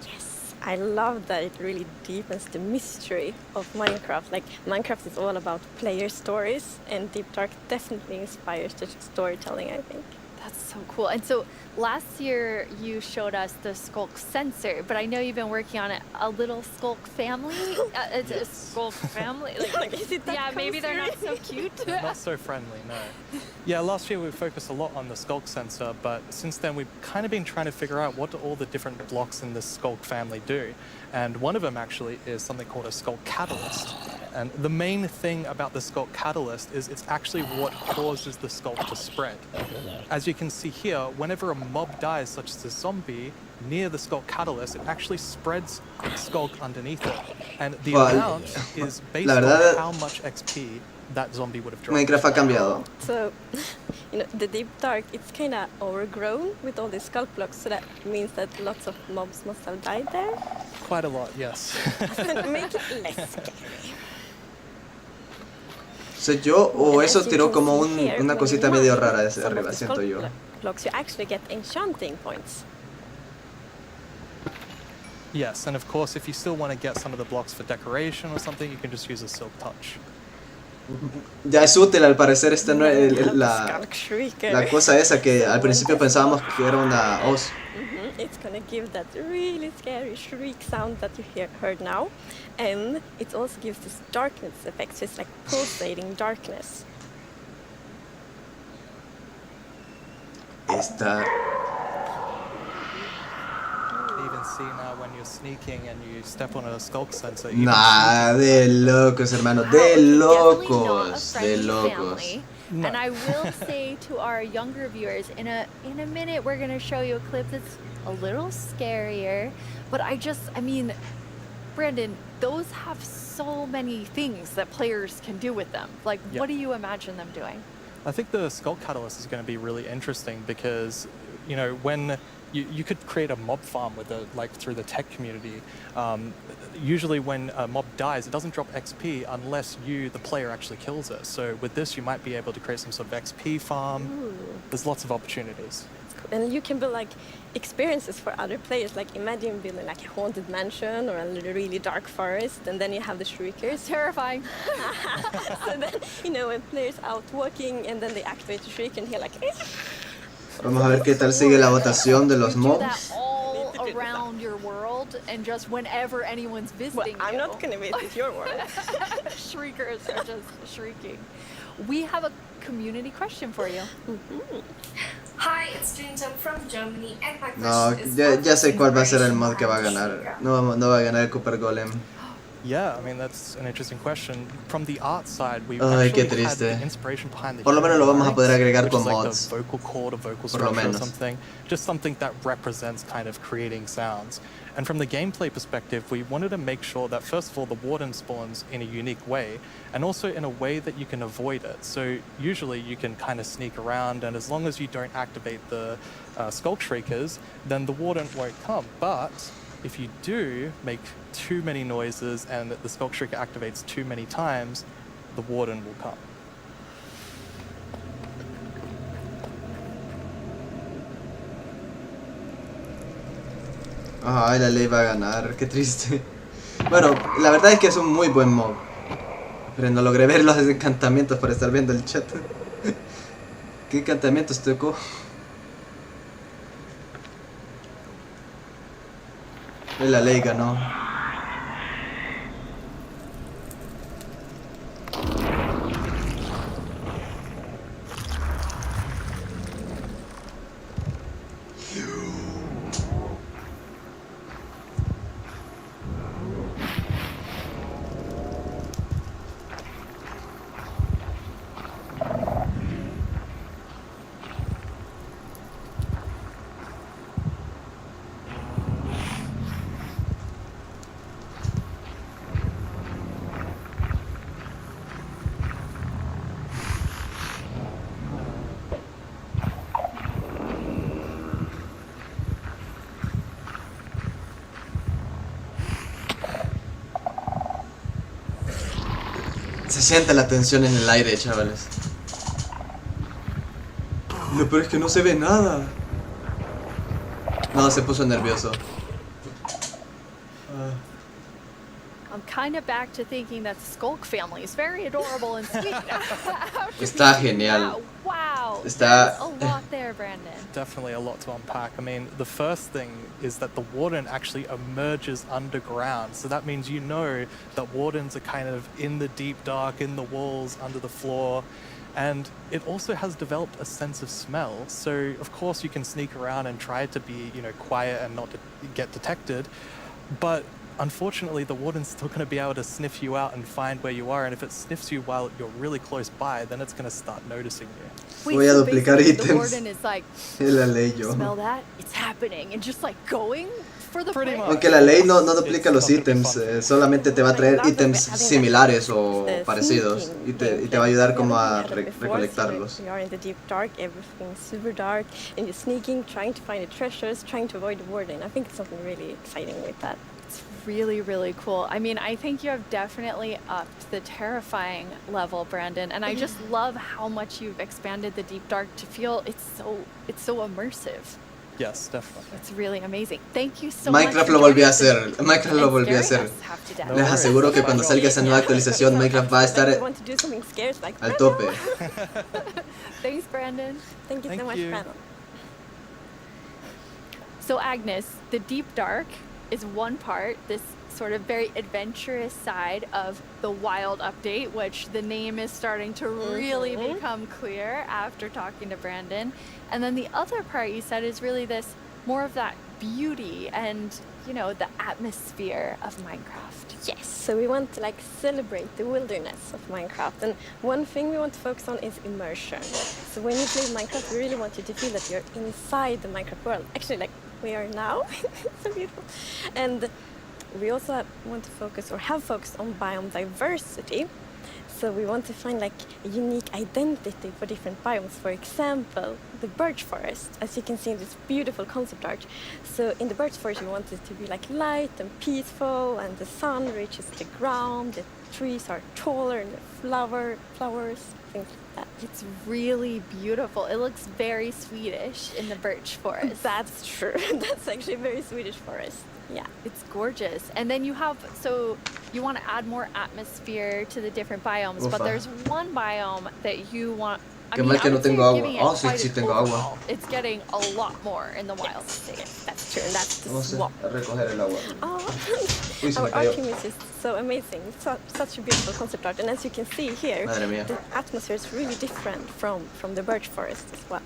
Yes, I love that it really deepens the mystery of Minecraft. Like, Minecraft is all about player stories, and Deep Dark definitely inspires the storytelling, I think. That's so cool. And so last year you showed us the Skulk sensor, but I know you've been working on it. A little Skulk family? It's a Skulk family? Yeah, maybe they're not so cute. Not so friendly, no. Yeah, last year we focused a lot on the Skulk sensor, but since then we've kind of been trying to figure out what do all the different blocks in the Skulk family do. And one of them actually is something called a Skulk catalyst. And the main thing about the Skulk catalyst is it's actually what causes the Skulk to spread. As you can see here, whenever a mob dies, such as a zombie, near the Skulk catalyst, it actually spreads Skulk underneath it. And the amount is based on how much XP that zombie would have dropped. Minecraft ha cambiado. So, you know, the Deep Dark, it's kind of overgrown with all these Skulk blocks, so that means that lots of mobs must have died there. Quite a lot, yes. Make it less scary. ¿Soy yo o eso tiró como una cosita medio rara desde arriba? Siento yo. Blocks, you actually get enchanting points. Yes, and of course, if you still want to get some of the blocks for decoration or something, you can just use a silk touch. Ya es útil al parecer la Shrieker. cosa esa que So al when principio this pensábamos block que era una hoz. It's gonna give that really scary shriek sound that you heard now, and it also gives this darkness effect, so it's like pulsating darkness. Esta... You can even see now when you're sneaking and you step on a skulk sensor. Nah, de locos, hermano, de locos, de locos. No. And I will say to our younger viewers, in a minute we're gonna show you a clip that's a little scarier, but I mean, Brandon, those have so many things that players can do with them. Like, what do you imagine them doing? I think the Skull Catalyst is going to be really interesting because, you know, when you could create a mob farm with through the tech community. Usually when a mob dies, it doesn't drop XP unless you, the player, actually kills it. So with this, you might be able to create some sort of XP farm. Ooh. There's lots of opportunities. And you can build like experiences for other players. Like imagine building like a haunted mansion or a really dark forest, and then you have the shriekers. Terrifying. So then, you know, when players out walking and then they activate the shrieker and hear like. Vamos a ver qué tal sigue la votación de los mobs. All around your world, and just whenever anyone's visiting I'm not gonna visit your world. Shriekers are just shrieking. We have a community question for you. Hi, it's Jinjum from Germany, and my No, question is ya sé cuál va a ser el mod que va a ganar. No va a ganar el Cooper Golem. Yeah, I mean, that's an interesting question. From the art side, we Ay, qué actually had triste. the inspiration behind the Por lo menos lo vamos a poder agregar con like mods. the vocal cord or vocal Por lo structure or menos. something. Just something that represents kind of creating sounds. And from the gameplay perspective, we wanted to make sure that, first of all, the warden spawns in a unique way, and also in a way that you can avoid it. So usually you can kind of sneak around, and as long as you don't activate the Skulk Shriekers, then the warden won't come. But if you do make too many noises and the Skulk Shrieker activates too many times, the warden will come. Ay, la ley va a ganar, qué triste. Bueno, la verdad es que es un muy buen mob. Pero no logré ver los encantamientos por estar viendo el chat. ¿Qué encantamientos tocó? La ley ganó. Se siente la tensión en el aire, chavales. Lo peor es que no se ve nada. No, se puso nervioso. I'm kind of back to thinking that the Skulk family is very adorable and sweet. Está genial. Wow. Está... There's a lot there, Brandon. Definitely a lot to unpack. I mean, the first thing is that the warden actually emerges underground. So that means you know that wardens are kind of in the deep dark, in the walls, under the floor. And it also has developed a sense of smell. So of course you can sneak around and try to be, you know, quiet and not to get detected. But unfortunately, the warden's still going to be able to sniff you out and find where you are. And if it sniffs you while you're really close by, then it's going to start noticing you. Wait, Voy a so duplicar basically ítems. The warden is like, La ley yo. smell that? It's happening. And just like going for the player. Aunque la ley no duplica los ítems, solamente te va a traer ítems similares o parecidos y te va a ayudar como a recolectarlos. You are in the deep dark, everything's super dark, and you're sneaking, trying to find the treasures, trying to avoid the warden. I think it's something really exciting with that. It's really, really cool. I mean, I think you have definitely upped the terrifying level, Brandon, and I just love how much you've expanded the deep dark to feel it's so immersive. Yes, definitely. It's really amazing. Thank you so Minecraft much. lo volvió a hacer. Minecraft lo volvió a hacer. Les aseguro que cuando salga esa nueva actualización, Minecraft va a estar al tope. Thanks, Brandon. Thank you so much, Brandon. So Agnes, the Deep Dark is one part, this sort of very adventurous side of the Wild update, which the name is starting to really become clear after talking to Brandon. And then the other part you said is really this more of that beauty and, you know, the atmosphere of Minecraft. Yes, so we want to like celebrate the wilderness of Minecraft, and one thing we want to focus on is immersion. So when you play Minecraft, we really want you to feel that you're inside the Minecraft world. Actually, like we are now. So beautiful. And we also want to focus, or have focused, on biome diversity. So we want to find like a unique identity for different biomes. For example, the birch forest, as you can see in this beautiful concept art. So in the birch forest, we want it to be like light and peaceful, and the sun reaches the ground, the trees are taller, and the flowers, things like that. It's really beautiful. It looks very Swedish in the birch forest. That's true. That's actually very Swedish forest. Yeah, it's gorgeous. And then you have, so you want to add more atmosphere to the different biomes, but there's one biome that you want. I mean, que no tengo agua. Oh, sí, sí tengo agua. Overall. It's getting a lot more in the wild state. That's true, and that's the Vamos swamp. a recoger el agua. Oh, our art team is just so amazing. It's such a beautiful concept art, and as you can see here, the atmosphere is really different from the birch forest as well.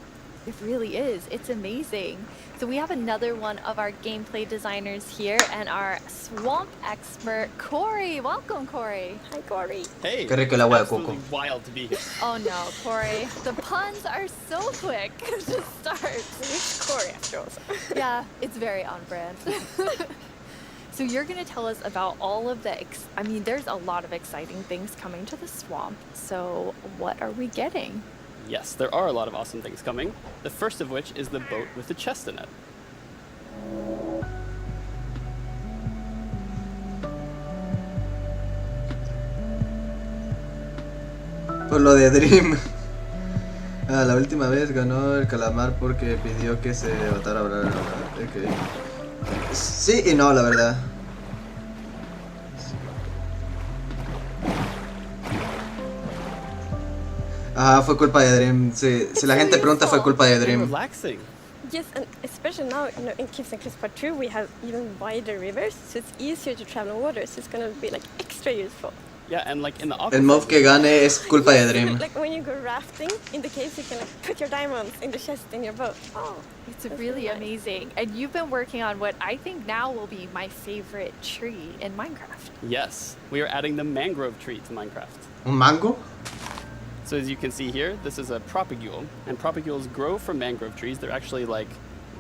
It really is. It's amazing. So we have another one of our gameplay designers here, and our swamp expert, Corey. Welcome, Corey. Hi, Corey. Hey. Qué rico el agua de Absolutely coco. wild to be here. Oh no, Corey. The puns are so quick to start. It's Corey after all. Yeah, it's very on brand. So you're going to tell us about all of the, I mean, there's a lot of exciting things coming to the swamp. So what are we getting? Yes, there are a lot of awesome things coming. The first of which is the boat with the chest in it. Por lo de Dream. La última vez ganó el calamar porque pidió que se votara ahora. Okay. Sí y no, la verdad. Ah, fue culpa de Dream. Sí, si la gente pregunta, fue culpa de Dream. Yes, and especially now, you know, in Caves and Cliffs Part 2, we have even wider rivers, so it's easier to travel on water, so it's gonna be like extra useful. Yeah, and like in the El mob que gane es culpa de Dream. Like when you go rafting in the caves, you can like put your diamonds in the chest in your boat. Oh, it's really amazing. And you've been working on what I think now will be my favorite tree in Minecraft. Yes, we are adding the mangrove tree to Minecraft. Un mango? So as you can see here, this is a propagule, and propagules grow from mangrove trees. They're actually like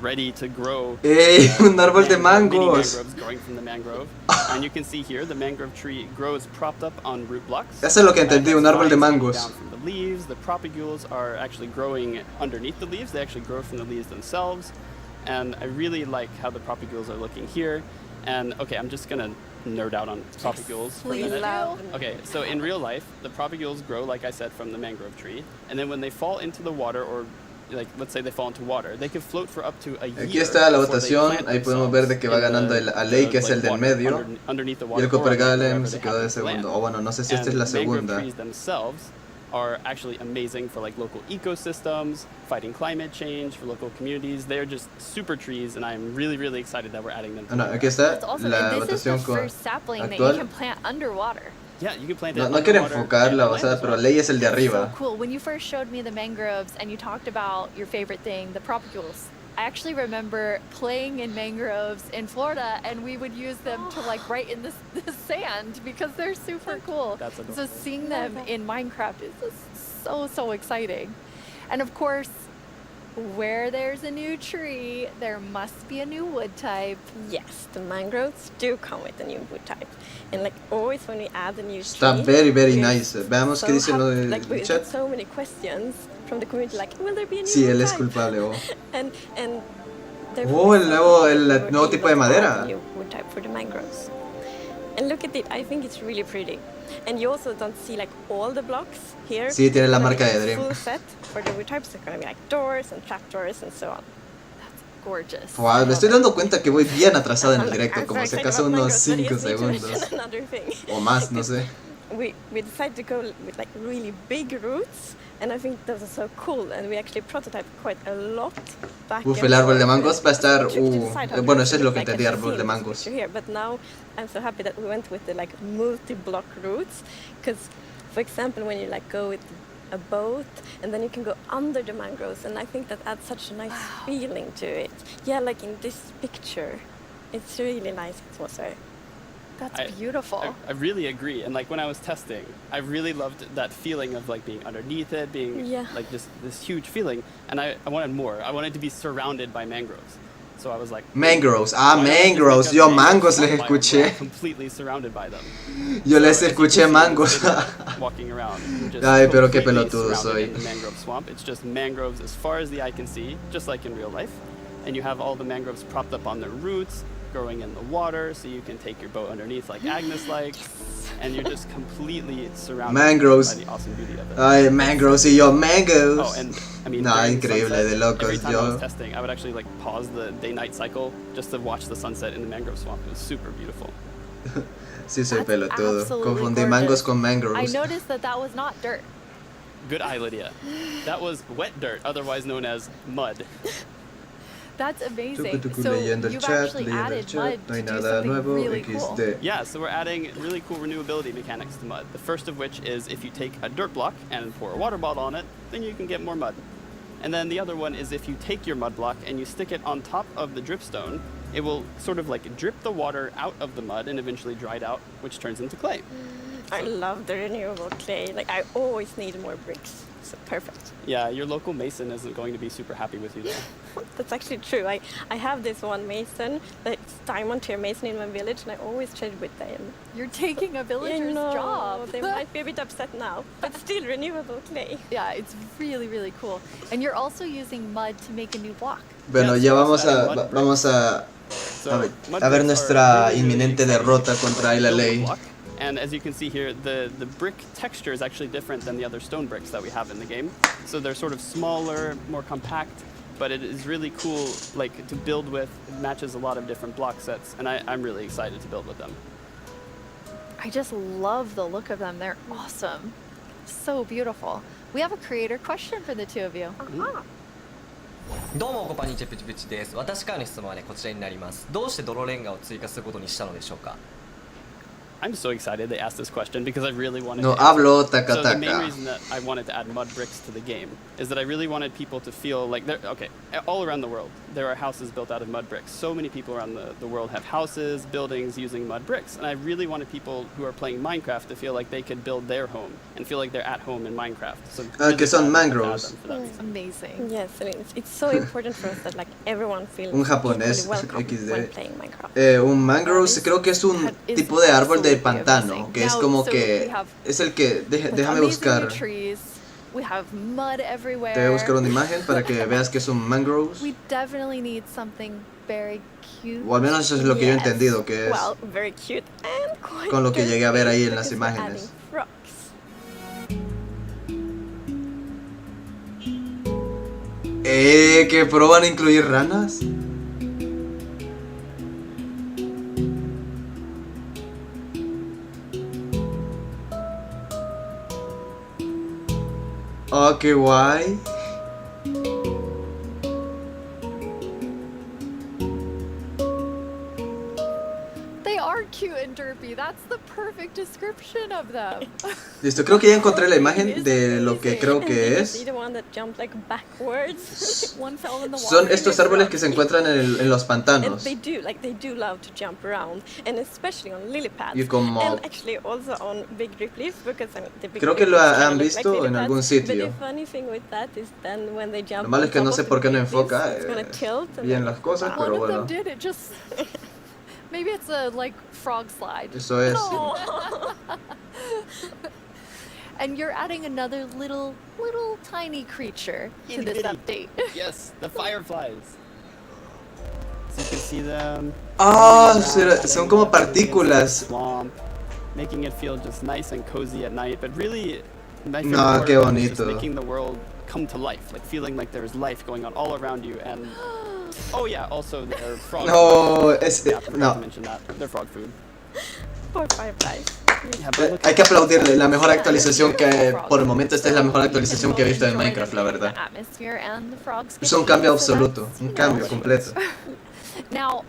ready to grow. Un árbol de mangos. Mini mangroves growing from the mangrove. And you can see here, the mangrove tree grows propped up on root blocks. Eso es lo que entendí, un árbol de mangos. Down from the leaves. The propagules are actually growing underneath the leaves. They actually grow from the leaves themselves. And I really like how the propagules are looking here. And okay, I'm just gonna nerd out on propagules for a minute. Okay, so in real life, the propagules grow, like I said, from the mangrove tree. And then when they fall into the water, or like let's say they fall into water, they can float for up to a year. Aquí está la votación, ahí podemos ver de que va ganando el Alei, que es el del medio, y el Copper Golem se quedó de segundo. O bueno, no sé si esta es la segunda. Mangrove trees themselves are actually amazing for like local ecosystems, fighting climate change, for local communities. They're just super trees, and I'm really, really excited that we're adding them. No, aquí está awesome. la And this votación is the first sapling that you can plant underwater. Yeah, you can plant it. No quiero enfocarla, o sea, pero Ley es el de arriba. So cool. When you first showed me the mangroves and you talked about your favorite thing, the propagules, I actually remember playing in mangroves in Florida, and we would use them to like write in the sand because they're super cool. That's adorable. So seeing them in Minecraft is just so exciting. And of course, where there's a new tree, there must be a new wood type. Yes, the mangroves do come with a new wood type. And like always when we add a new Está tree, very nice. Veamos qué dice lo like, we del chat. get so many questions from the community, like, will there be a new Sí, wood él es type? culpable. Oh, and oh el nuevo tipo de madera. New wood type for the mangroves. And look at it, I think it's really pretty. And you also don't see like all the blocks here. Sí, tiene la marca de Dream. Full set for the wood types. They're gonna be like doors and trapdoors and so on. gorgeous. Wow, me estoy dando cuenta que voy bien atrasado en el directo, como si acaso unos 5 segundos. O más, no sé. We decided to go with like really big roots, and I think those are so cool, and we actually prototyped quite a lot back. El árbol de mangos va a estar. Bueno, eso es lo que like entendí, árbol de mangos. Here, but now I'm so happy that we went with the like multi-block roots, because, for example, when you like go with a boat, and then you can go under the mangroves, and I think that adds such a nice feeling to it. Yeah, like in this picture, it's really nice. It's also. That's beautiful. I really agree. And like when I was testing, I really loved that feeling of like being underneath it, being like just this huge feeling. And I wanted more. I wanted to be surrounded by mangroves. So I was like, mangroves. Mangroves. Yo mangos les escuché. Completely surrounded by them. Yo les escuché mangos. Walking around. Ay, pero qué pelotudo soy. The mangrove swamp. It's just mangroves as far as the eye can see, just like in real life. And you have all the mangroves propped up on their roots, growing in the water, so you can take your boat underneath like Agnes likes, and you're just completely surrounded mangroves. by the awesome beauty of it. Ay, mangroves y yo mangoes. Oh, and I mean, increíble, sunset, de locos. every time I was testing, I would actually like pause the day-night cycle just to watch the sunset in the mangrove swamp. It was super beautiful. Sí, soy pelotudo. Confundí mangos con mangroves. I noticed that was not dirt. Good eye, Lydia. That was wet dirt, otherwise known as mud. That's amazing. So you've actually added mud to do something really cool. Yeah, so we're adding really cool renewability mechanics to mud. The first of which is if you take a dirt block and pour a water bottle on it, then you can get more mud. And then the other one is if you take your mud block and you stick it on top of the dripstone, it will sort of like drip the water out of the mud and eventually dry it out, which turns into clay. I love the renewable clay. Like, I always need more bricks. So perfect. Yeah, your local mason isn't going to be super happy with you though. That's actually true. I have this one mason, that's diamond tier mason in my village, and I always trade with them. You're taking a villager's job. They might be a bit upset now, but still renewable clay. Yeah, it's really, really cool. And you're also using mud to make a new block. Bueno, ya vamos a ver nuestra inminente derrota contra la ley. And as you can see here, the brick texture is actually different than the other stone bricks that we have in the game. So they're sort of smaller, more compact, but it is really cool like to build with. It matches a lot of different block sets, and I'm really excited to build with them. I just love the look of them. They're awesome. So beautiful. We have a creator question for the two of you. どうもこんにちは、プチプチです。私からの質問はね、こちらになります。どうして泥レンガを追加することにしたのでしょうか? I'm so excited they asked this question because I really wanted no to hablo taka So taka. the main reason that I wanted to add mud bricks to the game is that I really wanted people to feel like they're, okay, all around the world, there are houses built out of mud bricks. So many people around the world have houses, buildings using mud bricks. And I really wanted people who are playing Minecraft to feel like they could build their home and feel like they're at home in Minecraft. So que son mangroves. Amazing. Yes, I mean, it's so important for us that like everyone feels Un japonés welcome XD. when playing Minecraft. Un mangroves creo que es un tipo de árbol del pantano. Que es como que es el que déjame buscar. We have mud everywhere. Te voy a buscar una imagen para que veas que es un mangroves. We definitely need something very cute. O al menos eso es lo que yo he entendido que es. Well, very cute and quite con lo que llegué a ver ahí en las imágenes. ¿Que proban a incluir ranas? Oh, qué guay. They are cute and derpy. That's the perfect description of them. Listo, creo que ya encontré la imagen de lo que creo que es. Son estos árboles que se encuentran en los pantanos. Y como creo que lo han visto en algún sitio. Lo malo es que no sé por qué no enfoca bien las cosas, pero bueno. Maybe it's a like frog slide. Eso es. And you're adding another little tiny creature to this update. Yes, the fireflies. So you can see them. Ah, son como partículas. Swamp, making it feel just nice and cozy at night, but really my favorite No, qué part is just bonito. making the world come to life, like feeling like there's life going on all around you, and Oh yeah, also they're frog No, food. es, Yeah, I forgot no. to mention that. They're frog food. Poor fireflies. Yeah, but look Hay que aplaudirle, la mejor actualización que por el momento esta es la mejor actualización que he visto en Minecraft, la verdad. Es un cambio absoluto, un cambio completo. Now,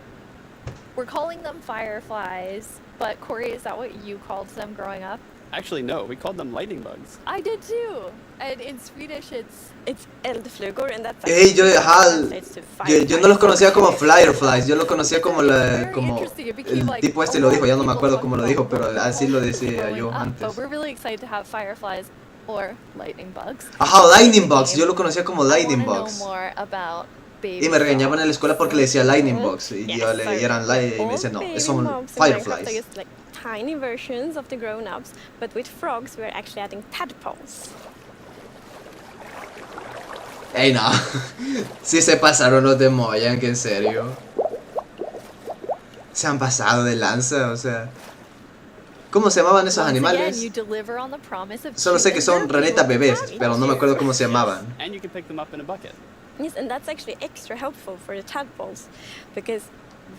we're calling them fireflies, but Corey, is that what you called them growing up? Actually, no, we called them lightning bugs. I did too. And in Swedish, it's eldflugor, and that's Yo no los conocía como fireflies, yo los conocía como el tipo este lo dijo, ya no me acuerdo cómo lo dijo, pero así lo decía yo antes. But we're really excited to have fireflies or lightning bugs. Ajá, lightning bugs, yo lo conocía como lightning bugs. More about Y me regañaban en la escuela porque le decía lightning bugs y yo le eran y me decían no, son fireflies. Tiny versions of the grown-ups, but with frogs we're actually adding tadpoles. Ey, no. Si se pasaron los de Mojang, que en serio. Se han pasado de lanza, o sea. ¿Cómo se llamaban esos animales? Solo sé que son ranitas bebés, pero no me acuerdo cómo se llamaban. And you can pick them up in a bucket. Yes, and that's actually extra helpful for the tadpoles, because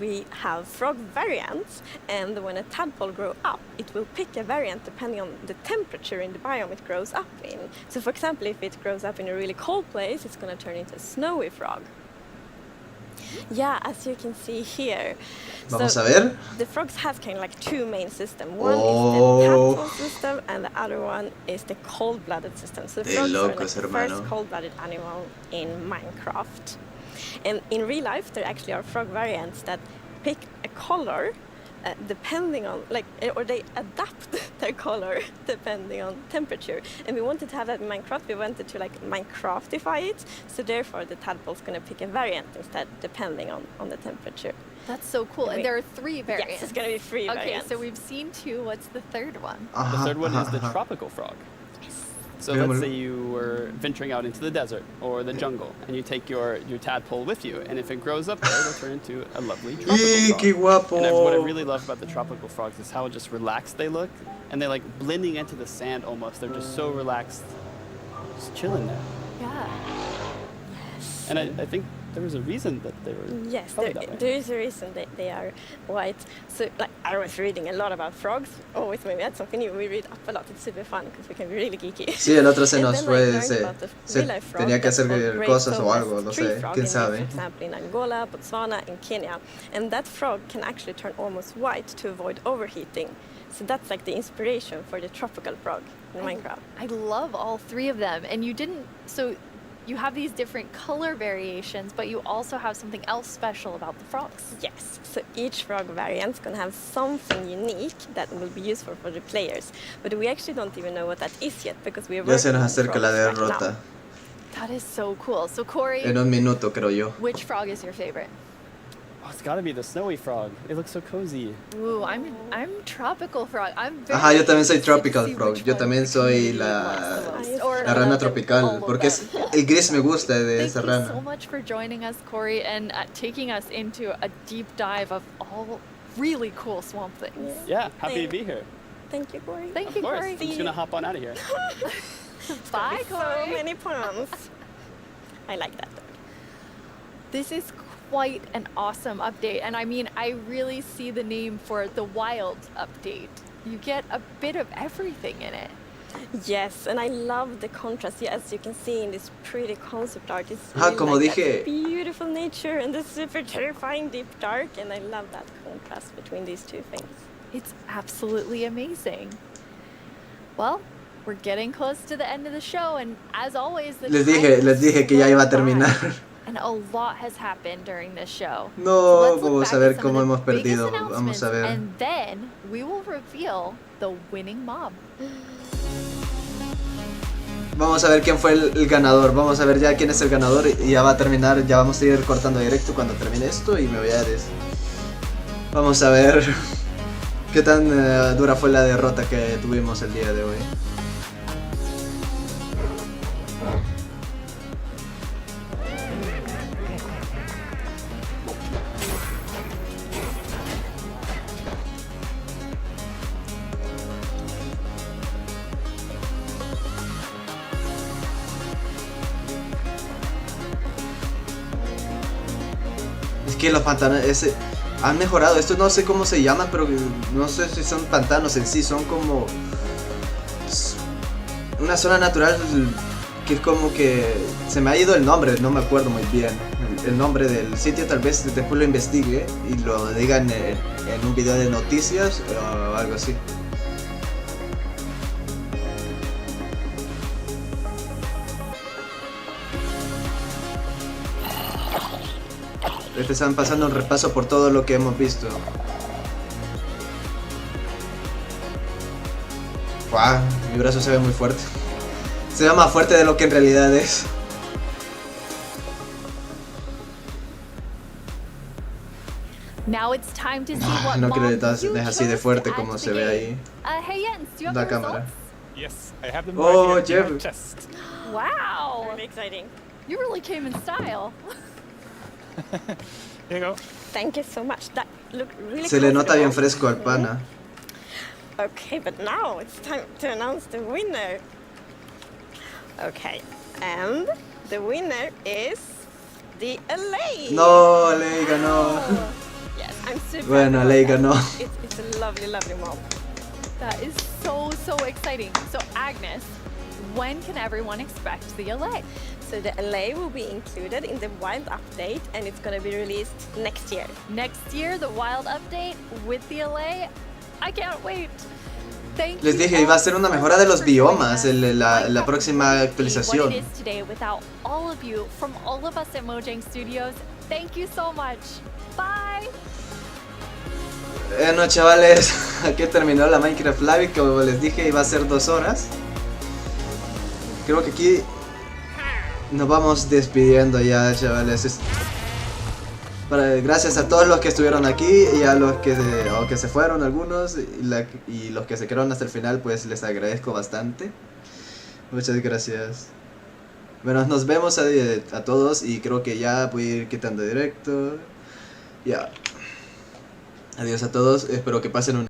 we have frog variants, and when a tadpole grows up, it will pick a variant depending on the temperature in the biome it grows up in. So for example, if it grows up in a really cold place, it's going to turn into a snowy frog. Yeah, as you can see here. Vamos a ver. The frogs have kind of like two main systems. One is the tadpole system, and the other one is the cold-blooded system. So the frogs are like the first cold-blooded animal in Minecraft. And in real life, there actually are frog variants that pick a color depending on, or they adapt their color depending on temperature. And we wanted to have that in Minecraft. We wanted to Minecraftify it. So therefore, the tadpole's going to pick a variant instead, depending on the temperature. That's so cool. And there are 3 variants. Yes, it's going to be 3 variants. Okay, so we've seen 2. What's the third one? The third one is the tropical frog. So let's say you were venturing out into the desert or the jungle, and you take your tadpole with you, and if it grows up there, it'll turn into a lovely tropical frog. And what I really love about the tropical frogs is how just relaxed they look, and they're like blending into the sand almost. They're just so relaxed, just chilling there. Yeah. Yes. And I think there was a reason that they were. Yes, that way. there is a reason they are white. So I was reading a lot about frogs. Always when we had something new, we read up a lot. It's super fun because we can be really geeky. Sí, el otro se nos fue, tenía que hacer cosas o algo, no sé, quién sabe. For example, in Angola, Botswana, and Kenya, and that frog can actually turn almost white to avoid overheating. So that's like the inspiration for the tropical frog in Minecraft. I love all 3 of them, and you have these different color variations, but you also have something else special about the frogs. Yes, so each frog variant is going to have something unique that will be useful for the players. But we actually don't even know what that is yet, because we are Ya se working nos on acerca la frogs right derrota. now. That is so cool. So Corey, En un minuto, creo yo. which frog is your favorite? Oh, it's got to be the snowy frog. It looks so cozy. Ooh, I'm tropical frog. I'm very Ajá, yo también soy interested to tropical see frog. which Yo one también you soy like the most, or la rana tropical, porque el gris me gusta de esa Thank you so rana. much for joining us, Corey, and taking us into a deep dive of all really cool swamp things. Yeah, happy to be here. Thank you, Corey. Thank you, Of course. Corey. I'm just going to hop on out of here. Bye, Corey. So many puns. I like that. This is quite an awesome update, and I mean, I really see the name for the Wild update. You get a bit of everything in it. Yes, and I love the contrast. As you can see in this pretty concept art, it's Como really dije, that beautiful nature and the super terrifying deep dark, and I love that contrast between these 2 things. It's absolutely amazing. Well, we're getting close to the end of the show, and as always, les dije que ya iba a terminar. And a lot has happened during this show. No, vamos a ver cómo hemos perdido. Vamos a ver. And then we will reveal the winning mob. Vamos a ver quién fue el ganador. Vamos a ver ya quién es el ganador y ya va a terminar. Ya vamos a ir cortando directo cuando termine esto y me voy a Vamos a ver qué tan dura fue la derrota que tuvimos el día de hoy. que los pantanos han mejorado. Esto no sé cómo se llaman, pero no sé si son pantanos en sí, son como una zona natural que es como que se me ha ido el nombre, no me acuerdo muy bien el nombre del sitio. Tal vez después lo investigue y lo digan en un video de noticias o algo así. Están pasando un repaso por todo lo que hemos visto. ¡Wow! Mi brazo se ve muy fuerte. Se ve más fuerte de lo que en realidad es. Now it's time to see what No creo que mom you es así de chose fuerte to como add to se the ve game. ahí. Hey Jens, do you have La the cámara. results? Yes, I have them Oh, right here in my Jeff. chest. Wow. Very exciting. You really came in style. Here you go. Thank you so much. That looked really Se le nota bien comfortable. fresco al pana. Okay, but now it's time to announce the winner. Okay, and the winner is the LA. No, LA ganó. Yes, I'm super Bueno, happy LA about ganó. that. It's a lovely, lovely mom. That is so exciting. So Agnes, when can everyone expect the LA? So the LA will be included in the Wild update, and it's gonna be released next year. Next year, the Wild update with the LA. I can't wait. Thank Les you dije, all iba a ser una so mejora de much los for joining biomas, us. la próxima What actualización. it is today without all of you, from all of us at Mojang Studios. Thank you so much. Bye. Bueno, chavales, aquí terminó la Minecraft Live. Como les dije, iba a ser 2 horas. Creo que aquí nos vamos despidiendo ya, chavales. Gracias a todos los que estuvieron aquí y a los que se fueron algunos y los que se quedaron hasta el final, pues les agradezco bastante. Muchas gracias. Bueno, nos vemos a todos y creo que ya voy a ir quitando directo. Ya. Adiós a todos, espero que pasen un